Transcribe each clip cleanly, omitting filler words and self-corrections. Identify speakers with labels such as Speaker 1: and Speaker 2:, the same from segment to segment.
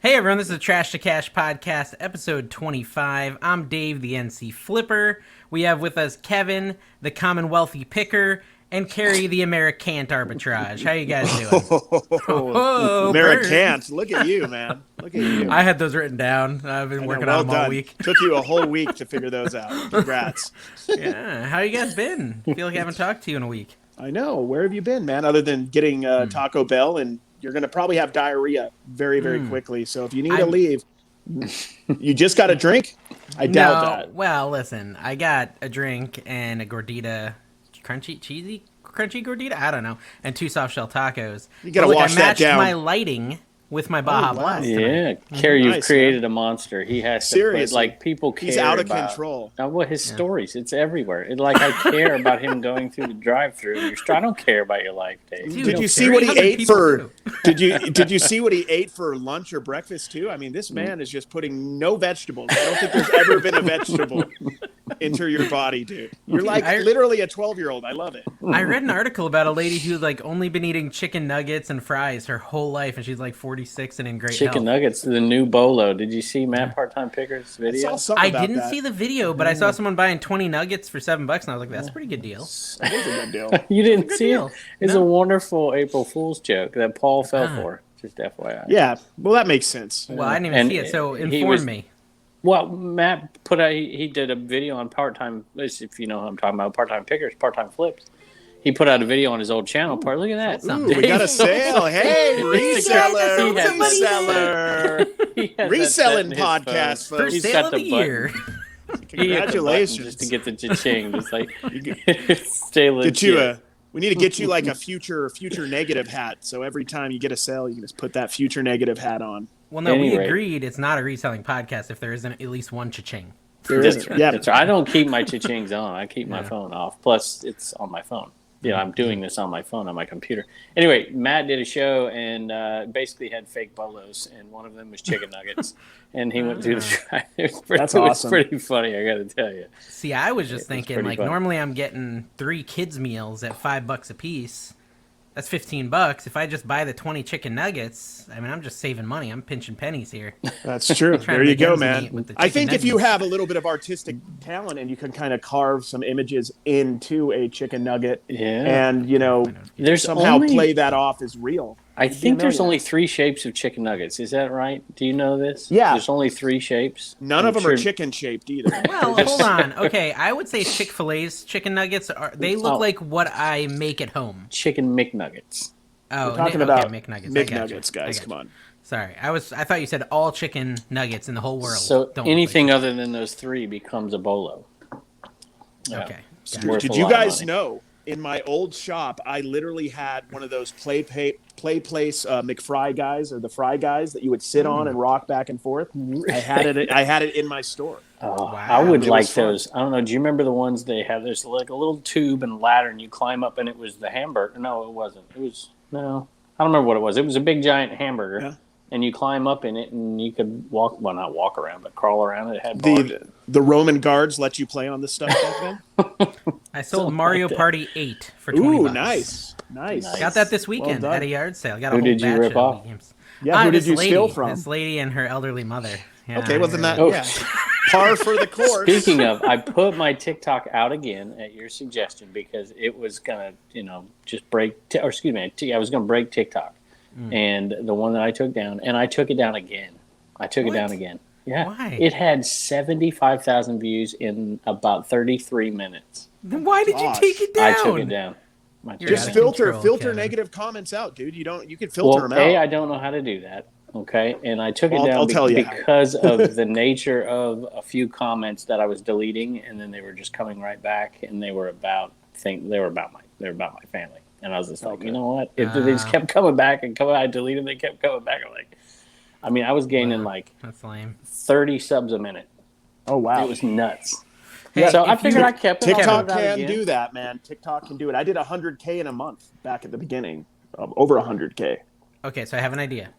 Speaker 1: Hey everyone, this is the Trash to Cash podcast, episode 25. I'm Dave, the NC Flipper. We have with us Kevin, the Commonwealthy Picker, and Carrie, the Americant Arbitrage. How you guys doing?
Speaker 2: Oh, Americant. Look at you, man. Look at you.
Speaker 1: I had those written down. I've been working on them all week.
Speaker 2: Took you a whole week to figure those out. Congrats.
Speaker 1: Yeah, how you guys been? I feel like I haven't talked to you in a week.
Speaker 2: I know. Where have you been, man? Other than getting Taco Bell, and you're going to probably have diarrhea very, very quickly. So if you need to leave, you just got a drink? I doubt that.
Speaker 1: Well, listen, I got a drink and a gordita, cheesy crunchy gordita? I don't know. And 2 soft shell tacos.
Speaker 2: You got to wash that down.
Speaker 1: I matched my lighting with my Baja Blast tonight.
Speaker 3: Yeah, Carrie, you've created a monster. He has to
Speaker 2: Seriously.
Speaker 3: people care.
Speaker 2: He's out of
Speaker 3: about,
Speaker 2: control.
Speaker 3: His stories, it's everywhere. I care about him going through the drive-through. I don't care about your life, Dave.
Speaker 1: Dude,
Speaker 2: did you see what he ate for? Did you see what he ate for lunch or breakfast too? I mean, this man is just putting no vegetables. I don't think there's ever been a vegetable enter your body, dude. You're like literally a 12-year-old. I love it.
Speaker 1: I read an article about a lady who's only been eating chicken nuggets and fries her whole life, and she's 46 and in great health.
Speaker 3: Chicken nuggets, the new bolo. Did you see Matt Part-Time Picker's video?
Speaker 1: I didn't see the video, but I saw someone buying 20 nuggets for $7, and I was like, that's a pretty good deal.
Speaker 2: That is a good deal.
Speaker 3: You didn't see it? It's a wonderful April Fool's joke that Paul fell for. Just FYI.
Speaker 2: Yeah, well, that makes sense.
Speaker 1: Well, I didn't even see it, so inform me.
Speaker 3: Well, Matt put out, he did a video on Part-Time, if you know who I'm talking about, Part-Time Pickers, Part-Time Flips. He put out a video on his old channel. Look at that.
Speaker 2: Ooh, we got a sale. Hey, reseller. Reselling podcast, folks.
Speaker 1: First sale of the year.
Speaker 2: Congratulations.
Speaker 3: Just to get the cha-ching. Just stay legit.
Speaker 2: We need to get you a future negative hat. So every time you get a sale, you can just put that future negative hat on.
Speaker 1: Well, no, we agreed it's not a reselling podcast if there isn't at least one cha-ching.
Speaker 3: That's right. I don't keep my cha-chings on. I keep my phone off. Plus, it's on my phone. I'm doing this on my phone, on my computer. Anyway, Matt did a show and basically had fake bolos, and one of them was chicken nuggets. And he went through the drive. It was pretty funny, I got to tell you.
Speaker 1: See, I was just thinking, normally I'm getting 3 kids' meals at $5 a piece. That's $15. If I just buy the 20 chicken nuggets, I mean, I'm just saving money. I'm pinching pennies here.
Speaker 2: That's true. There you go, man. I think if you have a little bit of artistic talent and you can kind of carve some images into a chicken nugget and, somehow play that off as real.
Speaker 3: I think there's only 3 shapes of chicken nuggets. Is that right? Do you know this?
Speaker 2: Yeah.
Speaker 3: There's only 3 shapes.
Speaker 2: None of them are chicken shaped either.
Speaker 1: Well, hold on. Okay, I would say Chick-fil-A's chicken nuggets they look like what I make at home.
Speaker 3: Chicken McNuggets.
Speaker 1: Oh,
Speaker 2: we're talking about
Speaker 1: McNuggets.
Speaker 2: McNuggets, guys. Come on.
Speaker 1: Sorry, I thought you said all chicken nuggets in the whole world.
Speaker 3: So anything other than those 3 becomes a bolo.
Speaker 1: Okay.
Speaker 2: Did you guys know? In my old shop, I literally had one of those play place McFry guys or the fry guys that you would sit on and rock back and forth. I had it in my store.
Speaker 3: Oh, wow. I would like those. I don't know. Do you remember the ones they have? There's a little tube and ladder, and you climb up, and it was the hamburger. No, it wasn't. I don't remember what it was. It was a big giant hamburger, and you climb up in it, and you could not walk around, but crawl around. It had
Speaker 2: the Roman guards let you play on this stuff back then.
Speaker 1: I sold Mario Party 8 for $20.
Speaker 2: Ooh, nice.
Speaker 1: Got that this weekend at a yard sale. I got
Speaker 3: who did you rip off?
Speaker 2: Yeah, who did you steal from?
Speaker 1: This lady and her elderly mother. Yeah,
Speaker 2: okay, wasn't that par for the course?
Speaker 3: Speaking of, I put my TikTok out again at your suggestion because it was gonna, just break. I was gonna break TikTok, and the one that I took down, and I took it down again. Yeah.
Speaker 1: Why?
Speaker 3: It had 75,000 views in about 33 minutes.
Speaker 1: Then why did you take it down?
Speaker 3: I took it down.
Speaker 2: Just filter negative comments out, dude. You can filter them out.
Speaker 3: I don't know how to do that. Okay, and I took it down because of the nature of a few comments that I was deleting, and then they were just coming right back, and they were about my family, and I was just like, you know what? If they just kept coming back and coming, I deleted them. They kept coming back. I was gaining
Speaker 1: that's lame.
Speaker 3: 30 subs a minute.
Speaker 2: Oh wow,
Speaker 3: it was nuts.
Speaker 1: Hey,
Speaker 3: so I figured I kept it.
Speaker 2: TikTok can do that, man. TikTok can do it. I did 100K in a month back at the beginning, over 100K.
Speaker 1: Okay, so I have an idea.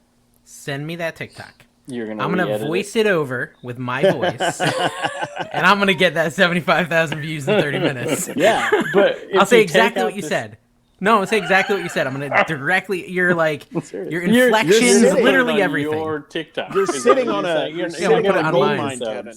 Speaker 1: Send me that TikTok.
Speaker 3: I'm
Speaker 1: gonna voice it over with my voice, and I'm gonna get that 75,000 views in 30 minutes.
Speaker 3: Yeah, but
Speaker 1: I'll say exactly what you said. No, say exactly what you said. I'm gonna directly. Your
Speaker 3: You're
Speaker 1: inflections,
Speaker 2: sitting
Speaker 1: literally
Speaker 3: on
Speaker 1: everything.
Speaker 3: Your TikTok.
Speaker 2: You're sitting on a
Speaker 3: You're
Speaker 2: sitting on a
Speaker 1: on
Speaker 2: gold
Speaker 1: mine.
Speaker 2: mine, Kevin.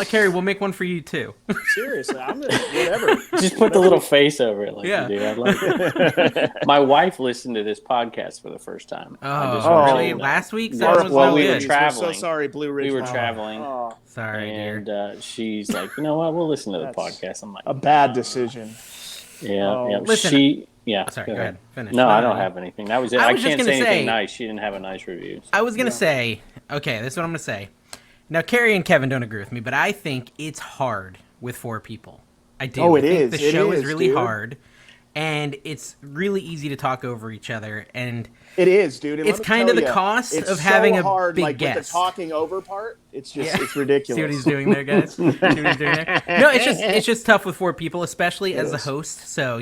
Speaker 1: Carrie, we'll make one for you too.
Speaker 2: Seriously, I'm gonna whatever.
Speaker 3: Just put the little face over it, like
Speaker 1: Yeah.
Speaker 3: you do. I like it. My wife listened to this podcast for the first time.
Speaker 1: Really? Last week's
Speaker 3: Yeah,
Speaker 1: was
Speaker 3: well,
Speaker 1: no
Speaker 3: we
Speaker 1: good.
Speaker 3: were traveling.
Speaker 2: We're so sorry, Blue Ridge.
Speaker 3: We were traveling.
Speaker 2: Oh,
Speaker 1: sorry,
Speaker 3: and
Speaker 1: dear.
Speaker 3: She's like, you know what? We'll listen to the podcast. I'm like,
Speaker 2: a bad decision.
Speaker 3: Yeah, yeah.
Speaker 1: Listen, sorry, go ahead. Finish.
Speaker 3: No, I don't have anything. That was it.
Speaker 1: I
Speaker 3: I
Speaker 1: was just
Speaker 3: can't
Speaker 1: gonna
Speaker 3: say anything
Speaker 1: say-
Speaker 3: nice. She didn't have a nice review. So.
Speaker 1: I was gonna say, okay, this is what I'm gonna say. Now, Carrie and Kevin don't agree with me, but I think it's hard with 4 people. I do.
Speaker 2: Oh,
Speaker 1: I think
Speaker 2: is.
Speaker 1: The show is really
Speaker 2: dude.
Speaker 1: hard, and it's really easy to talk over each other. And
Speaker 2: It is, dude. And
Speaker 1: it's
Speaker 2: let me
Speaker 1: kind of
Speaker 2: tell
Speaker 1: the
Speaker 2: ya,
Speaker 1: cost
Speaker 2: it's
Speaker 1: of having
Speaker 2: so
Speaker 1: a
Speaker 2: hard,
Speaker 1: big
Speaker 2: like,
Speaker 1: guest.
Speaker 2: With the talking over part, it's just
Speaker 1: Yeah.
Speaker 2: it's ridiculous.
Speaker 1: See what he's doing there, guys? See what he's doing there? No, it's just tough with 4 people, especially as the host. So,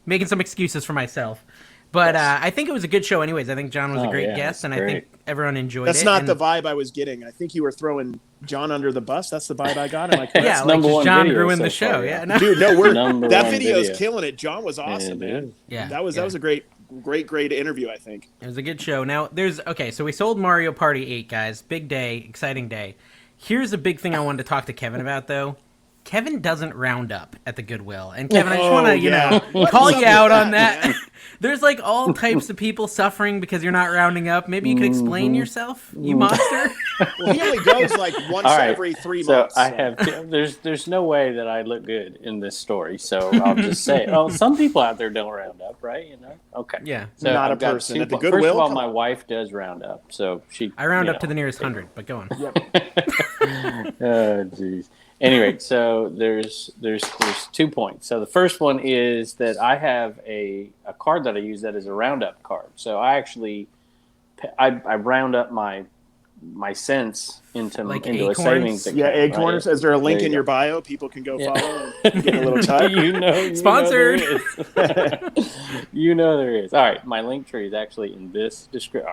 Speaker 1: making some excuses for myself. But I think it was a good show anyways. I think John was a great guest, and I think everyone enjoyed it.
Speaker 2: That's not the vibe I was getting. I think you were throwing John under the bus. That's the vibe I got. Am I correct?
Speaker 1: Yeah, like just John ruined the show.
Speaker 3: Far,
Speaker 1: yeah. No.
Speaker 2: Dude, no, that
Speaker 3: video
Speaker 2: is killing it. John was awesome, man.
Speaker 1: Yeah,
Speaker 2: that was a great interview, I think.
Speaker 1: It was a good show. Now, so we sold Mario Party 8, guys. Big day, exciting day. Here's a big thing I wanted to talk to Kevin about, though. Kevin doesn't round up at the Goodwill. And Kevin, I just want to, call you out on that. There's like all types of people suffering because you're not rounding up. Maybe you could explain yourself, you monster.
Speaker 2: Well, he only goes like once every 3 months.
Speaker 3: So I have. There's no way that I look good in this story. So I'll just say, some people out there don't round up, right? Okay.
Speaker 1: Yeah.
Speaker 3: So
Speaker 2: not
Speaker 3: I've
Speaker 2: a
Speaker 3: got
Speaker 2: person at the
Speaker 3: First
Speaker 2: Goodwill.
Speaker 3: of all, my wife does round up, so
Speaker 1: I round up to the nearest 100, but go on.
Speaker 2: Yep.
Speaker 3: Oh, jeez. Anyway, so there's 2 points. So the first one is that I have a card that I use that is a roundup card. So I actually I round up my cents into a savings account.
Speaker 2: Yeah, Acorns.
Speaker 3: Right?
Speaker 2: Is there a link in your bio? People can go follow and get a little touch.
Speaker 1: Sponsored.
Speaker 3: You know there is. All right, my Linktree is actually in this description.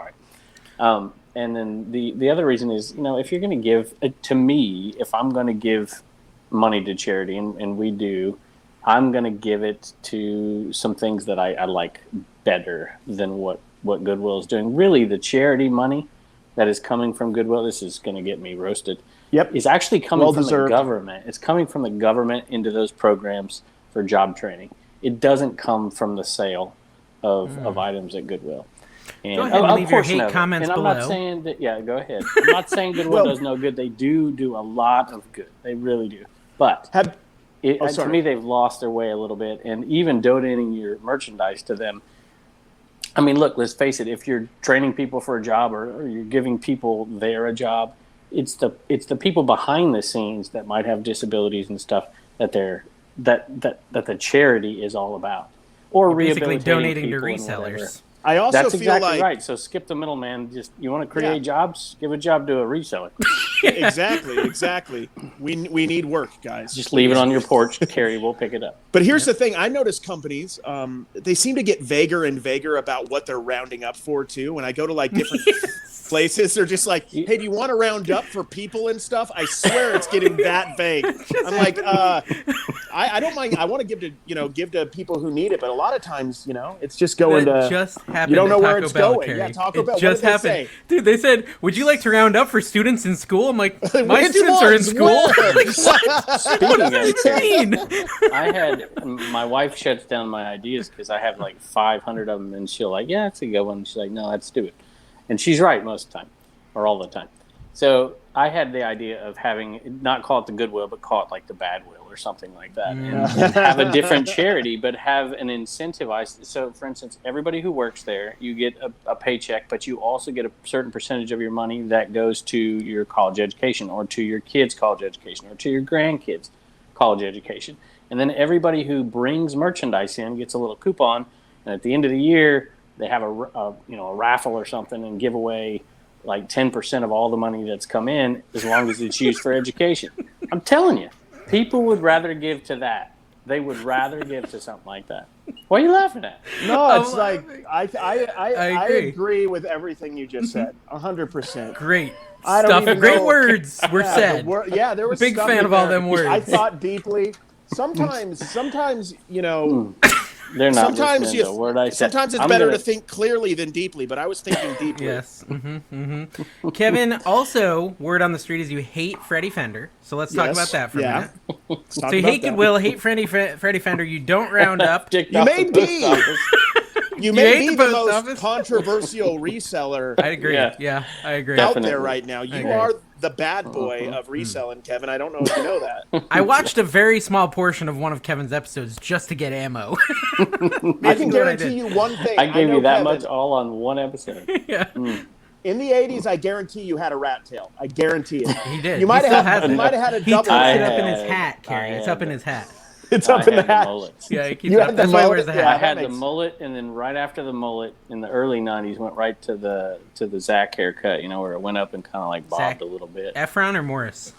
Speaker 3: All right. And then the other reason is, if you're going to give, to me, if I'm going to give money to charity, and we do, I'm going to give it to some things that I like better than what Goodwill is doing. Really, the charity money that is coming from Goodwill, this is going to get me roasted, is actually coming from the government. It's coming from the government into those programs for job training. It doesn't come from the sale of items at Goodwill. And
Speaker 1: go ahead and leave your hate comments below.
Speaker 3: I'm not saying that. Yeah, go ahead. I'm not saying Goodwill does no good. They do a lot of good. They really do. But to me, they've lost their way a little bit. And even donating your merchandise to them. I mean, look. Let's face it. If you're training people for a job or you're giving people there a job, it's the people behind the scenes that might have disabilities and stuff that the charity is all about. Or
Speaker 1: basically
Speaker 3: rehabilitating
Speaker 1: donating to
Speaker 3: people
Speaker 1: resellers.
Speaker 2: I also
Speaker 3: That's
Speaker 2: feel
Speaker 3: exactly
Speaker 2: like
Speaker 3: right. So skip the middleman. Just you want to create jobs, give a job to a reseller.
Speaker 2: Exactly. We need work, guys.
Speaker 3: Just leave it on your porch. Carrie will pick it up.
Speaker 2: But here's the thing: I notice companies, they seem to get vaguer and vaguer about what they're rounding up for too. When I go to like different places, they're just like, "Hey, do you want to round up for people and stuff?" I swear it's getting that vague. I'm like, I don't mind. I want to give to people who need it, but a lot of times, it's just going to.
Speaker 1: Just happened.
Speaker 2: You don't know where
Speaker 1: Taco
Speaker 2: it's
Speaker 1: Bell,
Speaker 2: going.
Speaker 1: Carrie.
Speaker 2: Yeah, Taco Bell.
Speaker 1: Just
Speaker 2: what did
Speaker 1: happened,
Speaker 2: they say?
Speaker 1: dude. They said, "Would you like to round up for students in school?" I'm like, my
Speaker 2: Which
Speaker 1: students are in
Speaker 2: ones?
Speaker 1: school.
Speaker 2: Where?
Speaker 1: Like, what?
Speaker 3: Speaking
Speaker 1: What
Speaker 3: of
Speaker 1: does it mean?
Speaker 3: I had my wife shuts down my ideas because I have like 500 of them, and she'll like, "Yeah, that's a good one." She's like, "No, that's stupid," and she's right most of the time, or all the time. So I had the idea of having not call it the Goodwill, but call it like the Bad Will or something like that, and have a different charity, but have an incentivized. So, for instance, everybody who works there, you get a paycheck, but you also get a certain percentage of your money that goes to your college education, or to your kids' college education, or to your grandkids' college education. And then everybody who brings merchandise in gets a little coupon, and at the end of the year, they have a raffle or something and give away like 10% of all the money that's come in, as long as it's used for education. I'm telling you, people would rather give to that. They would rather give to something like that. What are you laughing at?
Speaker 2: No, it's like I agree with everything you just said. 100%.
Speaker 1: Great
Speaker 2: I don't
Speaker 1: stuff.
Speaker 2: even
Speaker 1: Great
Speaker 2: know.
Speaker 1: words were said.
Speaker 2: There was
Speaker 1: Big
Speaker 2: stuff
Speaker 1: fan
Speaker 2: in
Speaker 1: of all
Speaker 2: there.
Speaker 1: them words.
Speaker 2: I thought deeply. Sometimes, you know,
Speaker 3: they're not
Speaker 2: sometimes
Speaker 3: listening to a word I said.
Speaker 2: Sometimes it's better to think clearly than deeply, but I was thinking deeply.
Speaker 1: Yes. Kevin, also, word on the street is you hate Freddie Fender. So let's talk about that for a minute. So you hate Goodwill, hate Freddie Fender. You don't round up.
Speaker 2: You may be. You may be the most controversial reseller.
Speaker 1: I agree. Yeah, I agree.
Speaker 2: Out there right now. You are the bad boy of reselling, Kevin. I don't know if you know that.
Speaker 1: I watched a very small portion of one of Kevin's episodes just to get ammo.
Speaker 2: I can guarantee you one thing.
Speaker 3: I gave you that much all on one episode.
Speaker 1: Yeah.
Speaker 2: In the 80s, I guarantee you had a rat tail. I guarantee it.
Speaker 1: He did.
Speaker 2: You might have had a double.
Speaker 1: He tucked it up in his hat, Carrie. It's up in his hat.
Speaker 2: It's up in the hat.
Speaker 1: Yeah, he keeps it up. That's why he wears the hat.
Speaker 3: I had the mullet, and then right after the mullet, in the early '90s, went right to the Zach haircut. You know, where it went up and kind of like bobbed a little bit.
Speaker 1: Efron or Morris?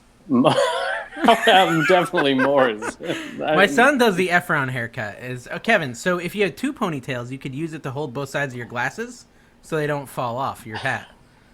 Speaker 3: Definitely Morris.
Speaker 1: My son does the Efron haircut. Kevin, so if you had two ponytails, you could use it to hold both sides of your glasses so they don't fall off your hat.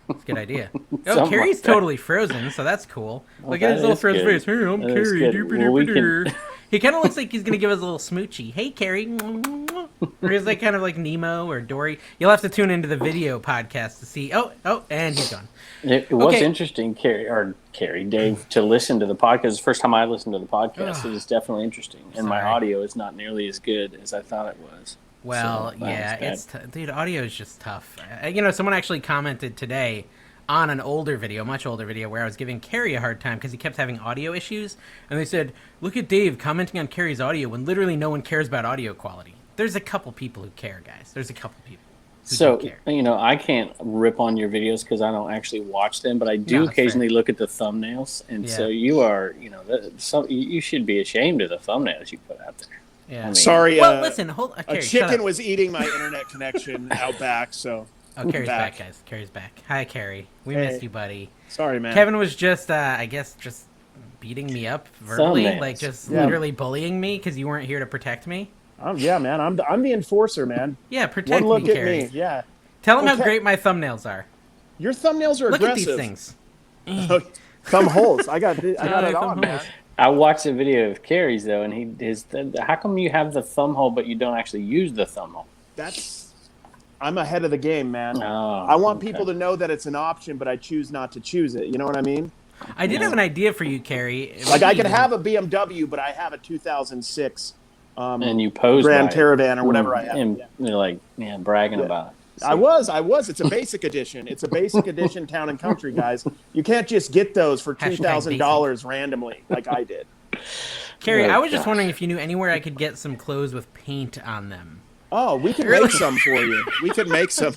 Speaker 1: That's a good idea. Oh, Carrie's totally frozen, so that's cool. Look at his little frozen face. Hey, I'm Carrie. He kind of looks like he's going to give us a little smoochie. Hey, Carrie. Or he's like kind of like Nemo or Dory. You'll have to tune into the video podcast to see. Oh, and he's gone.
Speaker 3: It was interesting, Carrie, Dave, to listen to the podcast. It's the first time I listened to the podcast. It was definitely interesting. And my audio is not nearly as good as I thought it was.
Speaker 1: Well, so, it's dude, audio is just tough. You know, someone actually commented today on an older video, much older video, where I was giving Carrie a hard time because he kept having audio issues. And they said, look at Dave commenting on Carrie's audio when literally no one cares about audio quality. There's a couple people who care, guys. There's a couple people who do care.
Speaker 3: You know, I can't rip on your videos because I don't actually watch them, but I do occasionally look at the thumbnails. And so you are, you know, you should be ashamed of the thumbnails you put out there.
Speaker 1: Yeah.
Speaker 2: I mean, sorry.
Speaker 1: Well, listen. Carrie,
Speaker 2: a chicken was eating my internet connection out back, so.
Speaker 1: Oh, Carrie's back, guys. Carrie's back. Hi, Carrie. We missed you, buddy.
Speaker 2: Sorry, man.
Speaker 1: Kevin was just, I guess, just beating me up verbally, like just literally bullying me because you weren't here to protect me.
Speaker 2: Yeah, man. I'm the enforcer, man.
Speaker 1: Yeah, protect me,
Speaker 2: One look
Speaker 1: Carrie.
Speaker 2: at me. Yeah.
Speaker 1: Tell him how great my thumbnails are.
Speaker 2: Your thumbnails are aggressive.
Speaker 1: Look at these things.
Speaker 2: Thumb holes. I got it on, man.
Speaker 3: I watched a video of Carrie's though, and how come you have the thumb hole but you don't actually use the thumb hole?
Speaker 2: I'm ahead of the game, man.
Speaker 3: Oh,
Speaker 2: I want people to know that it's an option, but I choose not to choose it. You know what I mean?
Speaker 1: I did have an idea for you, Carrie.
Speaker 2: Like I could have a BMW, but I have a 2006
Speaker 3: and you pose
Speaker 2: Grand Caravan or whatever I have.
Speaker 3: And you're like, bragging about it.
Speaker 2: So. I was. It's a basic edition. It's a basic edition Town and Country, guys. You can't just get those for $2,000 randomly like I did.
Speaker 1: Carrie, I was just wondering if you knew anywhere I could get some clothes with paint on them.
Speaker 2: Oh, we could make some for you. We could make some.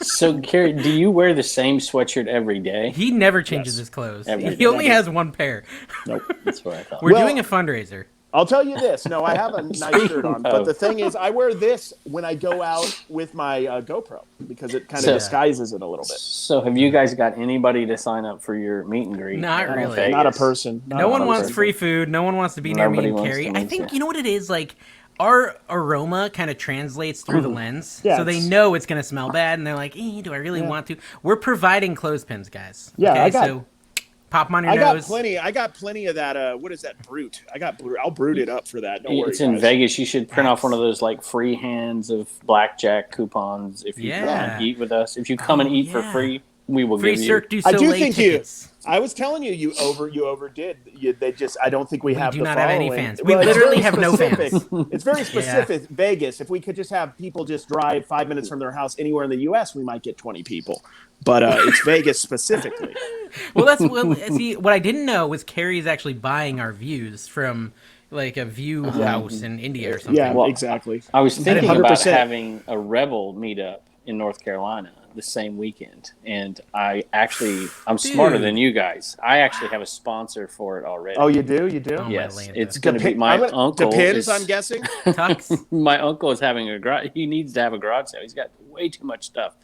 Speaker 3: So, Carrie, do you wear the same sweatshirt every day?
Speaker 1: He never changes his clothes. He only has one pair.
Speaker 3: Nope, that's what I thought.
Speaker 1: We're doing a fundraiser.
Speaker 2: I'll tell you this. No, I have a nice shirt on. But the thing is, I wear this when I go out with my GoPro because it kind of disguises it a little bit.
Speaker 3: So have you guys got anybody to sign up for your meet and greet?
Speaker 1: Not really.
Speaker 2: Not a person.
Speaker 1: No one wants free food. No one wants to be near me and Carrie. I think, you know what it is? Like, our aroma kind of translates through the lens. Yeah, so they know it's going to smell bad, and they're like, do I really want to? We're providing clothespins, guys.
Speaker 2: Yeah,
Speaker 1: so pop them on your nose.
Speaker 2: I got plenty of that. What is that, Brute? I'll brute it up for that. Don't worry.
Speaker 3: It's in Vegas. You should print off one of those like free hands of blackjack coupons if you come and eat with us. If you come and eat for free, we will give you.
Speaker 1: Cirque du Soleil tickets.
Speaker 2: I was telling you, you overdid. I don't think we have the following. We do not
Speaker 1: have any fans. We literally have no fans.
Speaker 2: It's very specific. Vegas. If we could just have people just drive 5 minutes from their house anywhere in the U.S., we might get 20 people. But it's Vegas specifically.
Speaker 1: See, what I didn't know was Carrie's actually buying our views from like a view house in India or something.
Speaker 2: Yeah, well, exactly.
Speaker 3: I was thinking about having a Rebel meetup in North Carolina the same weekend, and I'm smarter than you guys. I actually have a sponsor for it already.
Speaker 2: Oh, you do?
Speaker 1: Oh,
Speaker 3: yes, it's going to be my uncle.
Speaker 2: Depends, I'm guessing.
Speaker 3: My uncle is having a garage. He needs to have a garage sale. He's got way too much stuff.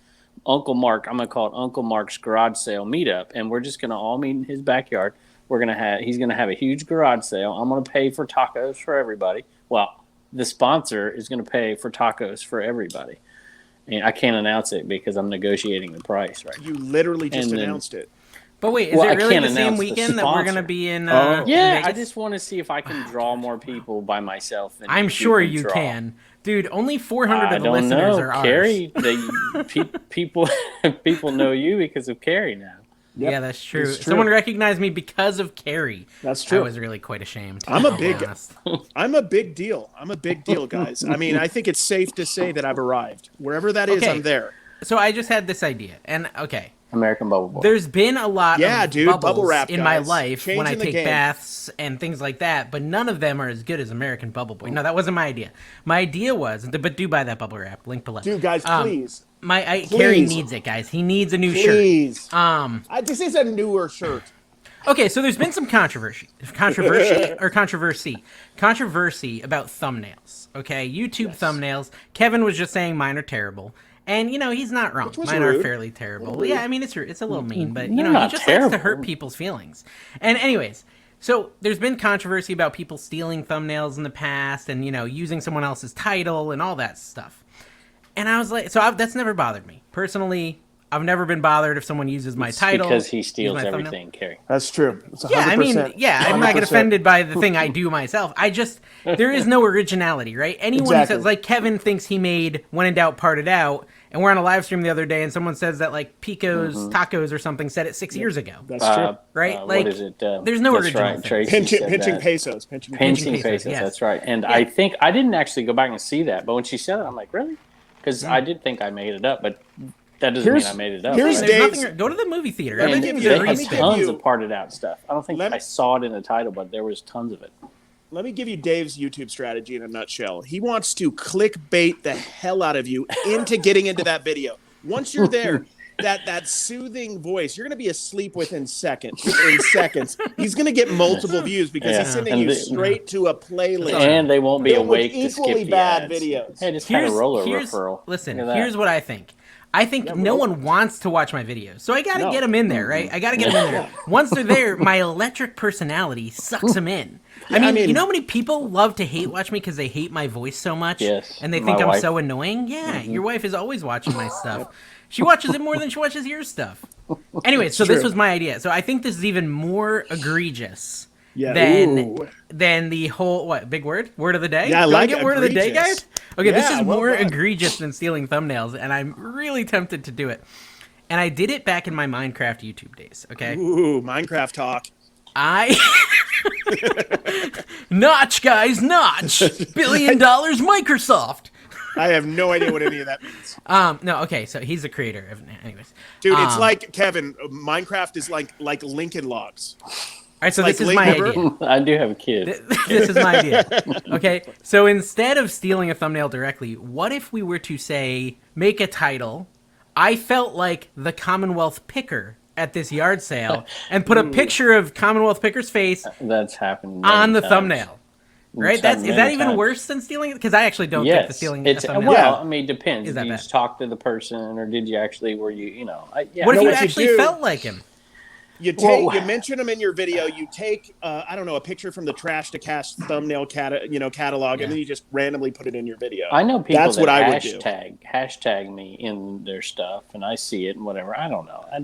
Speaker 3: Uncle Mark, I'm going to call it Uncle Mark's garage sale meetup, and we're just going to all meet in his backyard. He's going to have a huge garage sale. I'm going to pay for tacos for everybody. Well, the sponsor is going to pay for tacos for everybody. And I can't announce it because I'm negotiating the price right now.
Speaker 2: You literally just announced it.
Speaker 1: But wait, is
Speaker 3: Well,
Speaker 1: it
Speaker 3: I
Speaker 1: really
Speaker 3: can't
Speaker 1: the same
Speaker 3: announce the
Speaker 1: weekend that we're going to
Speaker 3: sponsor.
Speaker 1: be in
Speaker 3: Yeah,
Speaker 1: Vegas?
Speaker 3: I just want to see if I can draw more people by myself than
Speaker 1: I'm
Speaker 3: you
Speaker 1: sure
Speaker 3: can
Speaker 1: you
Speaker 3: draw.
Speaker 1: can. Dude, only 400
Speaker 3: I
Speaker 1: of the
Speaker 3: don't
Speaker 1: listeners
Speaker 3: know,
Speaker 1: are ours.
Speaker 3: Carrie. People people know you because of Carrie now.
Speaker 2: Yep,
Speaker 1: Yeah, that's true.
Speaker 2: it's true.
Speaker 1: Someone recognized me because of Carrie.
Speaker 2: That's true.
Speaker 1: I was really quite ashamed.
Speaker 2: I'm a
Speaker 1: I'll be
Speaker 2: big
Speaker 1: honest.
Speaker 2: I'm a big deal. I'm a big deal, guys. I mean, I think it's safe to say that I've arrived. Wherever that is,
Speaker 1: Okay.
Speaker 2: I'm there.
Speaker 1: So I just had this idea, and okay.
Speaker 3: American Bubble Boy.
Speaker 1: There's been a lot
Speaker 2: Yeah,
Speaker 1: of
Speaker 2: dude,
Speaker 1: bubbles
Speaker 2: bubble wrap,
Speaker 1: in my
Speaker 2: guys.
Speaker 1: life when I
Speaker 2: Changing the
Speaker 1: take
Speaker 2: game.
Speaker 1: baths and things like that, but none of them are as good as American Bubble Boy. No, that wasn't my idea. My idea was, but do buy that bubble wrap. Link below.
Speaker 2: Dude, guys, please.
Speaker 1: Carrie needs it, guys. He needs a new
Speaker 2: Please.
Speaker 1: shirt.
Speaker 2: This is a newer shirt.
Speaker 1: Okay, so there's been some controversy about thumbnails. Okay, YouTube thumbnails. Kevin was just saying mine are terrible. And, he's not wrong. Mine are fairly terrible. Yeah, I mean, it's a little mean, but, he just likes to hurt people's feelings. And anyways, so there's been controversy about people stealing thumbnails in the past and, using someone else's title and all that stuff. And I was like, that's never bothered me. Personally, I've never been bothered if someone uses my title.
Speaker 3: Because he steals everything, Carrie.
Speaker 2: That's true. It's 100%.
Speaker 1: Yeah, I mean, I'm not get offended by the thing I do myself. There is no originality, right? Anyone who says, like Kevin thinks he made When in Doubt, Parted Out, and we're on a live stream the other day, and someone says that, like, Pico's Tacos or something said it 6 years ago.
Speaker 2: That's true.
Speaker 1: Right?
Speaker 3: What is it?
Speaker 1: There's no original
Speaker 3: right.
Speaker 1: thing.
Speaker 2: Pinching pesos.
Speaker 3: Pinching
Speaker 1: pesos,
Speaker 3: pesos,
Speaker 1: yes.
Speaker 3: that's right. And I think, I didn't actually go back and see that, but when she said it, I'm like, really? Because I did think I made it up, but that doesn't mean I made it up.
Speaker 2: Here's
Speaker 3: right?
Speaker 2: Dave's.
Speaker 1: Go to the movie theater.
Speaker 3: And
Speaker 1: Everything's
Speaker 3: they
Speaker 1: a
Speaker 3: had
Speaker 1: respin.
Speaker 3: tons of parted out stuff. I don't think I saw it in the title, but there was tons of it.
Speaker 2: Let me give you Dave's YouTube strategy in a nutshell. He wants to clickbait the hell out of you into getting into that video. Once you're there, that soothing voice, you're going to be asleep within seconds. He's going to get multiple views because he's sending you straight to a playlist.
Speaker 3: And they won't be awake to skip
Speaker 2: equally
Speaker 3: the
Speaker 2: bad
Speaker 3: ads.
Speaker 2: videos.
Speaker 3: Hey, just kind of roller referral.
Speaker 1: Listen, here's what I think. I think no one wants to watch my videos, so I got to get them in there, right? I got to get them in there. Once they're there, my electric personality sucks them in. I mean, you know how many people love to hate watch me because they hate my voice so much?
Speaker 3: Yes.
Speaker 1: And they think I'm so annoying? Yeah, your wife is always watching my stuff. She watches it more than she watches your stuff. Anyway, so this was my idea. So I think this is even more egregious than the whole, big word? Word of the day?
Speaker 2: Yeah, I like it.
Speaker 1: Word of the day, guys? Okay, this is more
Speaker 2: done.
Speaker 1: egregious than stealing thumbnails, and I'm really tempted to do it. And I did it back in my Minecraft YouTube days, okay?
Speaker 2: Ooh, Minecraft talk.
Speaker 1: Notch, guys, notch! $1 billion Microsoft!
Speaker 2: I have no idea what any of that means.
Speaker 1: No, okay, so he's a creator. Anyways.
Speaker 2: Dude, it's like, Kevin, Minecraft is like Lincoln Logs.
Speaker 1: All right, so
Speaker 2: like
Speaker 1: this is my idea.
Speaker 3: I do have a kid.
Speaker 1: This is my idea. Okay, so instead of stealing a thumbnail directly, what if we were to say, make a title, I felt like the Commonwealth Picker at this yard sale, and put a picture of Commonwealth Picker's face
Speaker 3: That's happened
Speaker 1: on the
Speaker 3: times.
Speaker 1: thumbnail. Right? Is that even worse than stealing it? Because I actually don't think the stealing a thumbnail.
Speaker 3: Well, I mean, it depends.
Speaker 1: Is
Speaker 3: Did
Speaker 1: that
Speaker 3: you
Speaker 1: bad?
Speaker 3: just talk to the person, or did you actually, what if you
Speaker 1: actually felt like him?
Speaker 2: You mention them in your video. You take, I don't know, a picture from the Trash to Cash thumbnail catalog, and then you just randomly put it in your video.
Speaker 3: I know people
Speaker 2: That's
Speaker 3: that
Speaker 2: what I would do.
Speaker 3: hashtag me in their stuff, and I see it and whatever. I don't know. I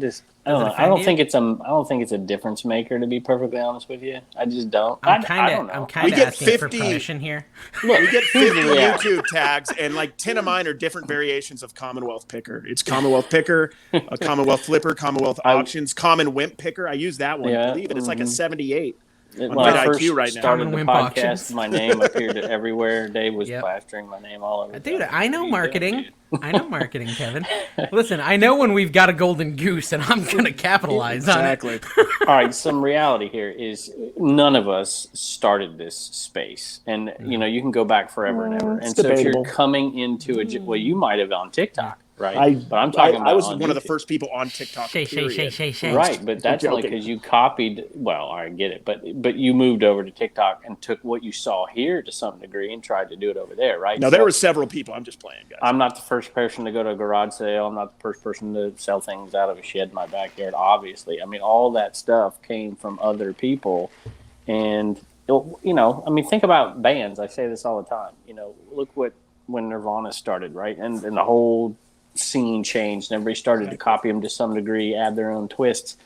Speaker 3: don't know. I don't think it's a difference maker, to be perfectly honest with you. I just don't.
Speaker 1: I'm kind of asking for permission here.
Speaker 2: Look, we get 50 YouTube tags, and like 10 of mine are different variations of Commonwealth Picker. It's Commonwealth Picker, a Commonwealth Flipper, Commonwealth Auctions, Common Wimp Picker. I use that one. I believe it. It's like a 78.
Speaker 3: When
Speaker 2: on
Speaker 3: I first
Speaker 2: IQ right now.
Speaker 3: started the
Speaker 1: Wimp
Speaker 3: podcast,
Speaker 1: auctions.
Speaker 3: my name appeared everywhere. Dave was plastering my name all over.
Speaker 1: Dude, I know marketing. I know marketing, Kevin. Listen, I know when we've got a golden goose, and I'm going to capitalize on it.
Speaker 2: Exactly.
Speaker 3: All right, some reality here is none of us started this space. And, you can go back forever and ever. And so if you're coming into well, you might have on TikTok. Right, but I'm talking about
Speaker 2: I was
Speaker 3: on
Speaker 2: one of the
Speaker 3: YouTube.
Speaker 2: first people on TikTok.
Speaker 1: Shay.
Speaker 3: Right, but that's only because you copied. Well, I get it, but you moved over to TikTok and took what you saw here to some degree and tried to do it over there, right?
Speaker 2: No, there were several people. I'm just playing, guys.
Speaker 3: I'm not the first person to go to a garage sale. I'm not the first person to sell things out of a shed in my backyard. Obviously, I mean, all that stuff came from other people, and think about bands. I say this all the time. Look when Nirvana started, right, and the whole scene changed and everybody started to copy them to some degree, add their own twists.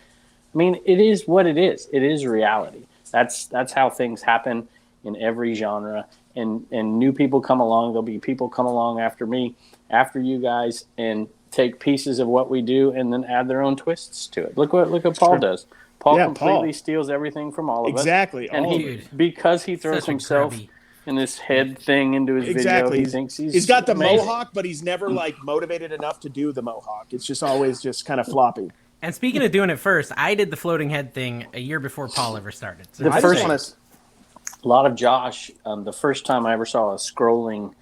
Speaker 3: I mean, it is what it is. It is reality. That's how things happen in every genre. And new people come along. There'll be people come along after me, after you guys, and take pieces of what we do and then add their own twists to it. Look what Paul does. Paul completely steals everything from all of us.
Speaker 2: Exactly.
Speaker 3: And because he throws himself in this head thing into his video, he thinks he's
Speaker 2: got the
Speaker 3: amazing.
Speaker 2: mohawk, but he's never like motivated enough to do the mohawk. It's just always just kind of floppy.
Speaker 1: And speaking of doing it first, I did the floating head thing a year before Paul ever started. So
Speaker 3: A lot of Josh, the first time I ever saw a scrolling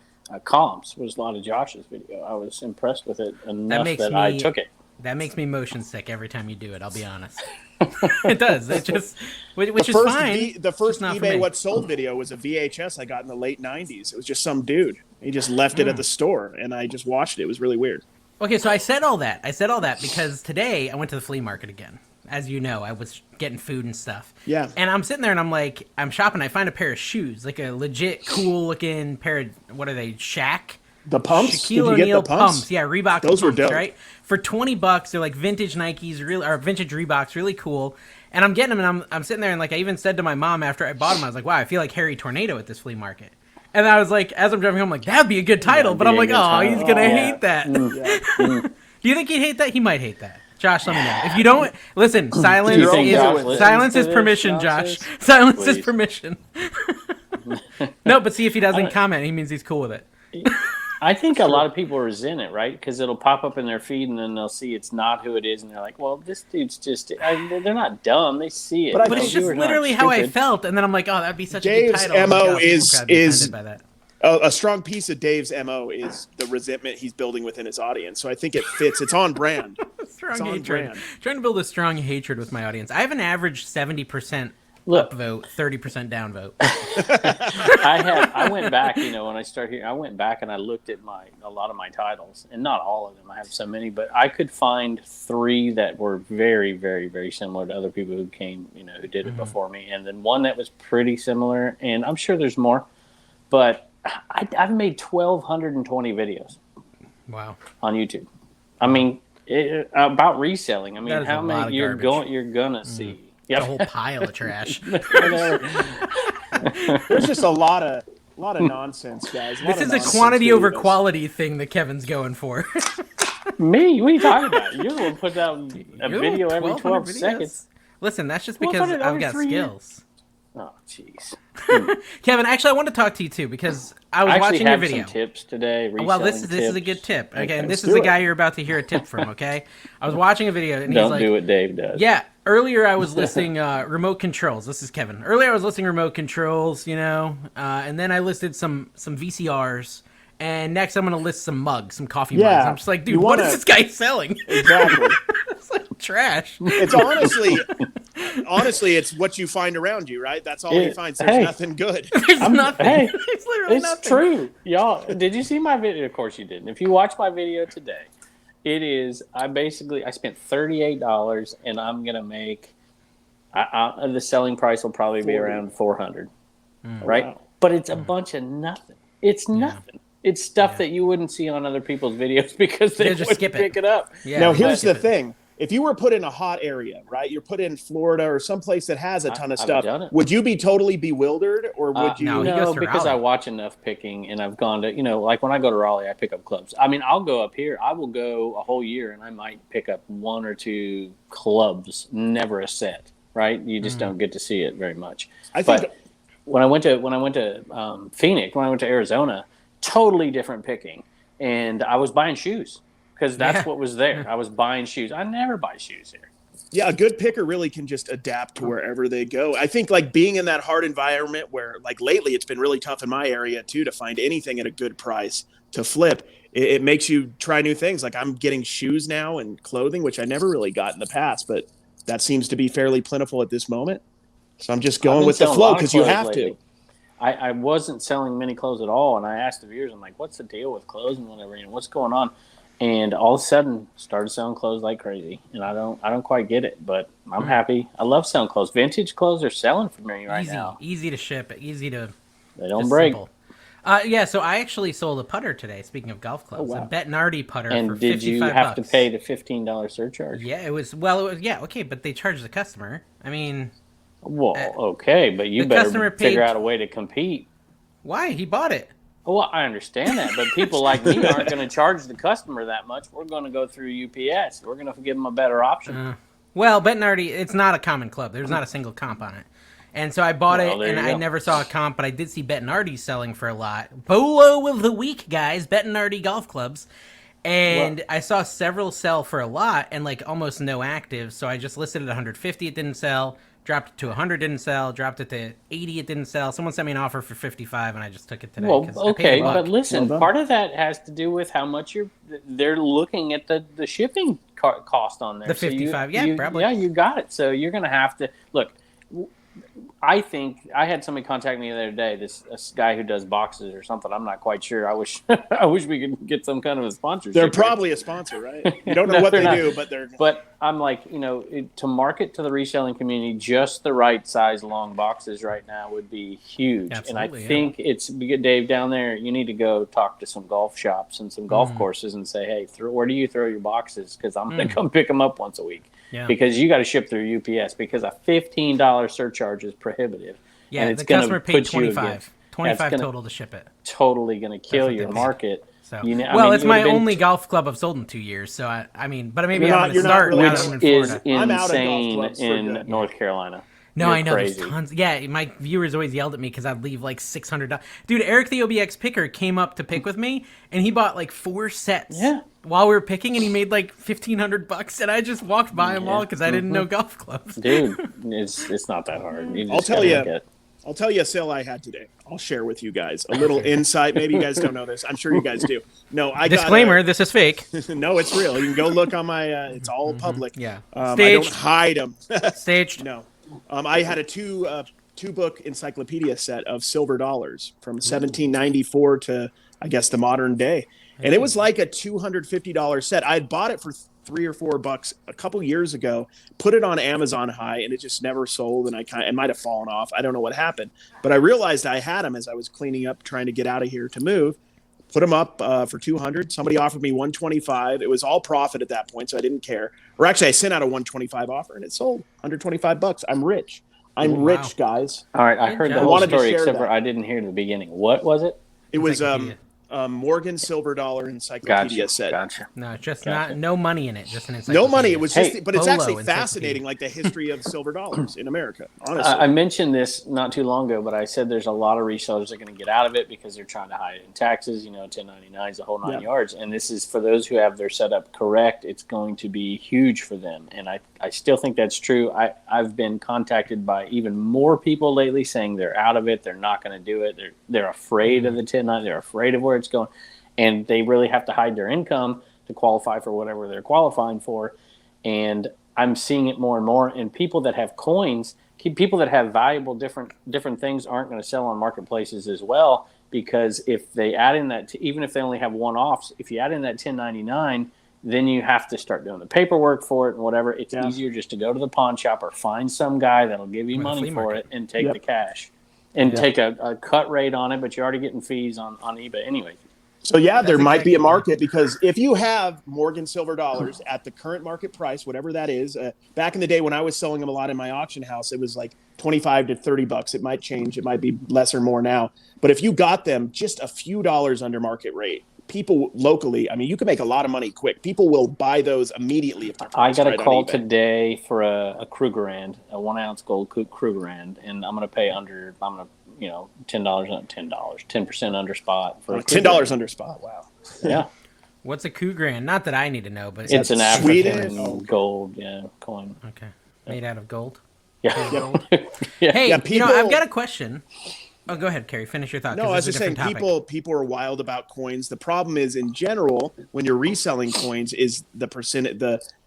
Speaker 3: comps was a lot of Josh's video. I was impressed with it enough that I took it.
Speaker 1: That makes me motion sick every time you do it, I'll be honest. It does. It just, which is fine.
Speaker 2: The first eBay What Sold video was a VHS I got in the late 90s. It was just some dude. He just left it at the store, and I just watched it. It was really weird.
Speaker 1: Okay, so I said all that because today I went to the flea market again. As you know, I was getting food and stuff.
Speaker 2: Yeah.
Speaker 1: And I'm sitting there and I'm shopping. I find a pair of shoes, like a legit cool looking pair of, what are they, Shaq?
Speaker 2: The pumps?
Speaker 1: Shaquille O'Neal pumps? Yeah, Reebok
Speaker 2: Those
Speaker 1: pumps,
Speaker 2: were dope.
Speaker 1: Right? For $20, they're like vintage Nikes, or vintage Reeboks, really cool. And I'm getting them, and I'm sitting there, and like I even said to my mom after I bought them, I was like, wow, I feel like Harry Tornado at this flea market. And I was like, as I'm driving home, I'm like, that'd be a good title. But I'm like, oh, he's going to hate that. Do you think he'd hate that? He might hate that. Josh, let me know. If you don't, listen, silence is permission, Josh. Silence is permission. No, but see, if he doesn't comment, he means he's cool with it.
Speaker 3: I think a lot of people resent it, right? Because it'll pop up in their feed, and then they'll see it's not who it is, and they're like, well, this dude's just... they're not dumb. They see it.
Speaker 1: But it's just literally how I felt, and then I'm like, oh, that'd be such a good title.
Speaker 2: Dave's MO is a strong piece of Dave's MO is the resentment he's building within his audience. So I think it fits. It's on brand.
Speaker 1: Strong hatred. Trying to build a strong hatred with my audience. I have an average 70% upvote, 30% downvote.
Speaker 3: I went back, when I started here, I went back and I looked at a lot of my titles, and not all of them. I have so many, but I could find 3 that were very, very, very similar to other people who came, who did it before me, and then one that was pretty similar, and I'm sure there's more, but I've made 1,220 videos.
Speaker 1: Wow.
Speaker 3: On YouTube. I mean, about reselling. I mean, how many you're gonna see?
Speaker 1: Yeah, a whole pile of trash.
Speaker 2: There's just a lot of nonsense, guys.
Speaker 1: This is a quantity over quality thing that Kevin's going for.
Speaker 3: Me? What are you talking about? You're the one who puts out a video every 12 seconds.
Speaker 1: Listen, that's just because I've got skills.
Speaker 3: Oh, jeez.
Speaker 1: Kevin, actually, I want to talk to you too because I was watching your video.
Speaker 3: Some tips today.
Speaker 1: Well, this is a good tip. Okay, and this is the guy you're about to hear a tip from. Okay, I was watching a video and he's like,
Speaker 3: "Don't do what Dave does."
Speaker 1: Yeah. Earlier, I was listing remote controls. This is Kevin. Earlier, I was listing remote controls. And then I listed some VCRs. And next, I'm going to list some mugs, some coffee mugs. I'm just like, dude, what is this guy selling?
Speaker 2: Exactly.
Speaker 1: It's like trash.
Speaker 2: It's honestly, it's what you find around you, right? That's all you find. There's nothing good.
Speaker 1: There's nothing.
Speaker 3: Hey,
Speaker 1: it's literally nothing.
Speaker 3: It's true. Y'all, did you see my video? Of course you didn't. If you watch my video today, it is, I spent $38 and I'm going to make, the selling price will probably be around $400, right? Wow. But it's a bunch of nothing. It's nothing. It's stuff that you wouldn't see on other people's videos because they just pick it up.
Speaker 2: Yeah, now, here's the thing. If you were put in a hot area, right? You're put in Florida or someplace that has a ton of stuff. Would you be totally bewildered, or would you?
Speaker 3: No, because I watch enough picking, and I've gone to, like when I go to Raleigh, I pick up clubs. I mean, I'll go up here. I will go a whole year, and I might pick up 1 or 2 clubs, never a set, right? You just don't get to see it very much. But when I went to Phoenix, when I went to Arizona, totally different picking, and I was buying shoes. Because that's what was there. I was buying shoes. I never buy shoes here.
Speaker 2: Yeah, a good picker really can just adapt to wherever they go. I think like being in that hard environment where like lately it's been really tough in my area too to find anything at a good price to flip. It makes you try new things. Like I'm getting shoes now and clothing, which I never really got in the past, but that seems to be fairly plentiful at this moment. So I'm just going with the flow because you have to.
Speaker 3: I wasn't selling many clothes at all, and I asked the viewers, I'm like, what's the deal with clothes and whatever, and what's going on? And all of a sudden, started selling clothes like crazy, and I don't quite get it, but I'm happy. I love selling clothes. Vintage clothes are selling for me right now.
Speaker 1: Easy to ship, easy to.
Speaker 3: They don't break.
Speaker 1: Simple. Yeah, so I actually sold a putter today. Speaking of golf clubs, a Bettinardi putter
Speaker 3: and
Speaker 1: for $55.
Speaker 3: did you have to pay the $15 surcharge?
Speaker 1: Yeah, it was. Well, it was. Yeah, okay, but they charged the customer. I mean,
Speaker 3: well, okay, but you better figure out a way to compete.
Speaker 1: Why? He bought it.
Speaker 3: Well, I understand that, but people like me aren't going to charge the customer that much. We're going to go through UPS. We're going to give them a better option.
Speaker 1: Well, Bettinardi, it's not a common club. There's not a single comp on it. And so I bought it, and I never saw a comp, but I did see Bettinardi selling for a lot. Bolo of the week, guys. Bettinardi golf clubs. And I saw several sell for a lot and like almost no active. So I just listed it at 150. It didn't sell. Dropped it to 100, didn't sell. Dropped it to 80, it didn't sell. Someone sent me an offer for 55, and I just took it today.
Speaker 3: Well, okay, but listen, part of that has to do with how much they're looking at the shipping cost on there.
Speaker 1: The 55, probably.
Speaker 3: Yeah, you got it. So you're going to have to look. I think I had somebody contact me the other day. This guy who does boxes or something. I'm not quite sure. I wish we could get some kind of a sponsorship.
Speaker 2: They're probably a sponsor, right? You don't know what they do, but they're.
Speaker 3: But I'm like, to market to the reselling community, just the right size long boxes right now would be huge.
Speaker 1: Absolutely,
Speaker 3: and I think it's Dave down there. You need to go talk to some golf shops and some golf courses and say, hey, where do you throw your boxes? Because I'm going to come pick them up once a week.
Speaker 1: Yeah.
Speaker 3: Because you got to ship through UPS because a $15 surcharge is prohibitive.
Speaker 1: Yeah,
Speaker 3: and it's
Speaker 1: the customer paid $25.
Speaker 3: $25
Speaker 1: total to ship it.
Speaker 3: Totally going to kill your market.
Speaker 1: So, it's my only golf club I've sold in 2 years. So maybe I'm going to start.
Speaker 3: Which is insane in North Carolina.
Speaker 1: No, I know there's tons. Yeah, my viewers always yelled at me because I'd leave like $600. Dude, Eric the OBX picker came up to pick with me, and he bought like 4 sets.
Speaker 3: Yeah.
Speaker 1: While we were picking, and he made like $1,500, and I just walked by them all because I didn't know golf clubs.
Speaker 3: Dude, it's not that hard.
Speaker 2: I'll tell you a sale I had today. I'll share with you guys a little insight. Maybe you guys don't know this. I'm sure you guys do. No,
Speaker 1: disclaimer: this is fake.
Speaker 2: No, it's real. You can go look on my. It's all public.
Speaker 1: Yeah,
Speaker 2: I don't hide them.
Speaker 1: Staged.
Speaker 2: No, I had a two book encyclopedia set of silver dollars from 1794 to I guess the modern day. And it was like a $250 set. I had bought it for $3 or $4 a couple years ago, put it on Amazon high, and it just never sold. And it might have fallen off. I don't know what happened, but I realized I had them as I was cleaning up, trying to get out of here to move. Put them up for 200. Somebody offered me 125. It was all profit at that point, so I didn't care. Or actually, I sent out a 125 offer, and it sold $125. I'm rich. I'm rich, guys.
Speaker 3: All right, I heard the whole story, except for I didn't hear the beginning. What was it?
Speaker 2: It was Morgan silver dollar encyclopedia set.
Speaker 3: Gotcha.
Speaker 1: No, just no money in it. Just an encyclopedia.
Speaker 2: No money. It was just, but it's actually fascinating, like the history of silver dollars in America. Honestly,
Speaker 3: I mentioned this not too long ago, but I said there's a lot of resellers that are going to get out of it because they're trying to hide it in taxes. 1099s, the whole 9 yards. And this is for those who have their setup correct. It's going to be huge for them, and I still think that's true. I've been contacted by even more people lately saying they're out of it. They're not going to do it. They're afraid of the 1099. They're afraid of where it's going, and they really have to hide their income to qualify for whatever they're qualifying for. And I'm seeing it more and more. And people that have coins, people that have valuable different things aren't going to sell on marketplaces as well, because if they add in that, even if they only have one-offs, if you add in that 1099, then you have to start doing the paperwork for it and whatever. It's easier just to go to the pawn shop or find some guy that'll give you money for it and take the cash. And take a cut rate on it, but you're already getting fees on eBay anyway.
Speaker 2: So there might be a market, because if you have Morgan silver dollars at the current market price, whatever that is, back in the day when I was selling them a lot in my auction house, it was like $25 to $30. It might change. It might be less or more now. But if you got them just a few dollars under market rate, people locally, you can make a lot of money quick. People will buy those immediately if they're priced
Speaker 3: I got a
Speaker 2: right
Speaker 3: call
Speaker 2: on eBay.
Speaker 3: today for a Krugerrand, a 1 ounce gold Krugerrand, and I'm going to pay $10, not $10, 10% under spot for
Speaker 2: $10 under spot. Wow.
Speaker 3: Yeah.
Speaker 1: What's a Krugerrand? Not that I need to know, but
Speaker 3: it's an African gold coin.
Speaker 1: Okay. Made out of gold.
Speaker 3: Yeah.
Speaker 1: Gold. Hey, I've got a question. Oh, go ahead, Carrie. Finish your thought.
Speaker 2: No, I was just saying, people are wild about coins. The problem is, in general, when you're reselling coins, is the percent.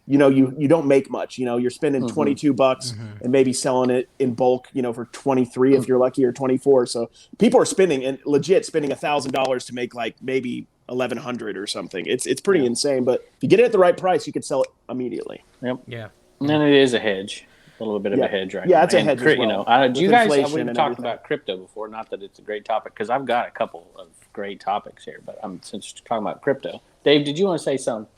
Speaker 2: You don't make much. You're spending $22 and maybe selling it in bulk. For 23 if you're lucky, or 24. So people are spending $1,000 to make like maybe 1,100 or something. It's pretty insane. But if you get it at the right price, you could sell it immediately.
Speaker 3: Yep.
Speaker 1: Yeah.
Speaker 3: And then it is a hedge. little bit of a hedge right now.
Speaker 2: Yeah, it's a hedge as well.
Speaker 3: You know, do you guys? We've talked about crypto before. Not that it's a great topic, because I've got a couple of great topics here. But since we're talking about crypto, Dave, did you want to say something?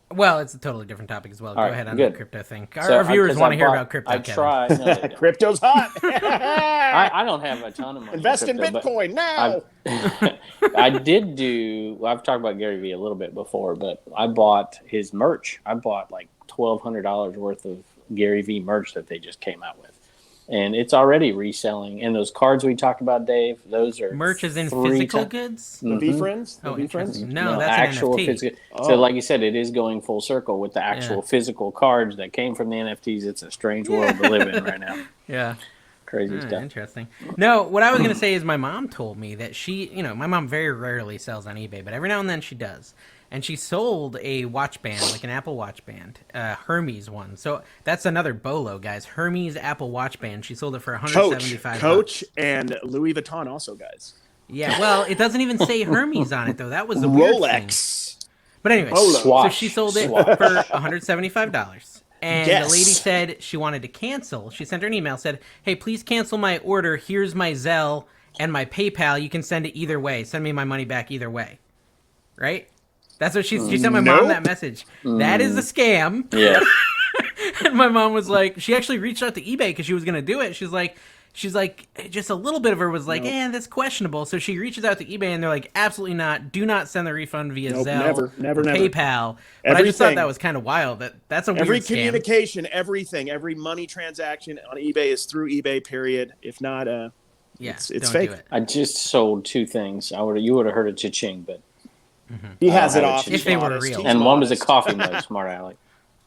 Speaker 1: Well, it's a totally different topic as well. Go ahead on the crypto thing. Our viewers want to hear about crypto.
Speaker 2: Crypto's hot.
Speaker 3: I don't have a ton of money.
Speaker 2: Invest in Bitcoin now.
Speaker 3: I've talked about Gary Vee a little bit before, but I bought his merch. I bought like $1,200 worth of Gary Vee merch that they just came out with. And it's already reselling. And those cards we talked about, Dave, those are
Speaker 1: merch is in physical goods.
Speaker 2: The V Friends.
Speaker 1: Oh, interesting.
Speaker 3: No,
Speaker 1: that's
Speaker 3: actual
Speaker 1: an NFT.
Speaker 3: Physical. So, like you said, it is going full circle with the actual physical cards that came from the NFTs. It's a strange world to live in right now.
Speaker 1: Yeah.
Speaker 3: Crazy stuff.
Speaker 1: Interesting. No, what I was going to say is my mom told me that my mom very rarely sells on eBay, but every now and then she does. And she sold a watch band, like an Apple Watch band, Hermes one. So that's another bolo, guys. Hermes Apple Watch band. She sold it for $175.
Speaker 2: Coach and Louis Vuitton also, guys.
Speaker 1: Yeah, well, it doesn't even say Hermes on it, though. That was the weird
Speaker 2: Rolex
Speaker 1: thing. But anyway, so she sold it for $175. And the lady said she wanted to cancel. She sent her an email, said, hey, please cancel my order. Here's my Zelle and my PayPal. You can send it either way. Send me my money back either way. Right? That's what she sent my mom that message. That is a scam.
Speaker 3: Yeah.
Speaker 1: And my mom was like, she actually reached out to eBay because she was going to do it. She's like, just a little bit of her was like, that's questionable. So she reaches out to eBay and they're like, absolutely not. Do not send the refund via Zelle,
Speaker 2: never,
Speaker 1: PayPal. But I just thought that was kind of wild. That's a weird
Speaker 2: every
Speaker 1: scam.
Speaker 2: Communication, everything, every money transaction on eBay is through eBay. Period. If not, it's fake.
Speaker 1: Do it.
Speaker 3: I just sold two things. You would have heard of cha-ching, but
Speaker 2: he has it off.
Speaker 1: If they were real.
Speaker 3: And one was a coffee mug, smart Alec.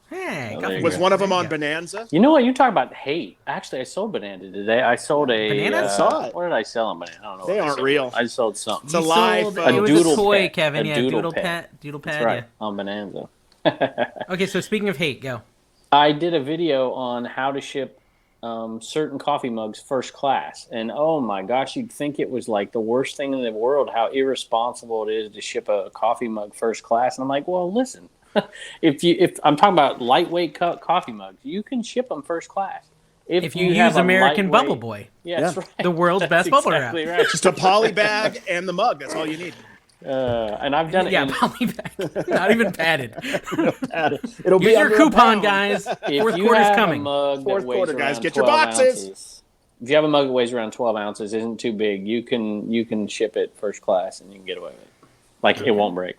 Speaker 1: Hey,
Speaker 2: was one of them on Bonanza?
Speaker 3: You know what? You talk about hate. Actually, I sold Bonanza today. I sold a
Speaker 1: Bonanza?
Speaker 2: Saw it.
Speaker 3: What did I sell on Bonanza? I don't know.
Speaker 2: They aren't real.
Speaker 3: I sold something.
Speaker 2: It's a lie.
Speaker 1: It was a toy,
Speaker 3: pet.
Speaker 1: Kevin.
Speaker 3: A
Speaker 1: Yeah,
Speaker 3: doodle
Speaker 1: pet. Doodle pet.
Speaker 3: That's right.
Speaker 1: Yeah.
Speaker 3: On Bonanza.
Speaker 1: Okay, so speaking of hate, go.
Speaker 3: I did a video on how to ship certain coffee mugs first class, and oh my gosh, you'd think it was like the worst thing in the world how irresponsible it is to ship a coffee mug first class. And I'm like, well, listen, if I'm talking about lightweight coffee mugs, you can ship them first class
Speaker 1: if you use American Bubble Boy.
Speaker 3: Yeah, that's right.
Speaker 1: The world's best bubble wrap.
Speaker 3: Right.
Speaker 2: Just a poly bag and the mug. That's all you need.
Speaker 3: And I've done it.
Speaker 1: Yeah, poly bag. Not even padded.
Speaker 2: It'll
Speaker 1: Use
Speaker 2: be
Speaker 1: your coupon, guys. Fourth quarter's coming.
Speaker 2: Fourth quarter, guys. Get your boxes.
Speaker 3: Ounces, if you have a mug that weighs around 12 ounces, isn't too big, you can ship it first class and you can get away with it. Like it won't break.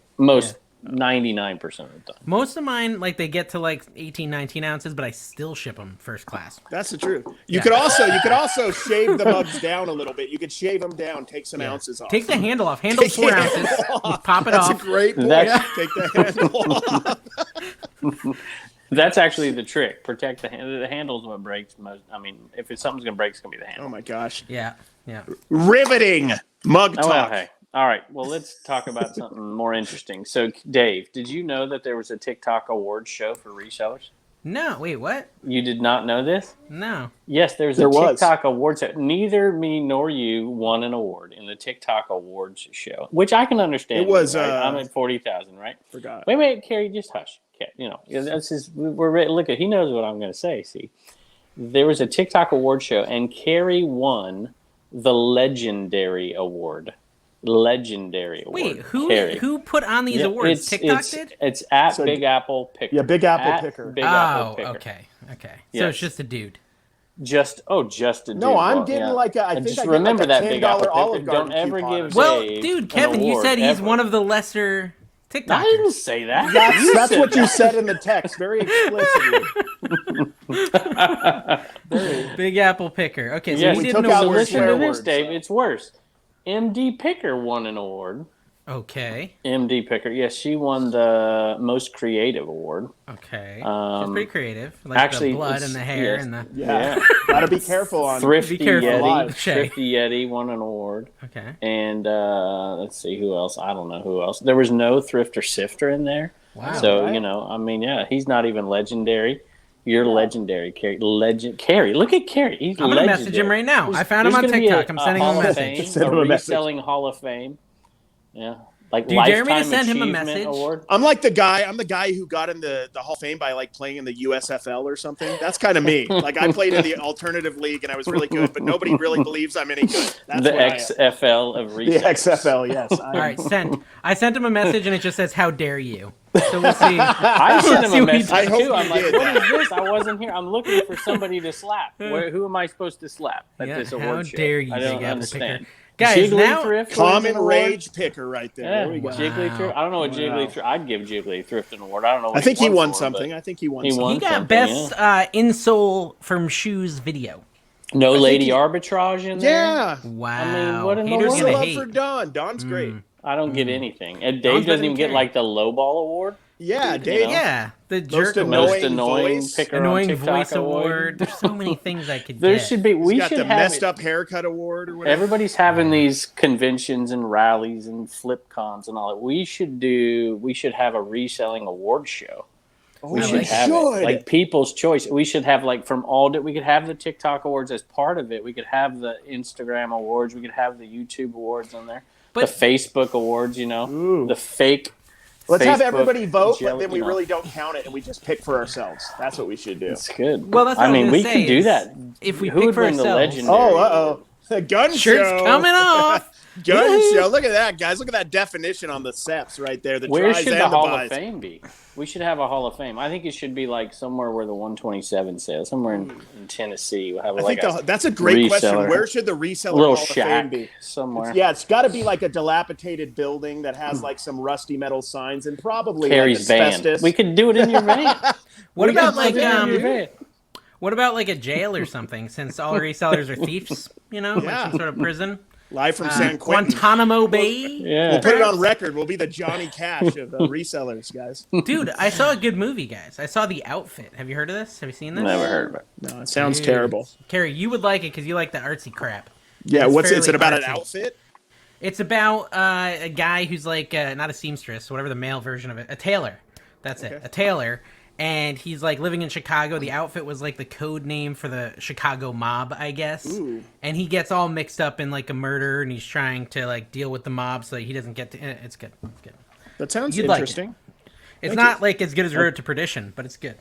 Speaker 3: 99% of the time.
Speaker 1: Most of mine, like they get to like 18, 19 ounces, but I still ship them first class.
Speaker 2: That's the truth. You could also shave the mugs down a little bit. You could shave them down, take some ounces off.
Speaker 1: Take the handle off. Handle's 4 ounces. Pop it off.
Speaker 2: That's a great point. Take the handle off.
Speaker 3: That's actually the trick. Protect the handle. The handle's what breaks most. I mean, if something's going to break, it's going to be the handle.
Speaker 2: Oh, my gosh.
Speaker 1: Yeah.
Speaker 2: Riveting mug talk.
Speaker 3: Well, hey. All right. Well, let's talk about something more interesting. So, Dave, did you know that there was a TikTok awards show for resellers?
Speaker 1: No. Wait, what?
Speaker 3: You did not know this?
Speaker 1: No.
Speaker 3: Yes, there was a TikTok awards show. Neither me nor you won an award in the TikTok awards show, which I can understand.
Speaker 2: It was.
Speaker 3: Right? I'm at 40,000, right?
Speaker 2: Forgot.
Speaker 3: Wait, Carrie, just hush. Okay, that's just look at. He knows what I'm going to say. See, there was a TikTok award show, and Carrie won the legendary award.
Speaker 1: Wait, who put on these awards? TikTok did?
Speaker 3: It's at Big Apple Picker.
Speaker 2: Yeah, Big Apple Picker.
Speaker 1: Apple Picker. Okay.
Speaker 3: Yes.
Speaker 1: So it's just a dude.
Speaker 3: Just a dude.
Speaker 2: No, I'm getting like I think
Speaker 3: just
Speaker 2: I
Speaker 3: remember
Speaker 2: like
Speaker 3: that
Speaker 2: $10
Speaker 3: Big Apple
Speaker 2: Olive
Speaker 3: Picker.
Speaker 2: Garden
Speaker 3: Don't ever
Speaker 2: coupon.
Speaker 3: give.
Speaker 1: Well, dude, Kevin, you said he's one of the lesser TikTokers.
Speaker 3: I didn't say that.
Speaker 2: That's what you said in the text, very explicitly.
Speaker 1: Big Apple Picker. Okay, so
Speaker 3: yes,
Speaker 1: we didn't know.
Speaker 3: So listen to this, Dave. It's worse. MD Picker won an award.
Speaker 1: Okay.
Speaker 3: MD Picker. Yes, she won the most creative award.
Speaker 1: Okay. She's pretty creative. Like
Speaker 2: actually,
Speaker 1: the blood and the hair and the
Speaker 2: Gotta be careful on
Speaker 3: Thrifty Yeti.
Speaker 1: Shay.
Speaker 3: Thrifty Yeti won an award.
Speaker 1: Okay.
Speaker 3: And let's see who else. I don't know who else. There was no Thrifter Sifter in there.
Speaker 1: Wow.
Speaker 3: So I mean, he's not even legendary. You're legendary, Carrie. Carrie, look at Carrie. He's
Speaker 1: I'm gonna message him right now. I found him on TikTok. I'm sending him a message.
Speaker 3: A Reselling Hall of Fame. Yeah. Like
Speaker 1: Do you dare me to
Speaker 3: Lifetime
Speaker 1: send him a
Speaker 3: Achievement
Speaker 1: message?
Speaker 3: Award.
Speaker 2: I'm the guy who got in the Hall of Fame by like playing in the USFL or something. That's kind of me. Like I played in the alternative league and I was really good, but nobody really believes I'm any good. That's
Speaker 3: the
Speaker 2: what
Speaker 3: XFL of resellers.
Speaker 2: The XFL, yes.
Speaker 1: All right, sent. I sent him a message and it just says, "How dare you?" So we'll see.
Speaker 3: I sent him a message
Speaker 2: I hope
Speaker 3: too. I'm
Speaker 2: you
Speaker 3: like,
Speaker 2: did
Speaker 3: what
Speaker 2: that.
Speaker 3: is this? I wasn't here. I'm looking for somebody to slap. Who am I supposed to slap at this award
Speaker 1: how
Speaker 3: show?
Speaker 1: dare you,
Speaker 3: I don't
Speaker 1: Big Apple
Speaker 3: understand.
Speaker 1: Picker. Guys, now
Speaker 3: Thrift
Speaker 2: Common rage picker right there.
Speaker 3: Yeah,
Speaker 2: There we go.
Speaker 3: Jiggly Thrift. I don't know what Jiggly Thrift. I'd give Jiggly Thrift an award. I don't know. What
Speaker 2: I think he won
Speaker 3: for,
Speaker 2: something. I think he won.
Speaker 1: he
Speaker 2: something.
Speaker 1: got best insole from shoes video.
Speaker 3: No Lady Arbitrage in there.
Speaker 2: Yeah.
Speaker 1: Wow.
Speaker 3: I mean, what in the
Speaker 1: Haters
Speaker 3: world?
Speaker 1: gonna
Speaker 2: Love
Speaker 1: hate.
Speaker 2: for Don. Don's great.
Speaker 3: I don't get anything. And
Speaker 1: Don's
Speaker 3: Dave doesn't
Speaker 1: better
Speaker 3: even
Speaker 1: than
Speaker 3: get
Speaker 1: Carrie.
Speaker 3: like the lowball award.
Speaker 2: Yeah,
Speaker 3: You
Speaker 2: Dave.
Speaker 3: know?
Speaker 1: Yeah, the jerk
Speaker 3: Most
Speaker 2: annoying
Speaker 3: annoying
Speaker 2: voice.
Speaker 3: picker on
Speaker 1: annoying
Speaker 3: TikTok
Speaker 1: voice award. There's so many things I could
Speaker 3: There
Speaker 1: get.
Speaker 3: should be.
Speaker 2: He's
Speaker 3: We
Speaker 2: got
Speaker 3: should
Speaker 2: the
Speaker 3: have
Speaker 2: messed
Speaker 3: it.
Speaker 2: up haircut award or whatever.
Speaker 3: Everybody's having these conventions and rallies and flip cons and all that. We should have a reselling award show. We
Speaker 1: I
Speaker 3: should
Speaker 1: like
Speaker 3: have
Speaker 2: it.
Speaker 3: it. Like People's Choice. We should have like from all that. We could have the TikTok awards as part of it. We could have the Instagram awards. We could have the YouTube awards on there.
Speaker 1: But-
Speaker 3: the Facebook awards,
Speaker 2: Ooh.
Speaker 3: the fake.
Speaker 2: Let's have
Speaker 3: Facebook
Speaker 2: everybody vote, but
Speaker 3: jelly,
Speaker 2: then we
Speaker 3: you know.
Speaker 2: really don't count it and we just pick for ourselves. That's what we should do.
Speaker 3: It's good.
Speaker 1: Well, that's what
Speaker 3: I mean,
Speaker 1: was
Speaker 3: we
Speaker 1: gonna
Speaker 3: could
Speaker 1: say
Speaker 3: do
Speaker 1: is
Speaker 3: that.
Speaker 1: if we
Speaker 3: Who
Speaker 1: pick
Speaker 3: would
Speaker 1: for
Speaker 3: win the
Speaker 1: ourselves.
Speaker 3: legendary?
Speaker 2: Oh, uh-oh. The gun
Speaker 1: Shirt's
Speaker 2: show.
Speaker 1: coming off.
Speaker 2: Gun show. Look at that, guys. Look at that definition on the seps right there. The
Speaker 3: Where
Speaker 2: tries
Speaker 3: should
Speaker 2: and
Speaker 3: the Hall
Speaker 2: buys.
Speaker 3: of Fame be? We should have a Hall of Fame. I think it should be like somewhere where the 127 sales, somewhere in Tennessee. We'll have
Speaker 2: I
Speaker 3: like
Speaker 2: think that's a great question.
Speaker 3: reseller.
Speaker 2: Where should the reseller
Speaker 3: little
Speaker 2: Hall of Fame
Speaker 3: shack
Speaker 2: be?
Speaker 3: somewhere.
Speaker 2: Yeah, it's got to be like a dilapidated building that has like some rusty metal signs and probably
Speaker 3: Carrie's
Speaker 2: like
Speaker 3: van.
Speaker 2: asbestos.
Speaker 3: We could do it in your van.
Speaker 1: What
Speaker 3: We
Speaker 1: about
Speaker 3: could
Speaker 1: like
Speaker 3: put it in your van.
Speaker 1: what about like a jail or something? Since all resellers are thieves, like
Speaker 2: Yeah.
Speaker 1: some sort of prison.
Speaker 2: Live from San Quentin.
Speaker 1: Guantanamo Bay.
Speaker 3: Yeah.
Speaker 2: We'll put it on record. We'll be the Johnny Cash of resellers, guys.
Speaker 1: Dude, I saw a good movie, guys. I saw The Outfit. Have you heard of this? Have you seen this?
Speaker 3: Never heard of it.
Speaker 2: No, it sounds
Speaker 1: Dude.
Speaker 2: terrible.
Speaker 1: Carrie, you would like it because you like the artsy crap.
Speaker 2: Yeah,
Speaker 1: It's
Speaker 2: is it about
Speaker 1: fairly
Speaker 2: an
Speaker 1: artsy.
Speaker 2: outfit?
Speaker 1: It's about a guy who's like not a seamstress, whatever the male version of it, a tailor. That's it, a tailor. And he's like living in Chicago. The Outfit was like the code name for the Chicago mob, I guess.
Speaker 2: Ooh.
Speaker 1: And he gets all mixed up in like a murder, and he's trying to like deal with the mob so that he doesn't get to. It's good. It's good.
Speaker 2: That sounds
Speaker 1: You'd like it.
Speaker 2: interesting.
Speaker 1: It's not like as good as Road to Perdition, but it's good.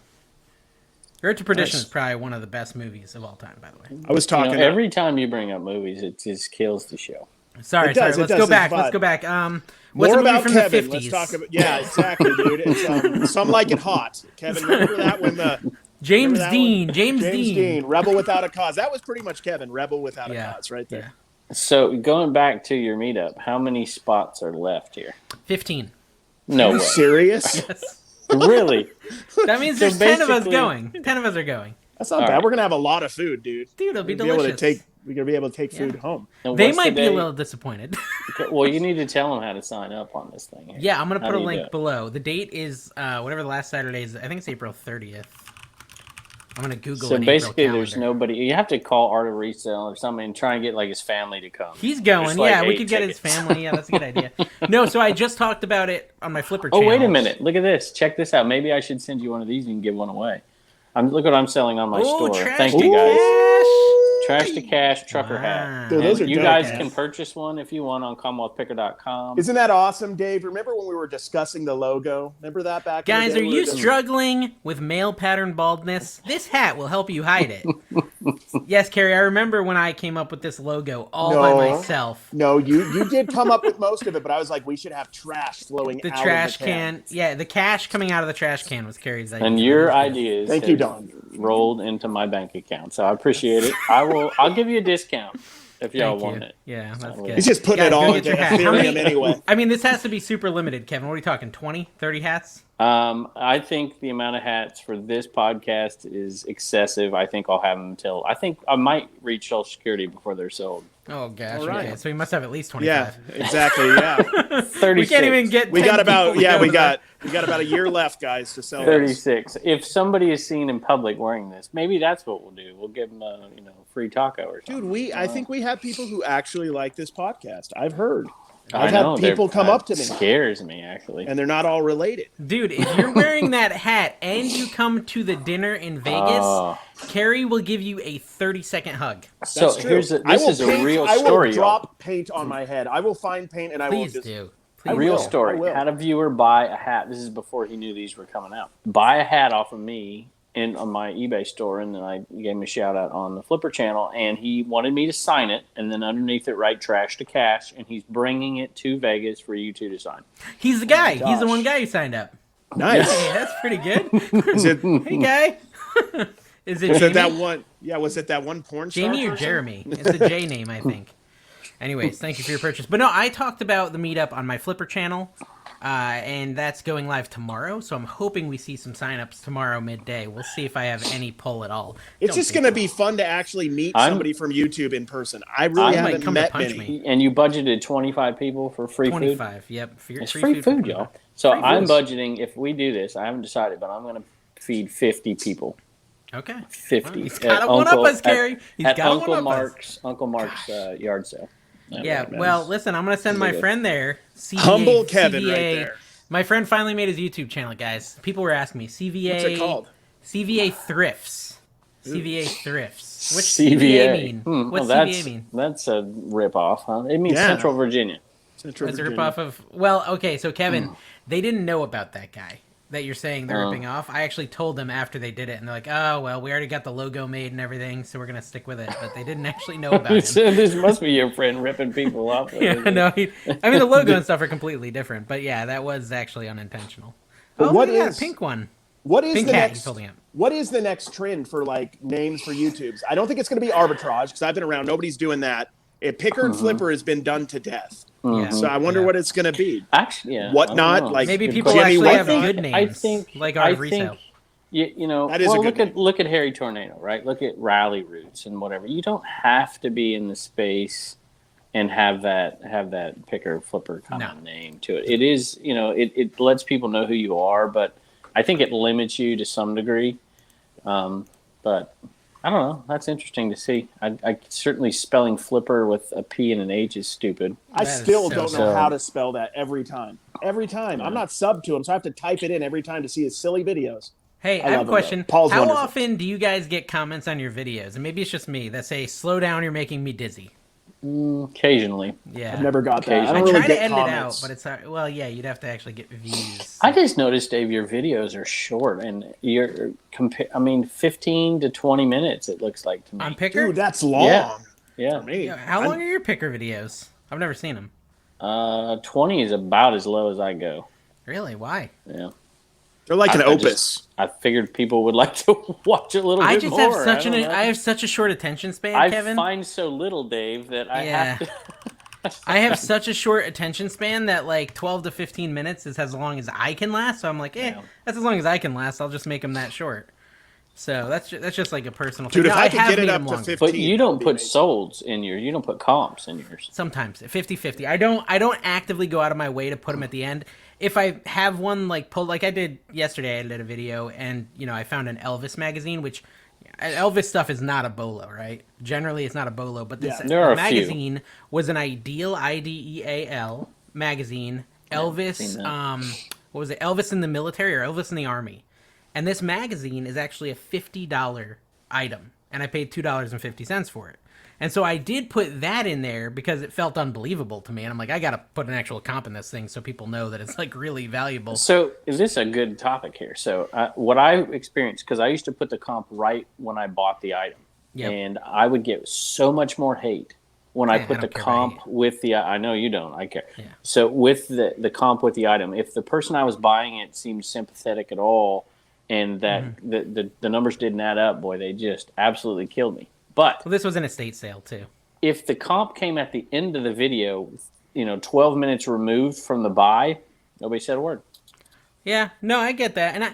Speaker 1: Road to Perdition is probably one of the best movies of all time, by the way.
Speaker 2: I was talking.
Speaker 3: Every time you bring up movies, it just kills the show.
Speaker 1: Sorry,
Speaker 2: It does,
Speaker 1: Let's
Speaker 2: it
Speaker 1: go
Speaker 2: does,
Speaker 1: back.
Speaker 2: it's
Speaker 1: Let's
Speaker 2: fine.
Speaker 1: go back. What's
Speaker 2: More
Speaker 1: a movie
Speaker 2: about
Speaker 1: from
Speaker 2: Kevin.
Speaker 1: the 50s?
Speaker 2: Let's talk about. Yeah, exactly, dude. It's Some Like It Hot. Kevin, remember that when the
Speaker 1: James
Speaker 2: remember that
Speaker 1: Dean.
Speaker 2: one?
Speaker 1: James
Speaker 2: Dean,
Speaker 1: Dean.
Speaker 2: Rebel Without a Cause. That was pretty much Kevin. Rebel Without a Cause, right there.
Speaker 3: So going back to your meetup, how many spots are left here?
Speaker 1: 15.
Speaker 3: No
Speaker 2: Are you
Speaker 3: way.
Speaker 2: serious?
Speaker 3: Really?
Speaker 1: That means
Speaker 3: So
Speaker 1: there's 10 of us
Speaker 3: basically-
Speaker 1: going. 10 of us are going.
Speaker 2: That's not
Speaker 3: All
Speaker 2: bad.
Speaker 3: right.
Speaker 2: We're gonna have a lot of food, dude.
Speaker 1: Dude, it'll be
Speaker 2: We're gonna
Speaker 1: delicious.
Speaker 2: we're gonna be able to take food home.
Speaker 3: And
Speaker 1: They
Speaker 3: what's the
Speaker 1: might be a
Speaker 3: day?
Speaker 1: little disappointed.
Speaker 3: Well, you need to tell them how to sign up on this thing. Here.
Speaker 1: Yeah, I'm going to
Speaker 3: How
Speaker 1: put a
Speaker 3: do you do
Speaker 1: link
Speaker 3: it?
Speaker 1: below. The date is whatever the last Saturday is. I think it's April 30th. I'm going to Google
Speaker 3: So
Speaker 1: an
Speaker 3: basically,
Speaker 1: April
Speaker 3: there's
Speaker 1: calendar.
Speaker 3: nobody. You have to call Art of Resale or something and try and get like his family to come.
Speaker 1: He's going.
Speaker 3: There's, like,
Speaker 1: Yeah, we
Speaker 3: 8
Speaker 1: could get his
Speaker 3: tickets.
Speaker 1: family. Yeah, that's a good idea. No, so I just talked about it on my Flipper
Speaker 3: Oh,
Speaker 1: channel.
Speaker 3: wait a minute! Look at this. Check this out. Maybe I should send you one of these and you can give one away. Look what I'm selling on my store.
Speaker 1: Trash
Speaker 3: Thank
Speaker 1: to
Speaker 3: you guys.
Speaker 1: Cash.
Speaker 3: Trash to Cash trucker
Speaker 1: Wow.
Speaker 3: hat.
Speaker 2: Dude, those
Speaker 3: And
Speaker 2: are
Speaker 3: you
Speaker 2: dope,
Speaker 3: guys
Speaker 2: man.
Speaker 3: can purchase one if you want on CommonwealthPicker.com.
Speaker 2: Isn't that awesome, Dave? Remember when we were discussing the logo? Remember that back in
Speaker 1: Guys,
Speaker 2: the
Speaker 1: are
Speaker 2: day?
Speaker 1: you struggling with male pattern baldness? This hat will help you hide it. Yes, Carrie, I remember when I came up with this logo all by myself.
Speaker 2: No, you did come up with most of it, but I was like, we should have trash flowing
Speaker 1: The
Speaker 2: out
Speaker 1: trash
Speaker 2: of the can.
Speaker 1: can. Yeah, the cash coming out of the trash can was Carrie's idea.
Speaker 3: And your ideas
Speaker 2: Thank you,
Speaker 3: have
Speaker 2: Don.
Speaker 3: rolled into my bank account, so I appreciate it. I'll give you a discount if y'all
Speaker 1: Thank
Speaker 3: want
Speaker 1: you.
Speaker 3: it.
Speaker 1: Yeah, that's
Speaker 3: He's
Speaker 1: good.
Speaker 2: He's just putting
Speaker 1: Guys,
Speaker 2: it
Speaker 1: go
Speaker 2: all
Speaker 1: get
Speaker 2: into
Speaker 1: your hat. How
Speaker 2: Ethereum
Speaker 1: many-
Speaker 2: anyway.
Speaker 1: I mean, this has to be super limited, Kevin. What are you talking? 20, 30 hats?
Speaker 3: I think the amount of hats for this podcast is excessive. I think I'll have them until I think I might reach Social Security before they're sold.
Speaker 1: Oh, gosh.
Speaker 2: All right.
Speaker 1: Okay, so we must have at least 25.
Speaker 2: Yeah, exactly. Yeah,
Speaker 3: 36.
Speaker 1: We can't even get
Speaker 2: we
Speaker 1: 10
Speaker 2: got about
Speaker 1: people to go
Speaker 2: we
Speaker 1: to
Speaker 2: got about a year left, guys, to sell.
Speaker 3: 36. If somebody is seen in public wearing this, maybe that's what we'll do. We'll give them a free taco or something.
Speaker 2: Dude, I think we have people who actually like this podcast. I've heard.
Speaker 3: I
Speaker 2: I've
Speaker 3: know,
Speaker 2: had people come up to me,
Speaker 3: Scares me actually.
Speaker 2: and they're not all related.
Speaker 1: Dude, if you're wearing that hat and you come to the dinner in Vegas,
Speaker 3: Oh.
Speaker 1: Carrie will give you a 30-second hug.
Speaker 3: So
Speaker 2: That's true.
Speaker 3: this is a real
Speaker 2: I
Speaker 3: story.
Speaker 2: will drop paint on my head. I will find paint, and I will
Speaker 1: Please
Speaker 2: just
Speaker 1: do.
Speaker 3: Real story. Had a viewer buy a hat. This is before he knew these were coming out. Buy a hat off of me on my eBay store, and then I gave him a shout out on the Flipper channel, and he wanted me to sign it, and then underneath it write trash to cash, and he's bringing it to Vegas for you two to sign.
Speaker 1: He's the guy. He's the one guy who signed up.
Speaker 2: Nice.
Speaker 1: Hey, that's pretty good.
Speaker 2: Is it,
Speaker 1: hey, guy. Is it
Speaker 2: was
Speaker 1: Jamie?
Speaker 2: it that one? Yeah, was it that one porn star
Speaker 1: Jamie or
Speaker 2: person?
Speaker 1: Jeremy? It's a J name, I think. Anyways, thank you for your purchase. But no, I talked about the meetup on my Flipper channel, and that's going live tomorrow. So I'm hoping we see some signups tomorrow midday. We'll see if I have any pull at all.
Speaker 2: It's just going to be fun to actually meet somebody from YouTube in person. I really haven't met many.
Speaker 3: And you budgeted 25 people for free
Speaker 1: 25,
Speaker 3: food?
Speaker 1: 25, yep.
Speaker 3: It's free food, y'all. So I'm budgeting, if we do this, I haven't decided, but I'm going to feed 50 people.
Speaker 1: Okay.
Speaker 3: 50.
Speaker 1: Well, he's got to one up us, Gary. He's got to one up us.
Speaker 3: Uncle Mark's yard sale.
Speaker 1: Yeah, well, listen, I'm going to send my friend there.
Speaker 2: Humble Kevin right there.
Speaker 1: My friend finally made his YouTube channel, guys. People were asking me. CVA.
Speaker 2: What's it called?
Speaker 1: CVA Thrifts. CVA Thrifts. Which
Speaker 3: CVA
Speaker 1: mean? What's CVA mean?
Speaker 3: That's a ripoff, huh? It means Central Virginia.
Speaker 1: That's a ripoff of... Well, okay, so Kevin, they didn't know about that guy that you're saying they're ripping off. I actually told them after they did it, and they're like, oh, well, we already got the logo made and everything, so we're going to stick with it. But they didn't actually know about him.
Speaker 3: This must be your friend ripping people off.
Speaker 1: Yeah, no, I mean, the logo and stuff are completely different. But yeah, that was actually unintentional.
Speaker 2: But
Speaker 1: what is a pink one?
Speaker 2: What is
Speaker 1: pink
Speaker 2: the
Speaker 1: hat
Speaker 2: next?
Speaker 1: What
Speaker 2: is the next trend for like names for YouTubes? I don't think it's going to be Arbitrage because I've been around. Nobody's doing that. Picker and Flipper has been done to death.
Speaker 1: Yeah.
Speaker 2: So I wonder what it's going to be.
Speaker 3: Actually, yeah.
Speaker 2: Whatnot, like
Speaker 1: maybe people
Speaker 2: Jimmy
Speaker 1: actually have
Speaker 2: Whatnot.
Speaker 1: good names.
Speaker 3: I think
Speaker 1: like our resale.
Speaker 3: You know,
Speaker 2: that is a good
Speaker 3: look at Harry Tornado, right? Look at Rally Roots and whatever. You don't have to be in the space and have that picker flipper kind of name to it. It is, you know, it lets people know who you are, but I think it limits you to some degree. But I don't know. That's interesting to see. I certainly spelling flipper with a P and an H is stupid.
Speaker 2: I still don't know how to spell that every time. Every time. I'm not subbed to him, so I have to type it in every time to see his silly videos.
Speaker 1: Hey, I have a question. How often do you guys get comments on your videos? And maybe it's just me that say, slow down, you're making me dizzy.
Speaker 3: Occasionally.
Speaker 2: Yeah. I've never got that.
Speaker 1: I try to edit it out, but it's hard. Well, yeah, you'd have to actually get views.
Speaker 3: I just noticed, Dave, your videos are short, and you're 15 to 20 minutes. It looks like to me.
Speaker 1: On Picker,
Speaker 2: dude, that's long.
Speaker 3: Yeah.
Speaker 1: How long are your Picker videos? I've never seen them.
Speaker 3: 20 is about as low as I go.
Speaker 1: Really? Why?
Speaker 3: Yeah.
Speaker 2: They're like an opus.
Speaker 3: I figured people would like to watch a little bit more.
Speaker 1: I have such a short attention span, Kevin.
Speaker 3: I find so little, Dave, that I have to...
Speaker 1: I have such a short attention span that like 12 to 15 minutes is as long as I can last. So I'm like, that's as long as I can last. I'll just make them that short. So that's just like a personal thing.
Speaker 2: Dude, if I could get it up to 15.
Speaker 3: But you don't put solds in you don't put comps in yours.
Speaker 1: Sometimes 50-50. I don't actively go out of my way to put them at the end. If I have one like pulled, like I did yesterday, I did a video and I found an Elvis magazine, which Elvis stuff is not a bolo, right? Generally, it's not a bolo, but this magazine was an Ideal IDEAL magazine. Elvis, what was it? Elvis in the military or Elvis in the army? And this magazine is actually a $50 item, and I paid $2.50 for it. And so I did put that in there because it felt unbelievable to me. And I'm like, I got to put an actual comp in this thing so people know that it's like really valuable.
Speaker 3: So is this a good topic here? So what I experienced, because I used to put the comp right when I bought the item. Yep. And I would get so much more hate when I put the comp with the, I know you don't, I care. Yeah. So with the comp with the item, if the person I was buying it seemed sympathetic at all and that the numbers didn't add up, boy, they just absolutely killed me. But
Speaker 1: this was an estate sale too.
Speaker 3: If the comp came at the end of the video, 12 minutes removed from the buy, nobody said a word.
Speaker 1: Yeah, no, I get that, and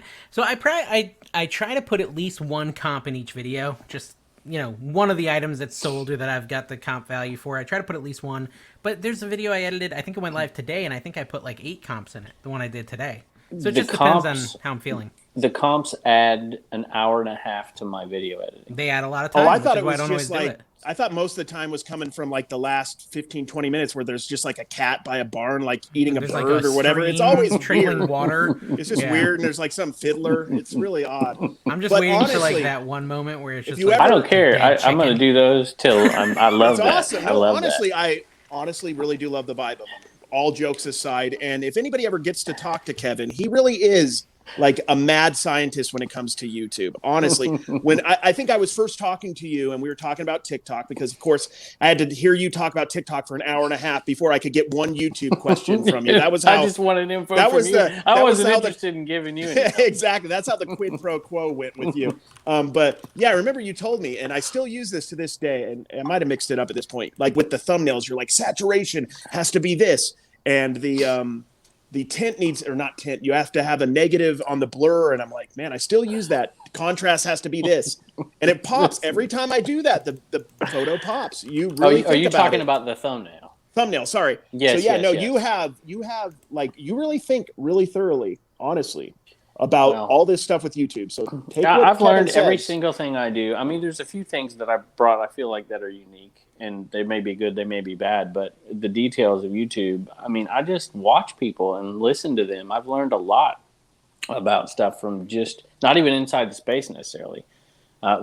Speaker 1: I try to put at least one comp in each video. Just one of the items that's sold or that I've got the comp value for. I try to put at least one. But there's a video I edited. I think it went live today, and I think I put like 8 comps in it. The one I did today. So it just depends on how I'm feeling.
Speaker 3: The comps add an hour and a half to my video editing.
Speaker 1: They add a lot of time.
Speaker 2: Oh, I thought it was just like, I thought most of the time was coming from like the last 15, 20 minutes where there's just like a cat by a barn, like eating a bird or whatever. It's always
Speaker 1: trickling water.
Speaker 2: It's just weird. And there's like some fiddler. It's really odd.
Speaker 1: I'm just waiting for like that one moment where it's just
Speaker 3: like, I don't care. I'm going to do those till I love that.
Speaker 2: Awesome. I honestly really do love the vibe of them. all jokes aside. And if anybody ever gets to talk to Kevin, he really is like a mad scientist when it comes to YouTube. Honestly, when I think I was first talking to you and we were talking about TikTok, because of course I had to hear you talk about TikTok for an hour and a half before I could get one YouTube question from you. That was how
Speaker 3: I just wanted info from you. I wasn't interested in giving you anything.
Speaker 2: Exactly. That's how the quid pro quo went with you. But yeah, I remember you told me, and I still use this to this day, and I might have mixed it up at this point. Like with the thumbnails, you're like, saturation has to be this. And the tint needs, or not tint, you have to have a negative on the blur. And I'm like, man, I still use that. Contrast has to be this. And it pops. Every time I do that, the photo pops. You really
Speaker 3: Are you talking about the thumbnail?
Speaker 2: Thumbnail, sorry.
Speaker 3: Yes,
Speaker 2: so yeah,
Speaker 3: yes,
Speaker 2: no,
Speaker 3: yes.
Speaker 2: you have like, you really think really thoroughly, honestly, about all this stuff with YouTube. So
Speaker 3: I've learned every single thing I do. I mean, there's a few things that I brought, I feel like, that are unique, and they may be good, they may be bad, but the details of YouTube, I mean, I just watch people and listen to them. I've learned a lot about stuff from just not even inside the space necessarily.